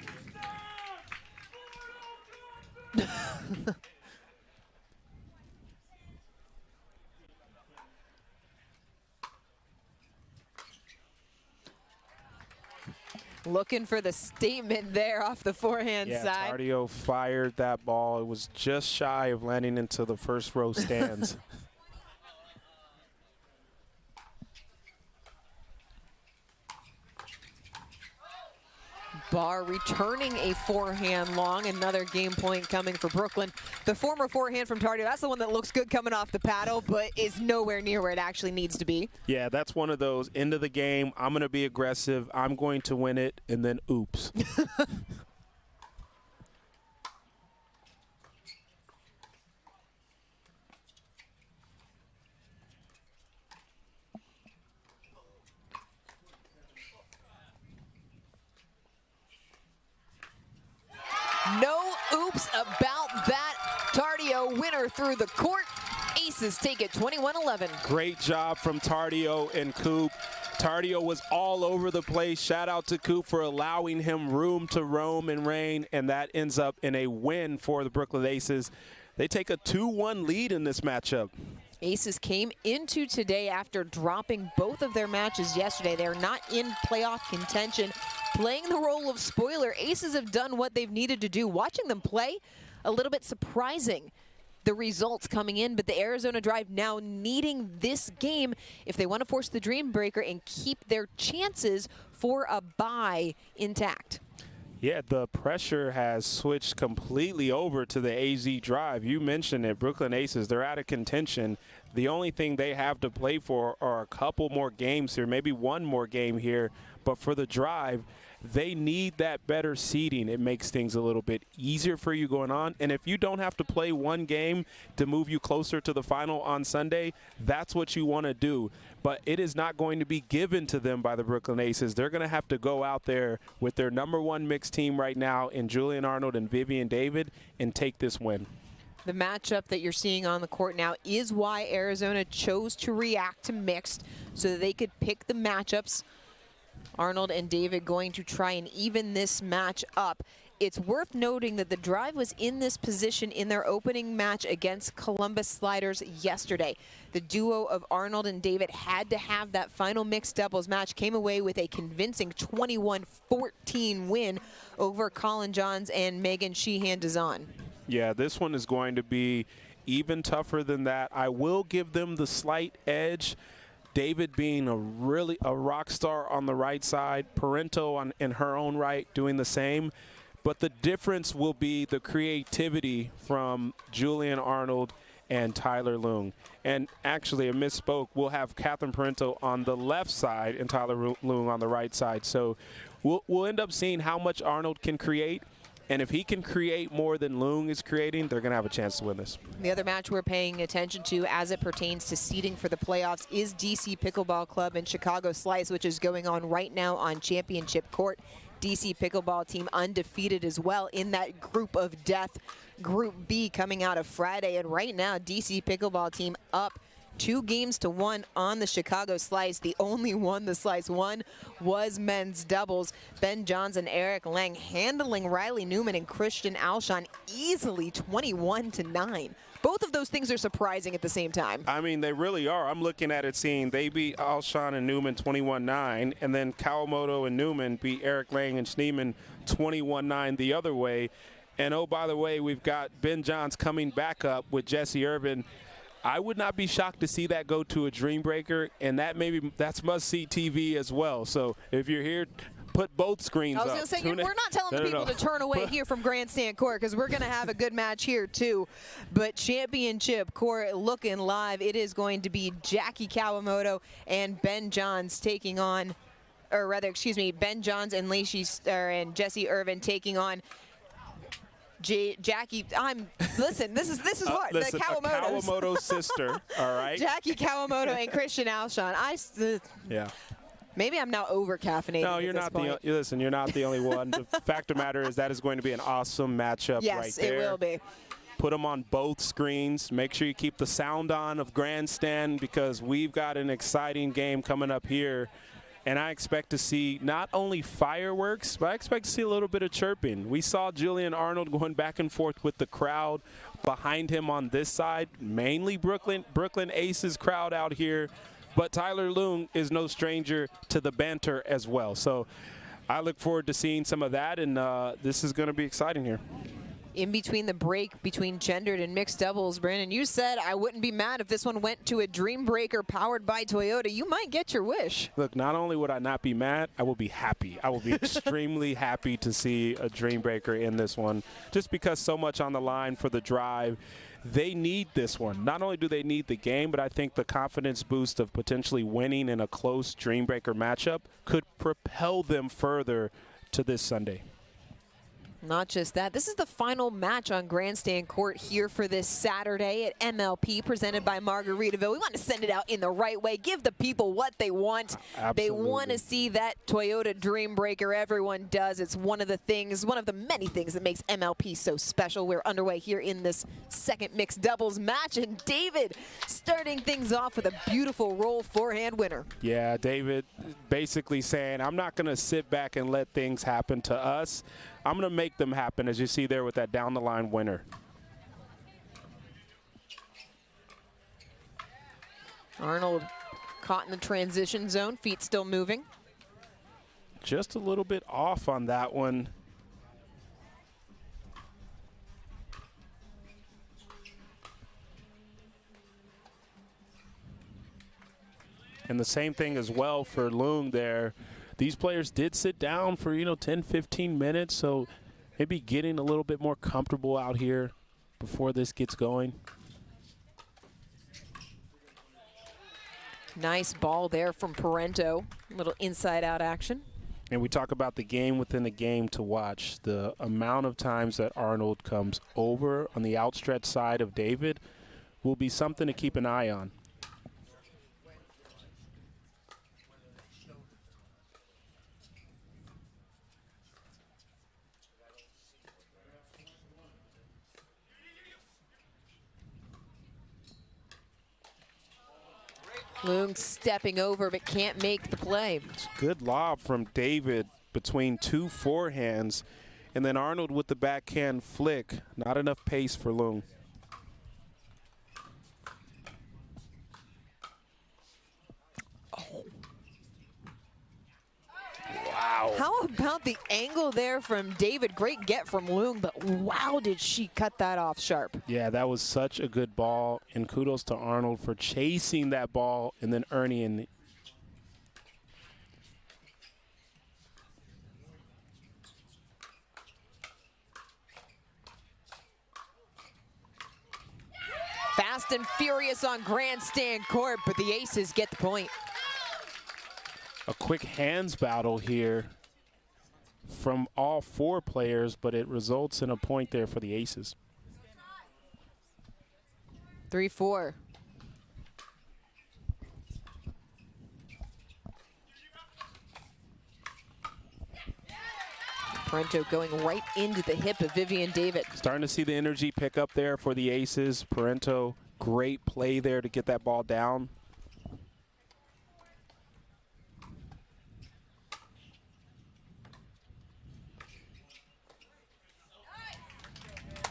Looking for the statement there off the forehand side. Yeah, Tardio fired that ball. It was just shy of landing into the first row stands. Barr returning a forehand long. Another game point coming for Brooklyn. The former forehand from Tardio, that's the one that looks good coming off the paddle, but is nowhere near where it actually needs to be. Yeah, that's one of those end of the game. I'm going to be aggressive. I'm going to win it, and then oops. No oops about that. Tardio winner through the court. Aces take it 21-11. Great job from Tardio and Coop. Tardio was all over the place. Shout out to Coop for allowing him room to roam and reign, and that ends up in a win for the Brooklyn Aces. They take a 2-1 lead in this matchup. Aces came into today after dropping both of their matches yesterday. They're not in playoff contention. Playing the role of spoiler, Aces have done what they've needed to do. Watching them play, a little bit surprising, the results coming in, but the Arizona Drive now needing this game if they want to force the Dream Breaker and keep their chances for a bye intact. Yeah, the pressure has switched completely over to the AZ drive. You mentioned it, Brooklyn Aces, they're out of contention. The only thing they have to play for are a couple more games here, maybe one more game here. But for the drive, they need that better seeding. It makes things a little bit easier for you going on. And if you don't have to play one game to move you closer to the final on Sunday, that's what you want to do. But it is not going to be given to them by the Brooklyn Aces. They're going to have to go out there with their #1 mixed team right now in Julian Arnold and Vivian David and take this win. The matchup that you're seeing on the court now is why Arizona chose to react to mixed so that they could pick the matchups. Arnold and David going to try and even this match up. It's worth noting that the drive was in this position in their opening match against Columbus Sliders yesterday. The duo of Arnold and David had to have that final mixed doubles match, came away with a convincing 21-14 win over Colin Johns and Megan Sheehan-Dazan. Yeah, this one is going to be even tougher than that. I will give them the slight edge. David being a rock star on the right side, Parento in her own right doing the same. But the difference will be the creativity from Julian Arnold and Tyler Leung. And actually, I misspoke. We'll have Catherine Parento on the left side and Tyler Leung on the right side. So we'll end up seeing how much Arnold can create. And if he can create more than Leung is creating, they're going to have a chance to win this. The other match we're paying attention to as it pertains to seeding for the playoffs is DC Pickleball Club and Chicago Slice, which is going on right now on Championship Court. DC Pickleball team undefeated as well in that group of death, Group B, coming out of Friday. And right now, DC Pickleball team up 2-1 on the Chicago Slice. The only one the Slice won was men's doubles. Ben Johns and Eric Lang handling Riley Newman and Christian Alshon easily 21-9. Both of those things are surprising at the same time. I mean, they really are. I'm looking at it seeing they beat Alshon and Newman 21-9, and then Kawamoto and Newman beat Eric Lang and Schneeman 21-9 the other way. And oh, by the way, we've got Ben Johns coming back up with Jesse Irvin. I would not be shocked to see that go to a Dream Breaker, and that's must-see TV as well. So if you're here, put both screens up. I was going to say, we're not telling people to turn away here from Grandstand Court because we're going to have a good match here too. But Championship Court looking live. It is going to be Jackie Kawamoto and Ben Johns taking on, or rather, excuse me, Ben Johns and and Jesse Irvin taking on Jackie. Listen, this is hard. Listen, the Kawamoto sister, all right? Jackie Kawamoto and Christian Alshon. Yeah. Maybe I'm now over caffeinated. No, you're not listen, you're not the only one. The fact of the matter is that is going to be an awesome matchup right there. Yes, it will be. Put them on both screens. Make sure you keep the sound on of Grandstand because we've got an exciting game coming up here. And I expect to see not only fireworks, but I expect to see a little bit of chirping. We saw Julian Arnold going back and forth with the crowd behind him on this side, mainly Brooklyn Aces crowd out here. But Tyler Leung is no stranger to the banter as well. So I look forward to seeing some of that, and this is going to be exciting here. In between the break between gendered and mixed doubles, Brandon, you said I wouldn't be mad if this one went to a Dream Breaker powered by Toyota. You might get your wish. Look, not only would I not be mad, I will be happy. I will be extremely happy to see a Dream Breaker in this one, just because so much on the line for the drive. They need this one. Not only do they need the game, but I think the confidence boost of potentially winning in a close Dream Breaker matchup could propel them further to this Sunday. Not just that, this is the final match on Grandstand Court here for this Saturday at MLP, presented by Margaritaville. We want to send it out in the right way, give the people what they want. Absolutely. They want to see that Toyota Dream Breaker. Everyone does. It's one of the things, one of the many things that makes MLP so special. We're underway here in this second mixed doubles match, and David starting things off with a beautiful roll forehand winner. Yeah, David basically saying, I'm not going to sit back and let things happen to us. I'm going to make them happen, as you see there with that down-the-line winner. Arnold caught in the transition zone, feet still moving. Just a little bit off on that one. And the same thing as well for Leung there. these players did sit down for, 10, 15 minutes, so maybe getting a little bit more comfortable out here before this gets going. Nice ball there from Parento. A little inside-out action. And we talk about the game within the game to watch. The amount of times that Arnold comes over on the outstretched side of David will be something to keep an eye on. Loong stepping over but can't make the play. Good lob from David between two forehands, and then Arnold with the backhand flick. Not enough pace for Loong. Oh. Wow. How about the angle there from David? Great get from Loong, but wow, did she cut that off sharp. Yeah, that was such a good ball, and kudos to Arnold for chasing that ball and then earning it. Fast and furious on Grandstand court, but the Aces get the point. A quick hands battle here from all four players, but it results in a point there for the Aces. 3-4. Parento going right into the hip of Vivian David. Starting to see the energy pick up there for the Aces. Parento, great play there to get that ball down.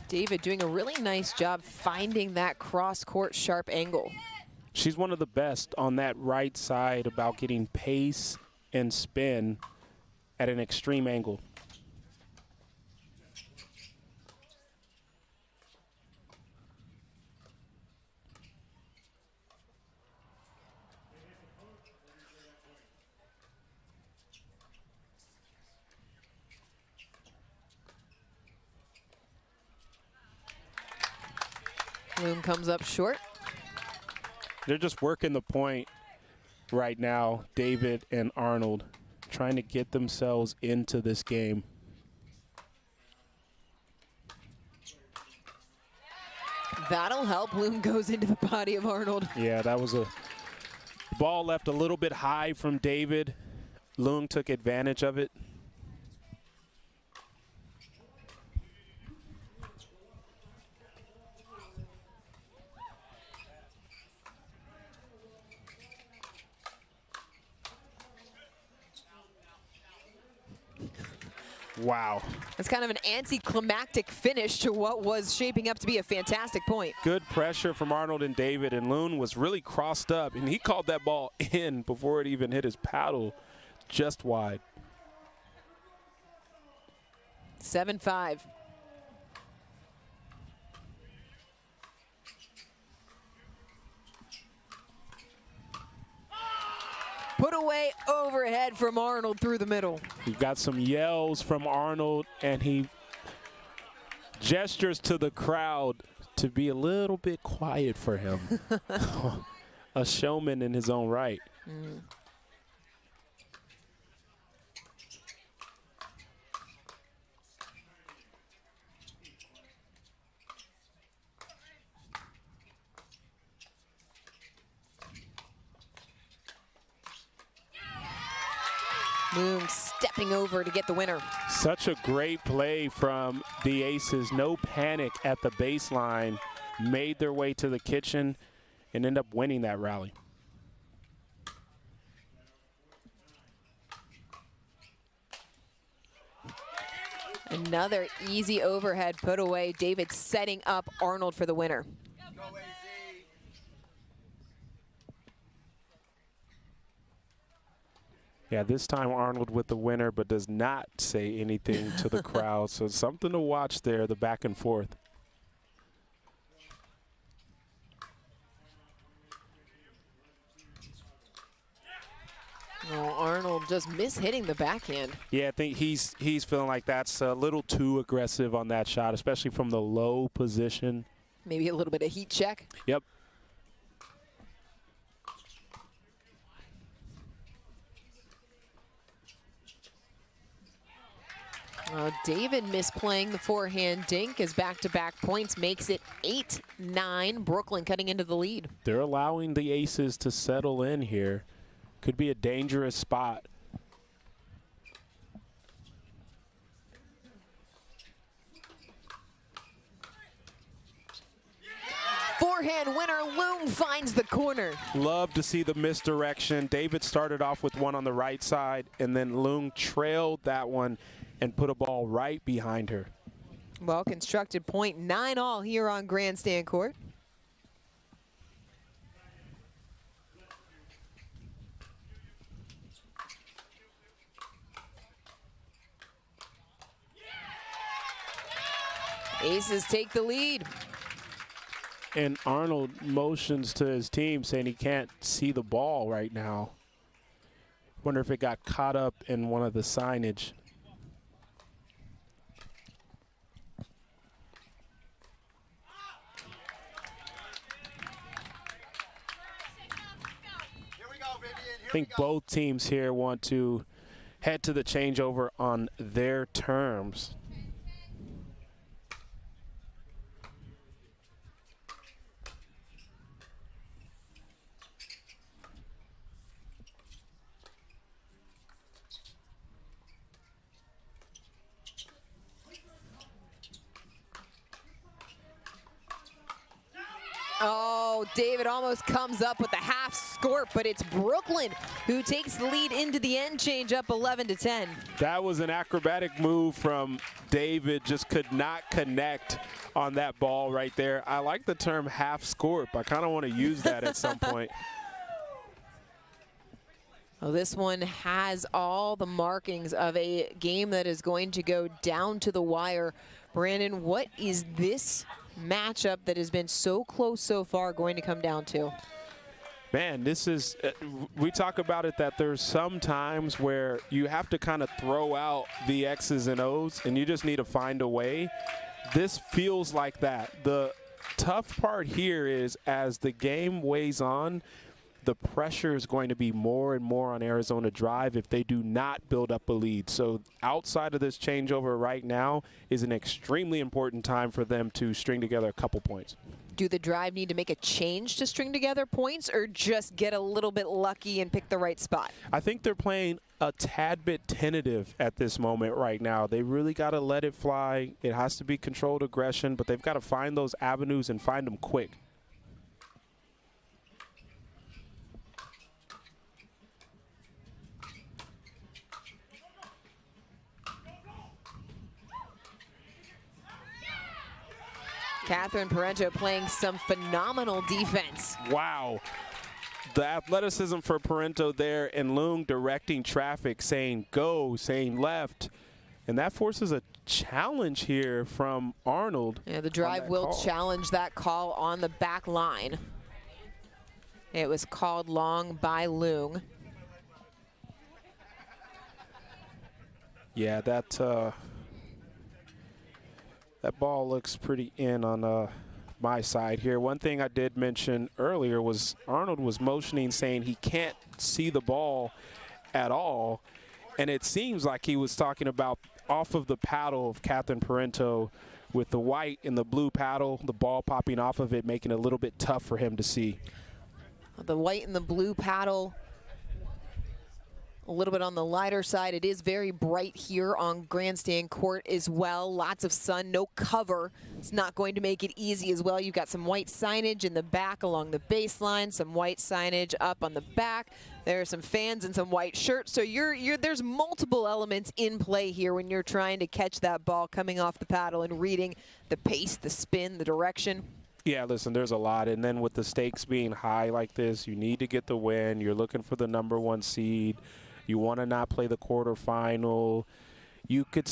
David doing a really nice job finding that cross-court sharp angle. She's one of the best on that right side about getting pace and spin at an extreme angle. Loong comes up short. They're just working the point right now, David and Arnold, trying to get themselves into this game. That'll help. Loong goes into the body of Arnold. Yeah, that was a ball left a little bit high from David. Loong took advantage of it. Wow. It's kind of an anticlimactic finish to what was shaping up to be a fantastic point. Good pressure from Arnold and David, and Loong was really crossed up, and he called that ball in before it even hit his paddle, just wide. 7-5. Put away overhead from Arnold through the middle. We got some yells from Arnold, and he gestures to the crowd to be a little bit quiet for him. A showman in his own right. Mm. Loong stepping over to get the winner. Such a great play from the Aces. No panic at the baseline. Made their way to the kitchen and end up winning that rally. Another easy overhead put away. David setting up Arnold for the winner. Yeah, this time Arnold with the winner, but does not say anything to the crowd. So something to watch there, the back and forth. Oh, Arnold just mishitting the backhand. Yeah, I think he's feeling like that's a little too aggressive on that shot, especially from the low position. Maybe a little bit of heat check. Yep. David misplaying the forehand dink as back-to-back points makes it 8-9. Brooklyn cutting into the lead. They're allowing the aces to settle in here. Could be a dangerous spot. Forehand winner, Loom finds the corner. Love to see the misdirection. David started off with one on the right side, and then Loom trailed that one and put a ball right behind her. Well constructed point, 9-all here on Grandstand Court. Aces take the lead. And Arnold motions to his team saying he can't see the ball right now. Wonder if it got caught up in one of the signage. I think both teams here want to head to the changeover on their terms. Oh, David almost comes up with a half scorp, but it's Brooklyn who takes the lead into the end, change up 11-10. That was an acrobatic move from David, just could not connect on that ball right there. I like the term half scorp. I kind of want to use that at some point. Well, this one has all the markings of a game that is going to go down to the wire. Brandon, what is this matchup that has been so close so far going to come down to? Man, this is, we talk about it that there's some times where you have to kind of throw out the X's and O's and you just need to find a way. This feels like that. The tough part here is as the game weighs on, the pressure is going to be more and more on Arizona Drive if they do not build up a lead. So outside of this changeover right now is an extremely important time for them to string together a couple points. Do the Drive need to make a change to string together points or just get a little bit lucky and pick the right spot? I think they're playing a tad bit tentative at this moment right now. They really got to let it fly. It has to be controlled aggression, but they've got to find those avenues and find them quick. Catherine Parento playing some phenomenal defense. Wow. The athleticism for Parento there, and Loong directing traffic, saying go, saying left. And that forces a challenge here from Arnold. Yeah, the Drive will challenge that call on the back line. It was called long by Loong. Yeah, that ball looks pretty in on my side here. One thing I did mention earlier was Arnold was motioning, saying he can't see the ball at all. And it seems like he was talking about off of the paddle of Catherine Parento with the white and the blue paddle, the ball popping off of it, making it a little bit tough for him to see. The white and the blue paddle, a little bit on the lighter side. It is very bright here on Grandstand Court as well. Lots of sun, no cover. It's not going to make it easy as well. You've got some white signage in the back along the baseline, some white signage up on the back. There are some fans and some white shirts. So there's multiple elements in play here when you're trying to catch that ball coming off the paddle and reading the pace, the spin, the direction. Yeah, listen, there's a lot. And then with the stakes being high like this, you need to get the win. You're looking for the #1 seed. You want to not play the quarterfinal. you could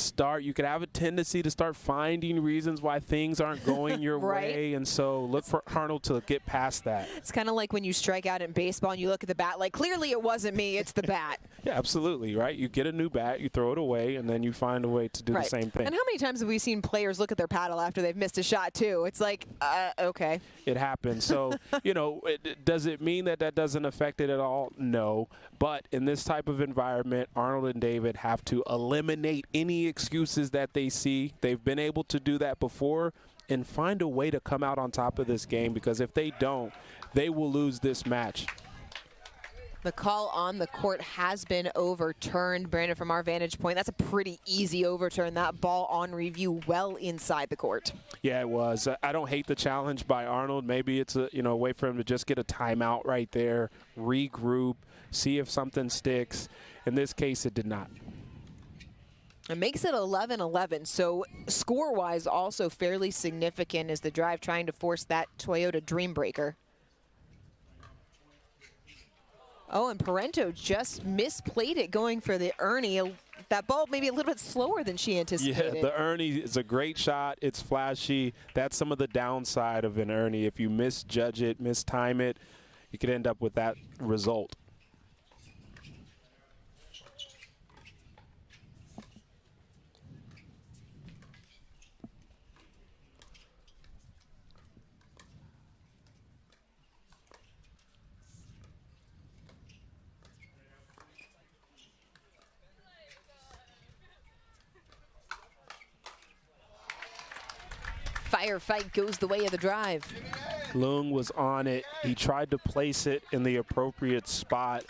have a tendency to start finding reasons why things aren't going your way. And so look for Arnold to get past that. It's kind of like when you strike out in baseball and you look at the bat, like, clearly it wasn't me, it's the bat. Yeah, absolutely, right? You get a new bat, you throw it away, and then you find a way to do the same thing. And how many times have we seen players look at their paddle after they've missed a shot, too? It's like, okay. It happens. So, you know, does it mean that that doesn't affect it at all? No. But in this type of environment, Arnold and David have to eliminate any excuses that they see. They've been able to do that before and find a way to come out on top of this game, because if they don't, they will lose this match. The call on the court has been overturned. Brandon, from our vantage point, that's a pretty easy overturn. That ball on review well inside the court. Yeah, it was. I don't hate the challenge by Arnold. Maybe it's a way for him to just get a timeout right there, regroup, see if something sticks. In this case, it did not. It makes it 11-11, so score-wise also fairly significant as the drive trying to force that Toyota Dreambreaker. Oh, and Parento just misplayed it going for the Ernie. That ball maybe a little bit slower than she anticipated. Yeah, the Ernie is a great shot. It's flashy. That's some of the downside of an Ernie. If you misjudge it, mistime it, you could end up with that result. Firefight goes the way of the drive. Leung was on it. He tried to place it in the appropriate spot,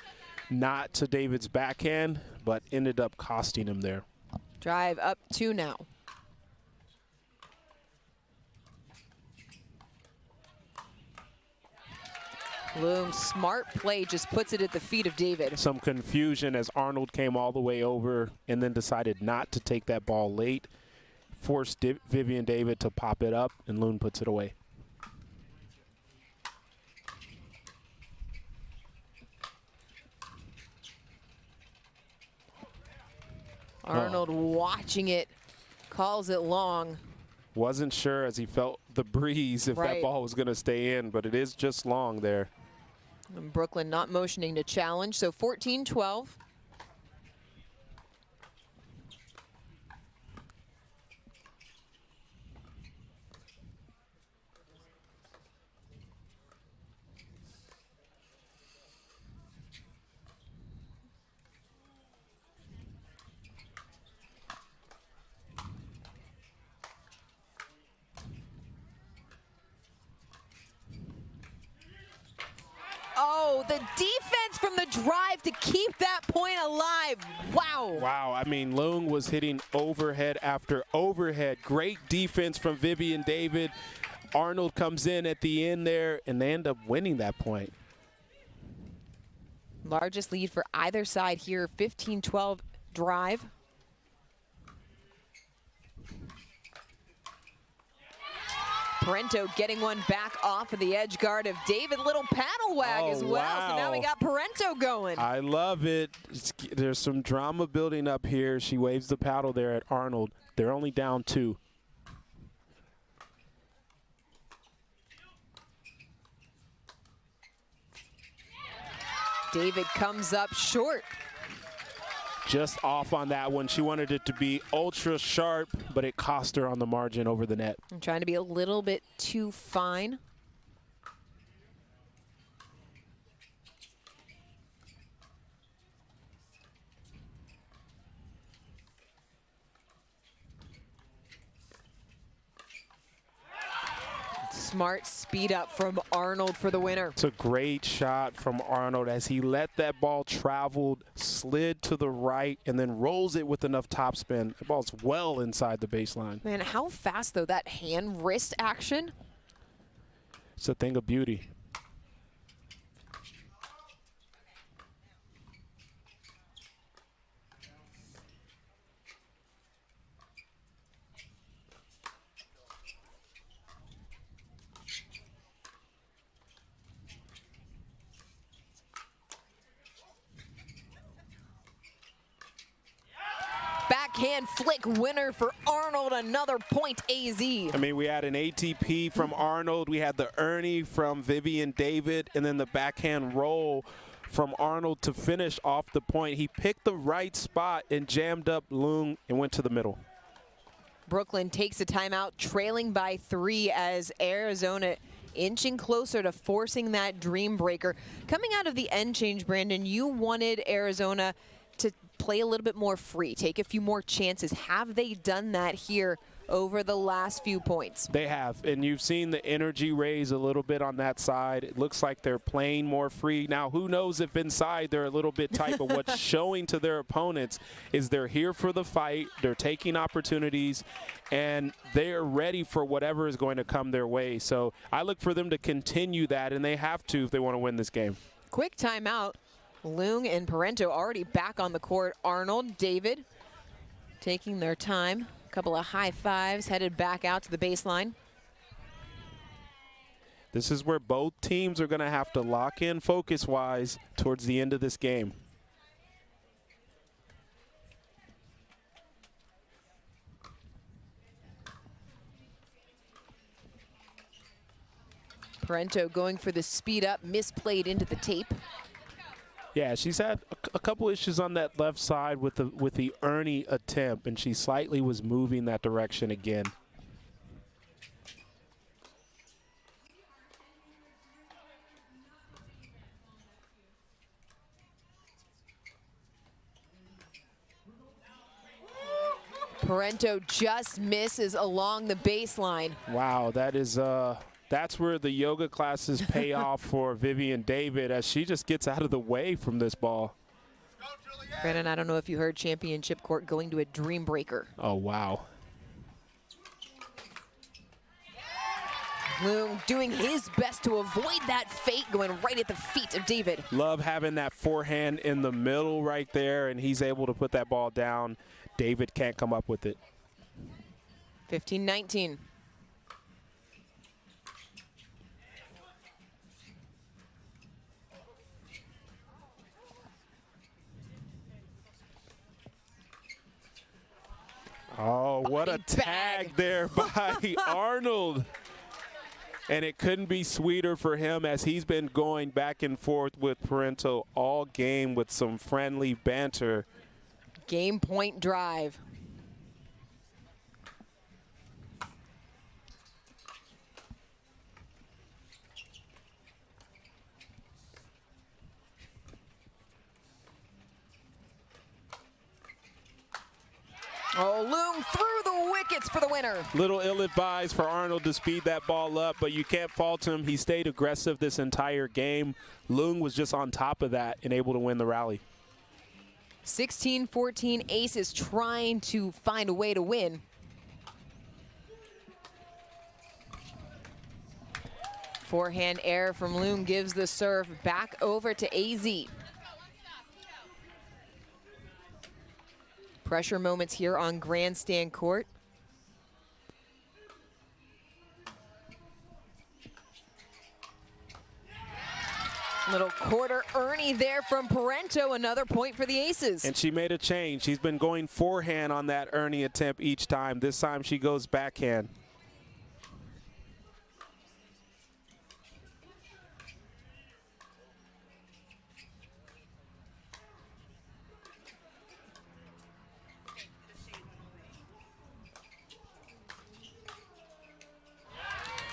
not to David's backhand, but ended up costing him there. Drive up 2 now. Leung, smart play, just puts it at the feet of David. Some confusion as Arnold came all the way over and then decided not to take that ball late. Forced Vivian David to pop it up, and Leung puts it away. Arnold watching it, calls it long. Wasn't sure as he felt the breeze if that ball was going to stay in, but it is just long there. And Brooklyn not motioning to challenge, so 14-12. Oh, the defense from the drive to keep that point alive. Wow. Wow, I mean, Leung was hitting overhead after overhead. Great defense from Vivian David. Arnold comes in at the end there, and they end up winning that point. Largest lead for either side here, 15-12 drive. Parento getting one back off of the edge guard of David. Little paddle wag as well. Wow. So now we got Parento going. I love it. There's some drama building up here. She waves the paddle there at Arnold. They're only down 2. David comes up short. Just off on that one. She wanted it to be ultra sharp, but it cost her on the margin over the net. I'm trying to be a little bit too fine. Smart speed up from Arnold for the winner. It's a great shot from Arnold as he let that ball travel, slid to the right, and then rolls it with enough topspin. The ball's well inside the baseline. Man, how fast, though, that hand-wrist action? It's a thing of beauty. backhand flick winner for Arnold, another point AZ. I mean, we had an ATP from Arnold, we had the Ernie from Vivian David, and then the backhand roll from Arnold to finish off the point. He picked the right spot and jammed up Leung and went to the middle. Brooklyn takes a timeout, trailing by 3 as Arizona inching closer to forcing that dream breaker. Coming out of the end change, Brandon, you wanted Arizona to play a little bit more free, take a few more chances. Have they done that here over the last few points? They have, and you've seen the energy raise a little bit on that side. It looks like they're playing more free. Now, who knows if inside they're a little bit tight, but what's showing to their opponents is they're here for the fight, they're taking opportunities, and they're ready for whatever is going to come their way. So I look for them to continue that, and they have to if they want to win this game. Quick timeout. Leung and Parento already back on the court. Arnold, David taking their time. A couple of high fives, headed back out to the baseline. This is where both teams are going to have to lock in focus-wise towards the end of this game. Parento going for the speed up, misplayed into the tape. Yeah, she's had a couple issues on that left side with the Ernie attempt, and she slightly was moving that direction again. Parento just misses along the baseline. Wow, that is that's where the yoga classes pay off for Vivian David, as she just gets out of the way from this ball. Brandon, I don't know if you heard championship court going to a dream breaker. Oh, wow. Leung doing his best to avoid that fate, going right at the feet of David. Love having that forehand in the middle right there, and he's able to put that ball down. David can't come up with it. 15-19. Oh, what a tag there by Arnold. And it couldn't be sweeter for him, as he's been going back and forth with Parento all game with some friendly banter. Game point drive. Oh, Leung through the wickets for the winner. Little ill-advised for Arnold to speed that ball up, but you can't fault him. He stayed aggressive this entire game. Leung was just on top of that and able to win the rally. 16-14, Aces trying to find a way to win. Forehand error from Leung gives the serve back over to AZ. Pressure moments here on Grandstand court. Little quarter Ernie there from Parento, another point for the Aces. And she made a change. She's been going forehand on that Ernie attempt each time. This time she goes backhand.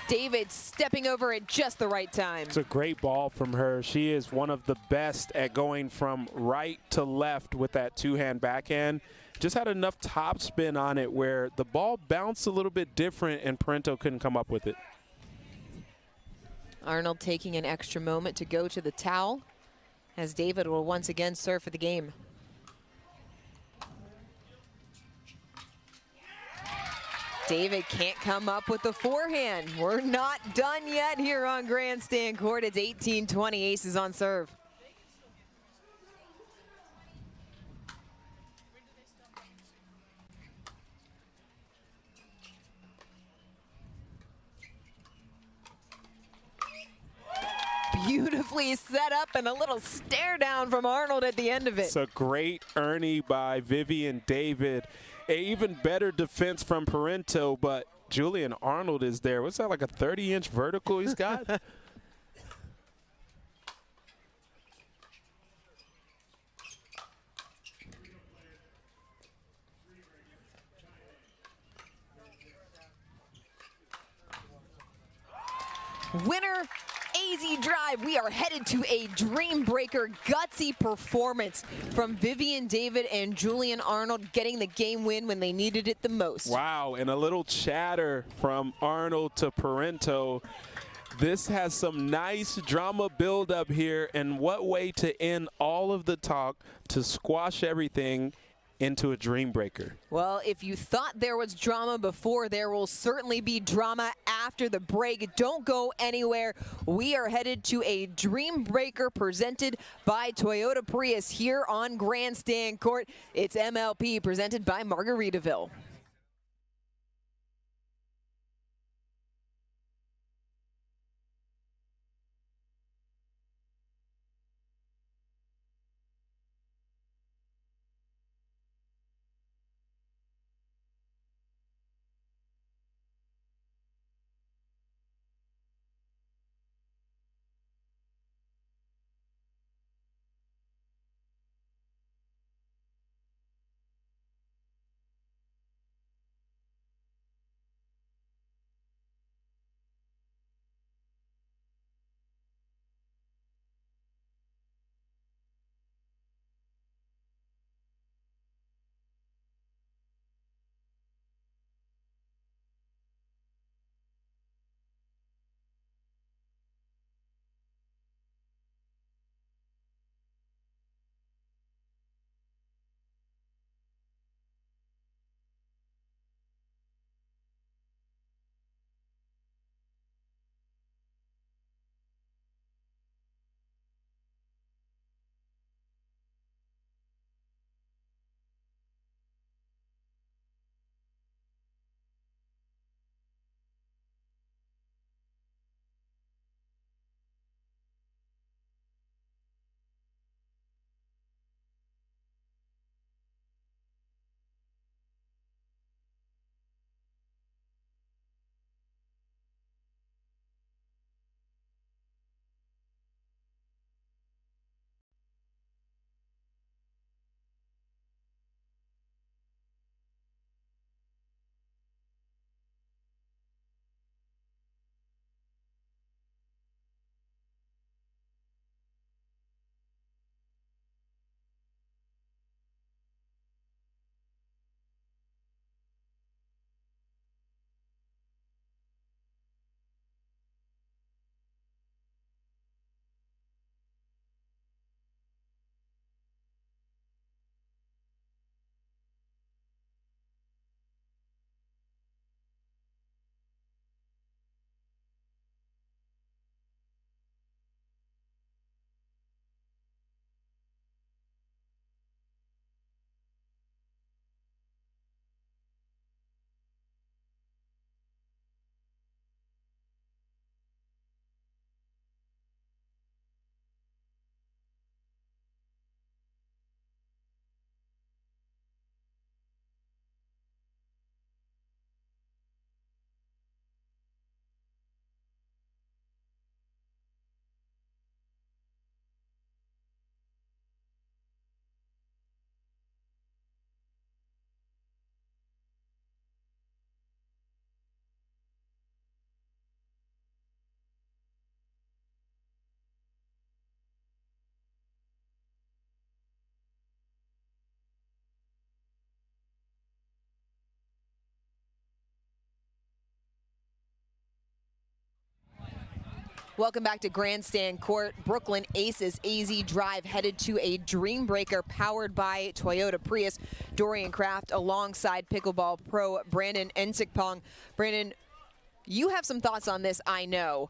David stepping over at just the right time. It's a great ball from her. She is one of the best at going from right to left with that two-hand backhand. Just had enough top spin on it where the ball bounced a little bit different and Parento couldn't come up with it. Arnold taking an extra moment to go to the towel, as David will once again serve for the game. David can't come up with the forehand. We're not done yet here on Grandstand court. It's 18-20, Aces on serve. Beautifully set up, and a little stare down from Arnold at the end of it. It's a great Ernie by Vivian David. an even better defense from Parento, but Julian Arnold is there. What's that, like a 30-inch vertical he's got? Winner, AZ Drive. We are headed to a dream breaker, gutsy performance from Vivian David and Julian Arnold, getting the game win when they needed it the most. Wow, and a little chatter from Arnold to Parento. This has some nice drama build-up here, and what way to end all of the talk to squash everything into a dream breaker. Well, if you thought there was drama before, there will certainly be drama after the break. Don't go anywhere. We are headed to a dream breaker presented by Toyota Prius here on Grandstand Court. It's MLP presented by Margaritaville. Welcome back to Grandstand Court. Brooklyn Aces AZ Drive headed to a dream breaker powered by Toyota Prius. Dorian Kraft alongside pickleball pro Brandon Ensikpong. Brandon, you have some thoughts on this, I know.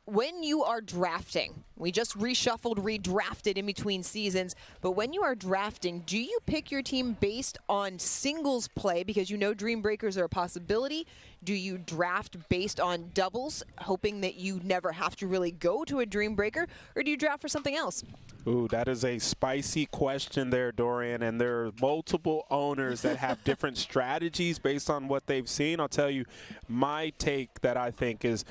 when you are drafting, we just reshuffled, redrafted in between seasons, but when you are drafting, do you pick your team based on singles play because you know dream breakers are a possibility? Do you draft based on doubles, hoping that you never have to really go to a dream breaker, or do you draft for something else? Ooh, that is a spicy question there, Dorian, and there are multiple owners that have different strategies based on what they've seen. I'll tell you, my take that I think is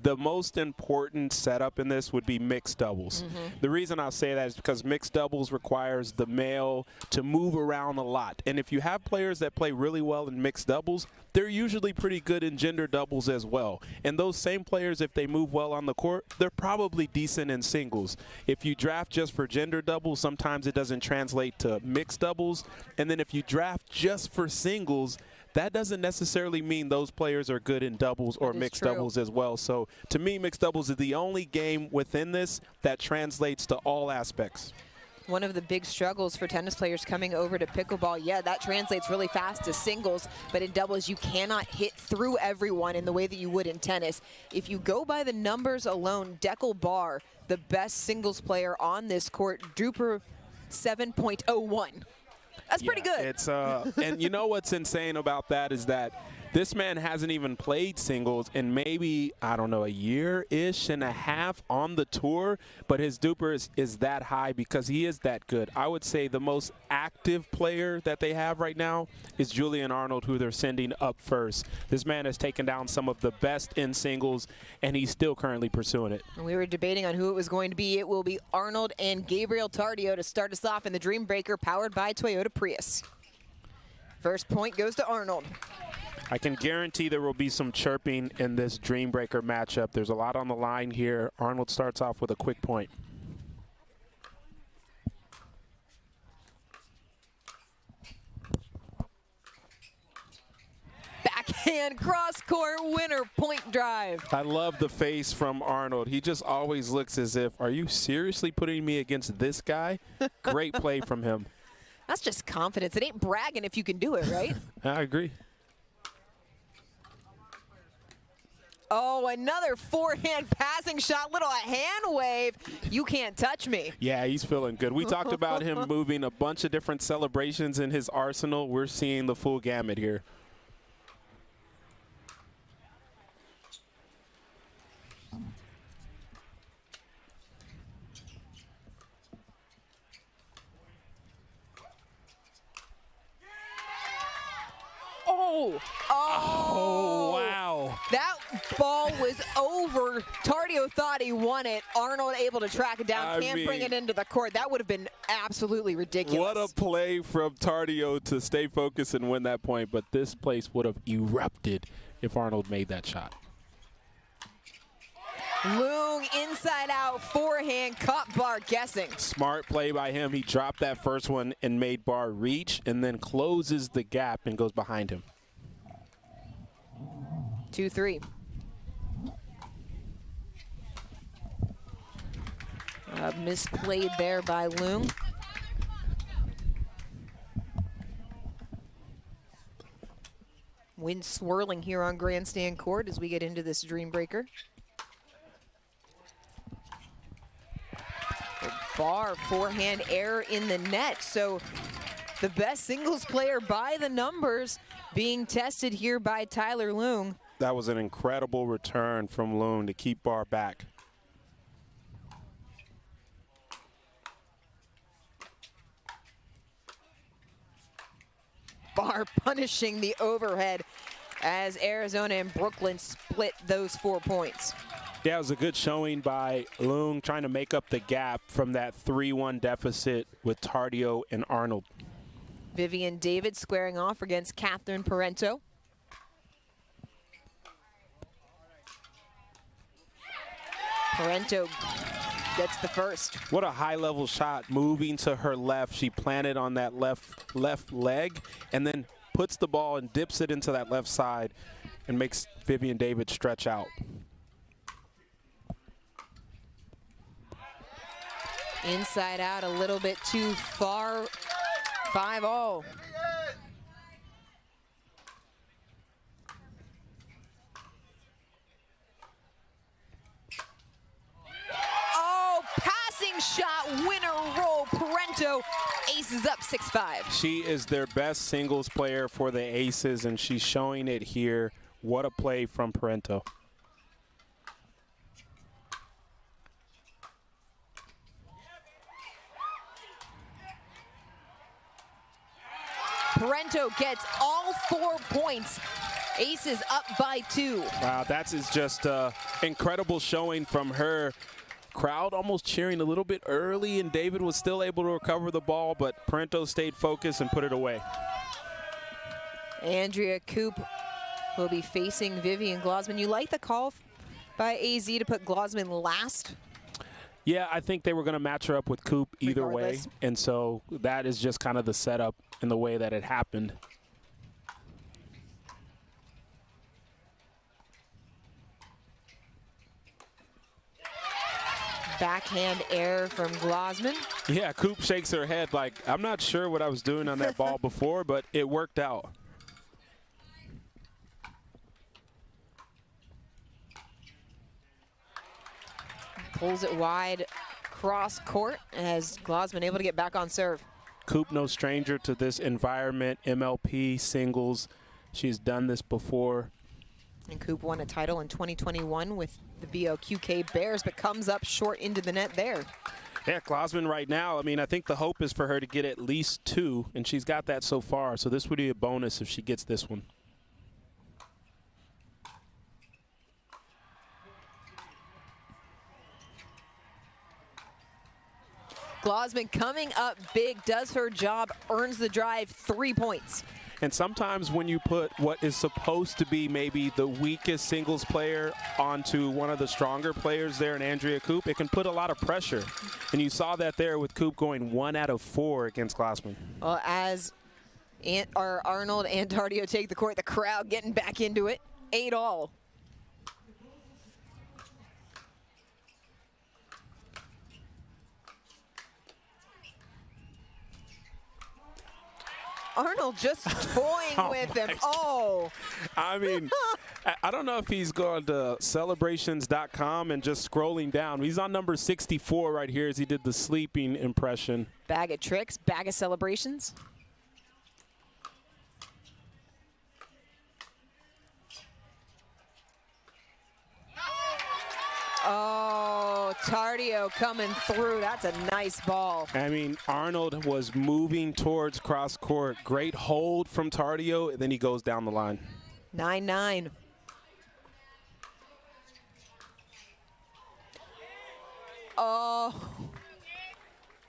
the most important setup in this would be mixed doubles. The reason I'll say that is because mixed doubles requires the male to move around a lot. And if you have players that play really well in mixed doubles, they're usually pretty good in gender doubles as well. And those same players, if they move well on the court, they're probably decent in singles. If you draft just for gender doubles, sometimes it doesn't translate to mixed doubles. And then if you draft just for singles, that doesn't necessarily mean those players are good in doubles or mixed doubles as well. So to me, mixed doubles is the only game within this that translates to all aspects. One of the big struggles for tennis players coming over to pickleball, yeah, that translates really fast to singles, but in doubles you cannot hit through everyone in the way that you would in tennis. If you go by the numbers alone, Dekel Bar, the best singles player on this court, DUPR 7.01. That's pretty good. It's and you know what's insane about that is that this man hasn't even played singles in maybe, I don't know, a year-ish and a half on the tour, but his DUPR is that high because he is that good. I would say the most active player that they have right now is Julian Arnold, who they're sending up first. This man has taken down some of the best in singles, and he's still currently pursuing it. We were debating on who it was going to be. It will be Arnold and Gabriel Tardio to start us off in the Dream Breaker powered by Toyota Prius. First point goes to Arnold. I can guarantee there will be some chirping in this Dream Breaker matchup. There's a lot on the line here. Arnold starts off with a quick point. Backhand cross-court winner point drive. I love the face from Arnold. He just always looks as if, are you seriously putting me against this guy? Great play from him. That's just confidence. It ain't bragging if you can do it, right? I agree. Oh, another forehand passing shot, little hand wave. You can't touch me. Yeah, he's feeling good. We talked about him moving a bunch of different celebrations in his arsenal. We're seeing the full gamut here. Oh, wow. That ball was over. Tardio thought he won it. Arnold able to track it down. Can't bring it into the court. That would have been absolutely ridiculous. What a play from Tardio to stay focused and win that point, but this place would have erupted if Arnold made that shot. Loong inside out forehand, caught Bar guessing. Smart play by him. He dropped that first one and made Bar reach and then closes the gap and goes behind him. 2-3. Misplayed there by Loong. Wind swirling here on Grandstand Court as we get into this Dream Breaker. Bar forehand error in the net. So the best singles player by the numbers being tested here by Tyler Loong. That was an incredible return from Loong to keep Bar back. Bar punishing the overhead as Arizona and Brooklyn split those 4 points. Yeah, it was a good showing by Loong trying to make up the gap from that 3-1 deficit with Tardio and Arnold. Vivian David squaring off against Catherine Parento. Parento gets the first. What a high-level shot, moving to her left. She planted on that left leg and then puts the ball and dips it into that left side and makes Vivian David stretch out. Inside out a little bit too far. 5-0. Parento aces up 6-5. She is their best singles player for the aces, and she's showing it here. What a play from Parento. Parento gets all 4 points. Aces up by 2. Wow, that is just incredible showing from her. Crowd almost cheering a little bit early, and David was still able to recover the ball, but Parento stayed focused and put it away. Andrea Koop will be facing Vivian Glosman. You like the call by AZ to put Glosman last? Yeah, I think they were going to match her up with Koop either way, and so that is just kind of the setup in the way that it happened. Backhand error from Glosman. Yeah, Koop shakes her head like, I'm not sure what I was doing on that ball before, but it worked out. Pulls it wide cross court as Glosman able to get back on serve. Koop, no stranger to this environment, MLP, singles. She's done this before. And Koop won a title in 2021 with the BOQK Bears, but comes up short into the net there. Yeah, Glosman right now, I mean, I think the hope is for her to get at least 2, and she's got that so far, so this would be a bonus if she gets this one. Glosman coming up big, does her job, earns the drive, 3 points. And sometimes when you put what is supposed to be maybe the weakest singles player onto one of the stronger players there in Andrea Koop, it can put a lot of pressure. And you saw that there with Koop going 1 out of 4 against Glosman. Well, as Arnold and Tardio take the court, the crowd getting back into it, 8-all. Arnold just toying with him. Oh. I mean, I don't know if he's going to celebrations.com and just scrolling down. He's on number 64 right here as he did the sleeping impression. Bag of tricks, bag of celebrations. Oh, Tardio coming through. That's a nice ball. I mean, Arnold was moving towards cross court. Great hold from Tardio, and then he goes down the line. 9-9. Oh.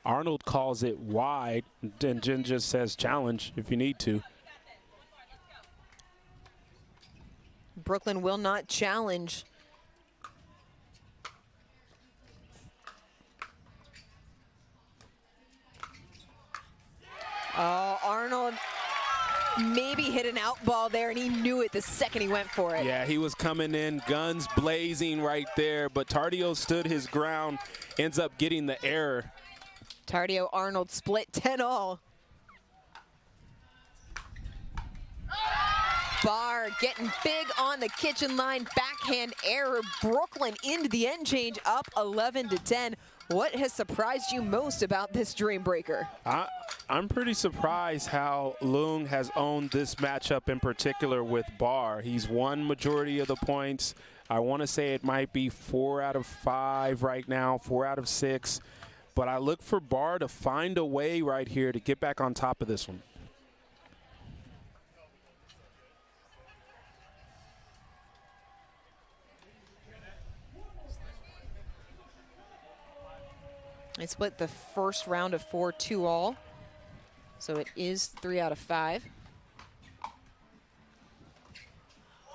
Arnold calls it wide, and Jen just says challenge if you need to. Brooklyn will not challenge. Oh, Arnold maybe hit an out ball there, and he knew it the second he went for it. Yeah, he was coming in, guns blazing right there, but Tardio stood his ground, ends up getting the error. Tardio Arnold split 10-all. Barr getting big on the kitchen line, backhand error. Brooklyn into the end change, up 11-10. What has surprised you most about this Dream Breaker? I'm pretty surprised how Leung has owned this matchup in particular with Barr. He's won majority of the points. I want to say it might be 4 out of 5 right now, 4 out of 6. But I look for Barr to find a way right here to get back on top of this one. They split the first round of 4 2-all. So it is 3 out of 5.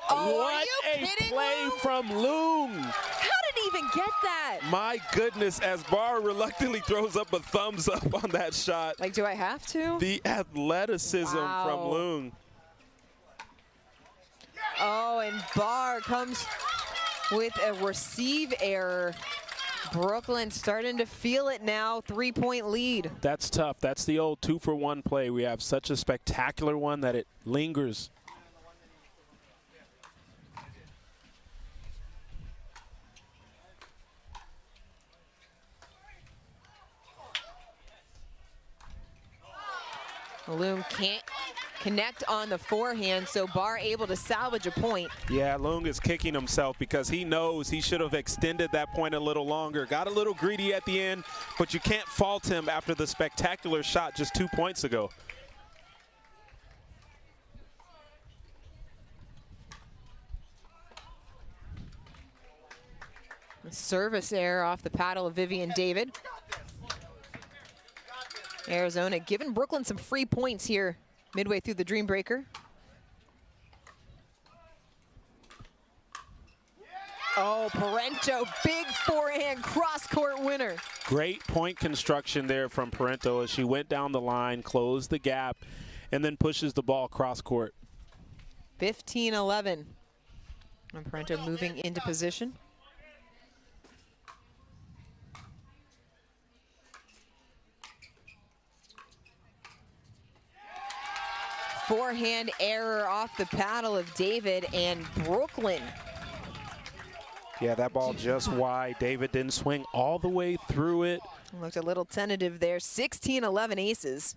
Oh, what a play from Leung. How did he even get that? My goodness, as Barr reluctantly throws up a thumbs up on that shot. Like, do I have to? The athleticism from Leung. Oh, and Barr comes with a receive error. Brooklyn starting to feel it now, 3-point lead. That's tough. That's the old 2-for-1 play. We have such a spectacular one that it lingers. Loong can't connect on the forehand, so Barr able to salvage a point. Yeah, Loong is kicking himself because he knows he should have extended that point a little longer. Got a little greedy at the end, but you can't fault him after the spectacular shot just 2 points ago. Service error off the paddle of Vivian David. Arizona giving Brooklyn some free points here midway through the Dream Breaker. Oh, Parento, big forehand cross-court winner. Great point construction there from Parento as she went down the line, closed the gap, and then pushes the ball cross-court. 15-11. And Parento moving into position. Forehand error off the paddle of David, and Brooklyn. Yeah, that ball just wide. David didn't swing all the way through it. Looked a little tentative there. 16-11 aces.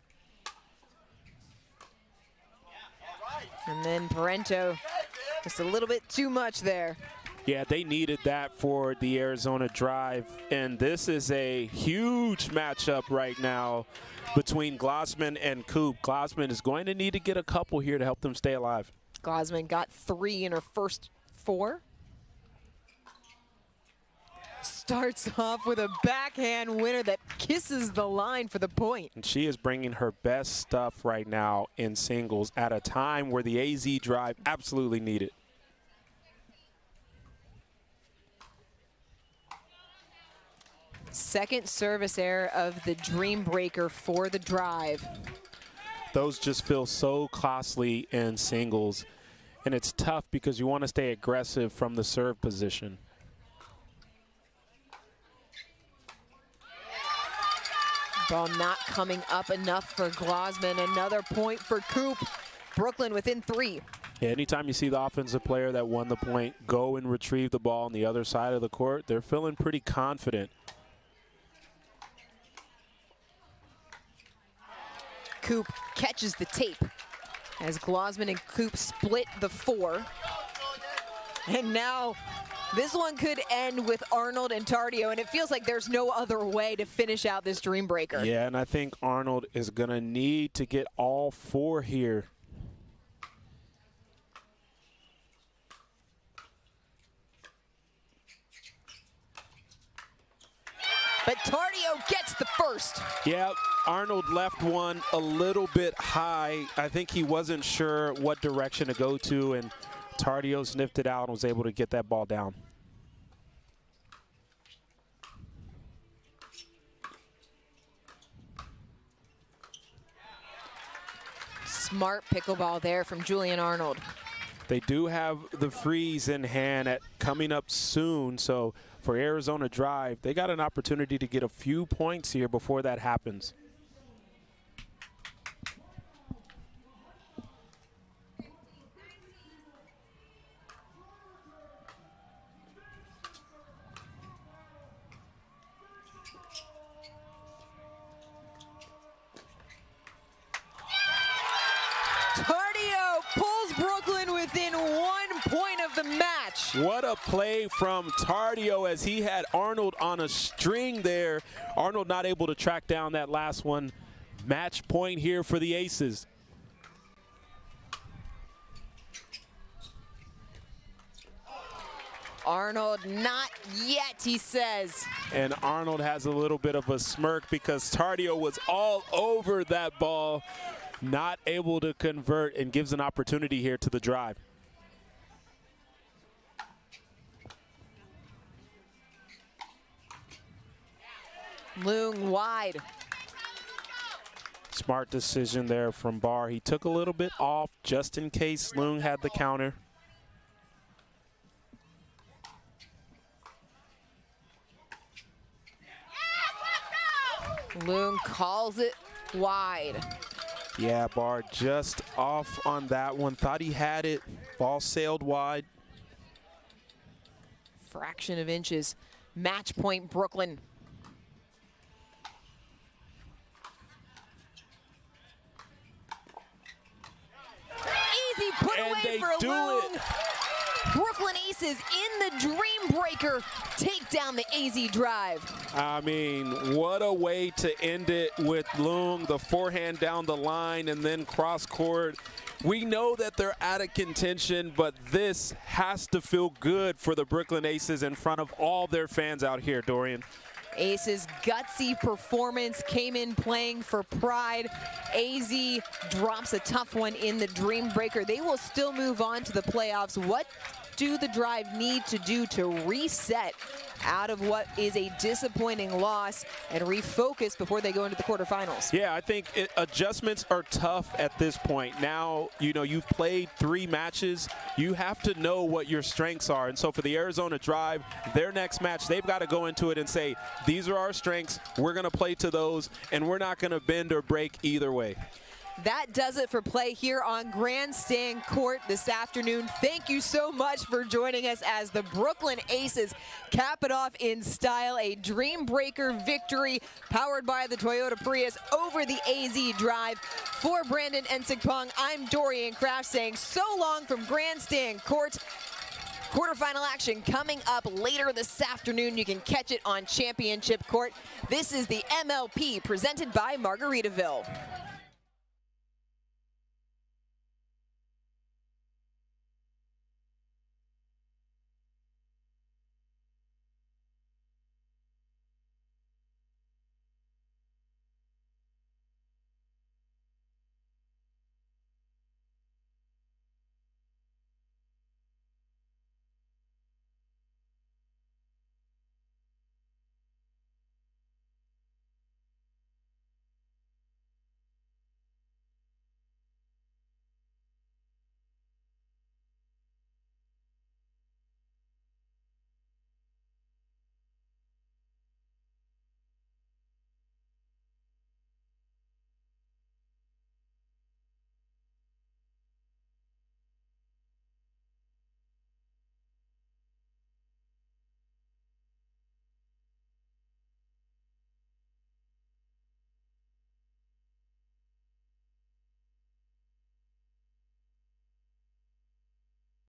And then Parento, just a little bit too much there. Yeah, they needed that for the Arizona drive. And this is a huge matchup right now between Glassman and Coop. Glassman is going to need to get a couple here to help them stay alive. Glassman got 3 in her first 4. Starts off with a backhand winner that kisses the line for the point. And she is bringing her best stuff right now in singles at a time where the AZ drive absolutely needed. Second service error of the Dream Breaker for the drive. Those just feel so costly in singles. And it's tough because you want to stay aggressive from the serve position. Ball not coming up enough for Glassman. Another point for Coop. Brooklyn within 3. Yeah, anytime you see the offensive player that won the point go and retrieve the ball on the other side of the court, they're feeling pretty confident. Coop catches the tape as Glassman and Coop split the 4. And now this one could end with Arnold and Tardio, and it feels like there's no other way to finish out this Dream Breaker. Yeah, and I think Arnold is going to need to get all 4 here. But Tardio gets the first. Yeah, Arnold left one a little bit high. I think he wasn't sure what direction to go to, and Tardio sniffed it out and was able to get that ball down. Smart pickleball there from Julian Arnold. They do have the freeze in hand at coming up soon, so for Arizona drive, they got an opportunity to get a few points here before that happens. Tardio pulls Brooklyn within 1 point of the match. What a play from Tardio as he had Arnold on a string there. Arnold not able to track down that last one. Match point here for the Aces. Arnold, not yet, he says. And Arnold has a little bit of a smirk because Tardio was all over that ball, not able to convert, and gives an opportunity here to the drive. Loong wide. Smart decision there from Barr. He took a little bit off just in case Loong had the counter. Loong calls it wide. Yeah, Barr just off on that one. Thought he had it. Ball sailed wide. Fraction of inches. Match point, Brooklyn. Aces in the Dream Breaker take down the AZ Drive. I mean, what a way to end it with Lung, the forehand down the line and then cross court. We know that they're out of contention, but this has to feel good for the Brooklyn Aces in front of all their fans out here, Dorian. Aces' gutsy performance came in playing for pride. AZ drops a tough one in the Dream Breaker. They will still move on to the playoffs. What do the Drive need to do to reset out of what is a disappointing loss and refocus before they go into the quarterfinals? Yeah, I think adjustments are tough at this point. Now, you know, you've played 3 matches. You have to know what your strengths are. And so for the Arizona Drive, their next match, they've got to go into it and say, these are our strengths. We're going to play to those, and we're not going to bend or break either way. That does it for play here on Grandstand Court this afternoon. Thank you so much for joining us as the Brooklyn Aces cap it off in style. A Dream Breaker victory powered by the Toyota Prius over the AZ Drive. For Brandon Ensigpong, I'm Dorian Kraft saying so long from Grandstand Court. Quarterfinal action coming up later this afternoon. You can catch it on Championship Court. This is the MLP presented by Margaritaville.